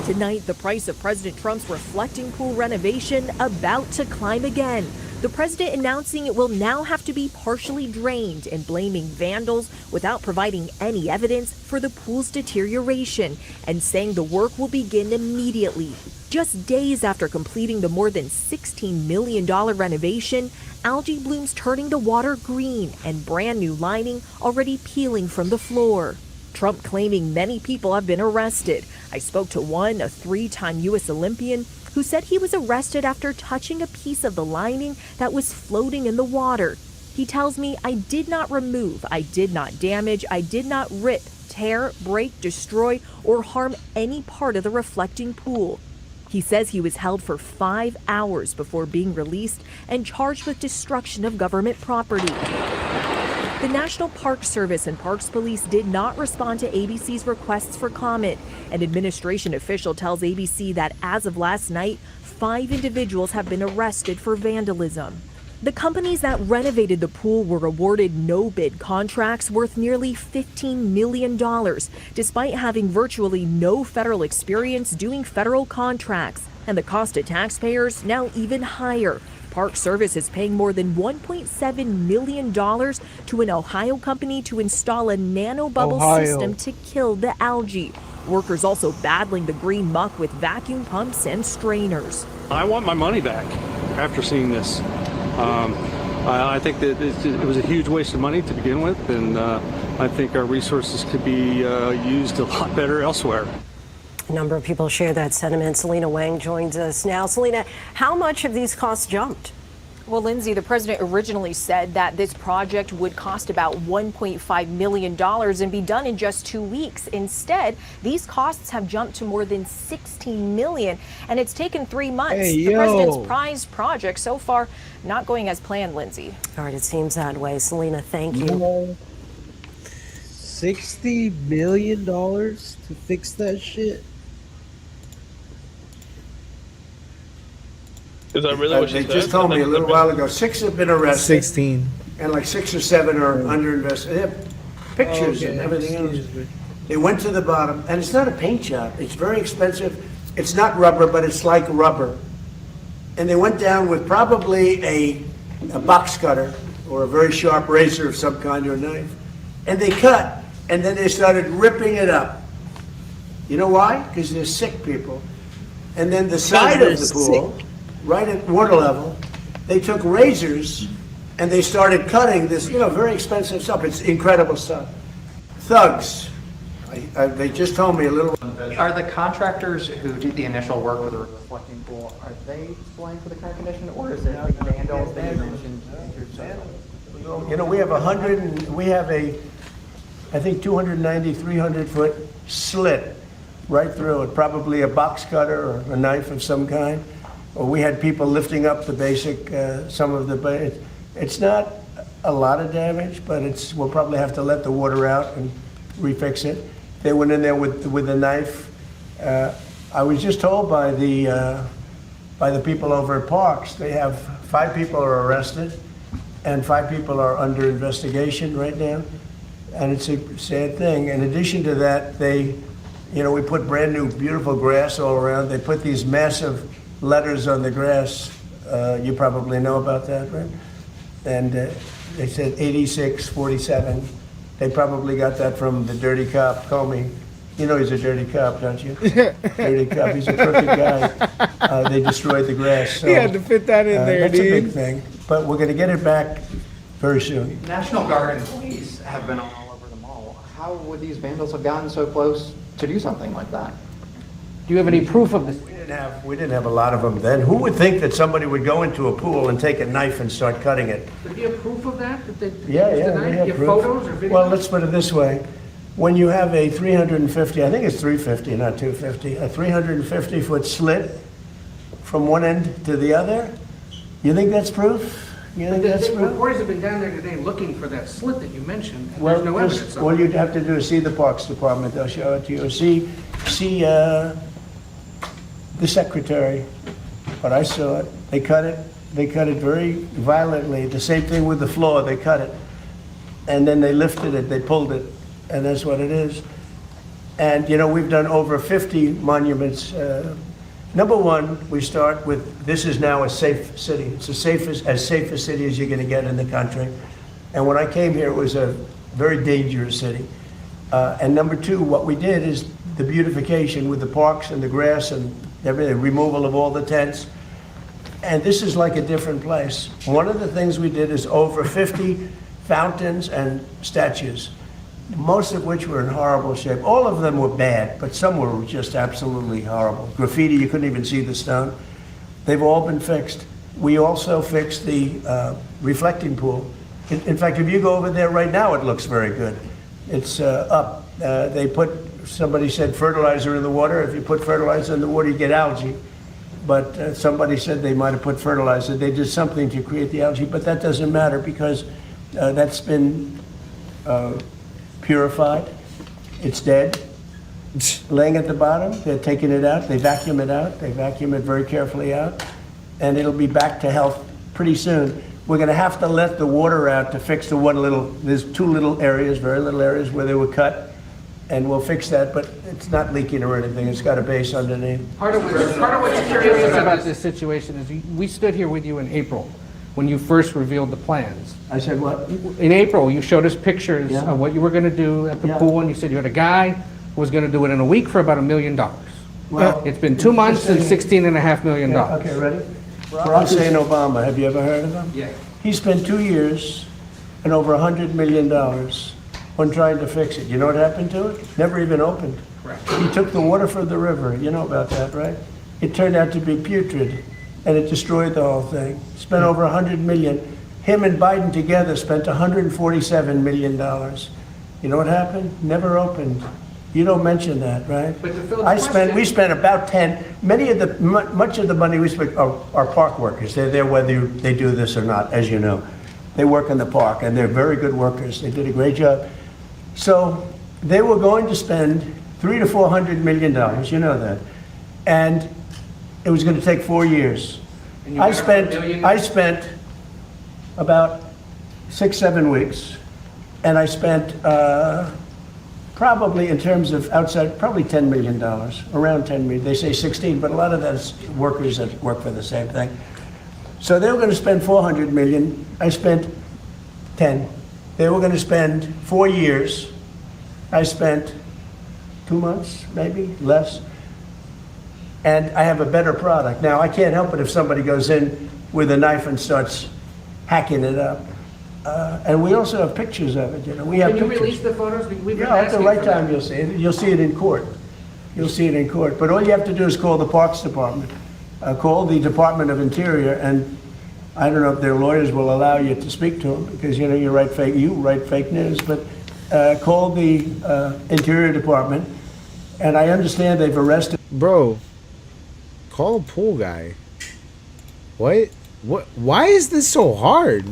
S15: Tonight, the price of President Trump's reflecting pool renovation about to climb again. The president announcing it will now have to be partially drained and blaming vandals without providing any evidence for the pool's deterioration and saying the work will begin immediately. Just days after completing the more than $16 million renovation, algae blooms turning the water green and brand new lining already peeling from the floor. Trump claiming many people have been arrested. I spoke to one, a 3-time U.S. Olympian, who said he was arrested after touching a piece of the lining that was floating in the water. He tells me, I did not remove, I did not damage, I did not rip, tear, break, destroy, or harm any part of the reflecting pool. He says he was held for 5 hours before being released and charged with destruction of government property. The National Park Service and Parks Police did not respond to ABC's requests for comment. An administration official tells ABC that as of last night, 5 individuals have been arrested for vandalism. The companies that renovated the pool were awarded no-bid contracts worth nearly $15 million, despite having virtually no federal experience doing federal contracts. And the cost to taxpayers now even higher. Park Service is paying more than $1.7 million to an Ohio company to install a nanobubble system to kill the algae. Workers also battling the green muck with vacuum pumps and strainers.
S4: I want my money back after seeing this. I think that it was a huge waste of money to begin with, and I think our resources could be used a lot better elsewhere.
S9: A number of people share that sentiment. Selena Wang joins us now. Selena, how much have these costs jumped?
S14: Well, Lindsay, the president originally said that this project would cost about $1.5 million and be done in just 2 weeks. Instead, these costs have jumped to more than $16 million, and it's taken 3 months. The president's prized project so far not going as planned, Lindsay.
S9: All right, it seems that way. Selena, thank you.
S16: $60 million to fix that shit?
S7: Is that really what she
S18: They
S7: said?
S18: just told me a little while ago, 6 have been arrested.
S1: 16.
S18: And like 6 or 7 are under investigation. They have pictures and everything else. They went to the bottom, and it's not a paint job. It's very expensive. It's not rubber, but it's like rubber. And they went down with probably a box cutter or a very sharp razor of some kind or knife. And they cut, and then they started ripping it up. You know why? Because they're sick people. And then the side of the pool, right at water level, they took razors and they started cutting this, very expensive stuff. It's incredible stuff. Thugs. They just told me a little.
S19: Are the contractors who did the initial work with the reflecting pool, are they blamed for the current condition, or is it the vandals that you mentioned?
S18: We have I think 290, 300-foot slit right through it, probably a box cutter or a knife of some kind. Or we had people lifting up the basic, some of the, it's not a lot of damage, but we'll probably have to let the water out and refix it. They went in there with a knife. I was just told by the people over at Parks, they have 5 people are arrested and 5 people are under investigation right now. And it's a sad thing. In addition to that, we put brand new, beautiful grass all around. They put these massive letters on the grass. You probably know about that, right? And they said 8647. They probably got that from the dirty cop, Comey. You know he's a dirty cop, don't you? Dirty cop. He's a crooked guy. They destroyed the grass. So,
S1: he had to fit that in there,
S18: that's
S1: dude.
S18: a big thing. But we're going to get it back very soon.
S19: National Guard and police have been all over the mall. How would these vandals have gotten so close to do something like that? Do you have any proof of this?
S18: We didn't have a lot of them then. Who would think that somebody would go into a pool and take a knife and start cutting it?
S21: Do you have proof of that?
S18: Yeah, we have
S21: you have
S18: proof.
S21: photos or videos?
S18: Well, let's put it this way. When you have a 350, I think it's 350, not 250, a 350-foot slit from one end to the other, you think that's proof? You think that's proof?
S21: Reporters have been down there today looking for that slit that you mentioned, and there's no evidence of
S18: All
S21: it.
S18: you'd have to do is see the Parks Department. They'll show it to you. See the secretary. But I saw it. They cut it. They cut it very violently. The same thing with the floor. They cut it. And then they lifted it. They pulled it. And that's what it is. And, we've done over 50 monuments. Number one, we start with, this is now a safe city. It's as safe a city as you're going to get in the country. And when I came here, it was a very dangerous city. And number two, what we did is the beautification with the parks and the grass and everything, removal of all the tents. And this is like a different place. One of the things we did is over 50 fountains and statues, most of which were in horrible shape. All of them were bad, but some were just absolutely horrible. Graffiti, you couldn't even see the stone. They've all been fixed. We also fixed the reflecting pool. In fact, if you go over there right now, it looks very good. It's up. Somebody said fertilizer in the water. If you put fertilizer in the water, you get algae. But somebody said they might have put fertilizer. They did something to create the algae, but that doesn't matter because that's been purified. It's dead. It's laying at the bottom. They're taking it out. They vacuum it out. They vacuum it very carefully out. And it'll be back to health pretty soon. We're going to have to let the water out to fix the one little, there's 2 little areas, very little areas where they were cut, and we'll fix that, but it's not leaking or anything. It's got a base underneath.
S21: Part of what's curious about this situation is we stood here with you in April when you first revealed the plans.
S18: I said what?
S21: In April, you showed us pictures
S18: Yeah.
S21: of what you were going to do at the
S18: Yeah.
S21: pool, and you said you had a guy who was going to do it in a week for about $1 million.
S18: Well,
S21: It's been 2 months and $16.5 million.
S18: Yeah, okay, ready? Barack Hussein Obama, have you ever heard of him?
S21: Yeah.
S18: He spent 2 years and over $100 million on trying to fix it. You know what happened to it? Never even opened.
S21: Correct.
S18: He took the water from the river. You know about that, right? It turned out to be putrid, and it destroyed the whole thing. Spent over $100 million. Him and Biden together spent $147 million. You know what happened? Never opened. You don't mention that, right?
S21: But to fill the
S18: We spent about 10. Much of the money we spent are park workers. They're there whether they do this or not, as you know. They work in the park, and they're very good workers. They did a great job. So they were going to spend $300 to $400 million. You know that, and it was going to take 4 years. I spent about 6-7 weeks, and I spent probably in terms of outside, probably $10 million, around 10 million. They say 16, but a lot of that's workers that work for the same thing. So they were going to spend 400 million. I spent 10. They were going to spend 4 years. I spent 2 months, maybe less. And I have a better product. Now, I can't help it if somebody goes in with a knife and starts hacking it up. And we also have pictures of it. You know, we have
S21: Can you
S18: pictures.
S21: release the photos? We've been
S18: Yeah, at the
S21: asking
S18: right
S21: for
S18: time
S21: that.
S18: you'll see it. You'll see it in court. You'll see it in court. But all you have to do is call the Parks Department. Call the Department of Interior, and I don't know if their lawyers will allow you to speak to them because you know you write fake news. But call the Interior Department, and I understand they've arrested.
S1: Bro, call a pool guy. What? Why is this so hard?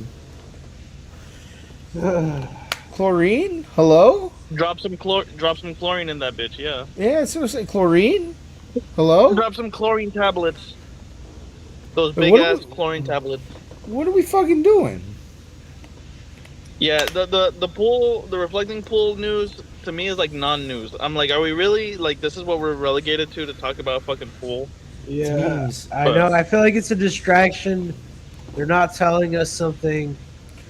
S1: Chlorine? Hello?
S7: Drop some chlorine in that bitch. Yeah.
S1: Yeah, so say chlorine. Hello?
S7: Drop some chlorine tablets. Those
S1: Wait,
S7: big
S1: what are
S7: ass chlorine tablets.
S1: What are we fucking doing?
S7: Yeah, the pool, the reflecting pool news to me is like non-news. I'm like, are we really like this is what we're relegated to talk about a fucking pool?
S8: Yeah, I know. I feel like it's a distraction. They're not telling us something.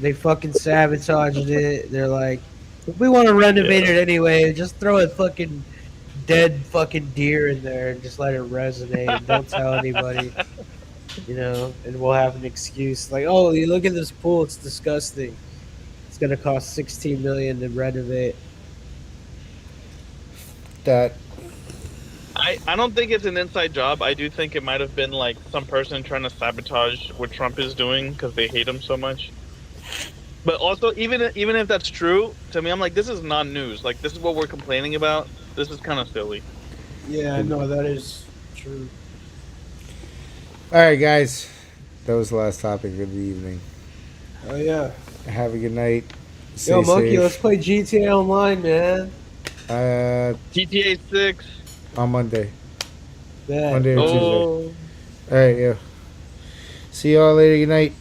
S8: They fucking sabotaged it. They're like, if we want to renovate it anyway, just throw a fucking dead fucking deer in there and just let it resonate. And don't tell anybody, you know, and we'll have an excuse like, oh, you look at this pool, it's disgusting. It's gonna cost $16 million to renovate.
S1: That
S7: I don't think it's an inside job. I do think it might have been like some person trying to sabotage what Trump is doing because they hate him so much. But also, even if that's true, to me, I'm like, this is non-news. Like, this is what we're complaining about. This is kind of silly.
S8: Yeah, no, that is true.
S1: All right, guys. That was the last topic of the evening.
S8: Oh yeah.
S1: Have a good night. Stay
S8: Yo, Monkey,
S1: safe.
S8: let's play GTA Online, man.
S7: GTA 6
S1: on Monday.
S8: Yeah.
S1: Monday or
S7: Oh.
S1: Tuesday. All right, yeah. See y'all later. Good night.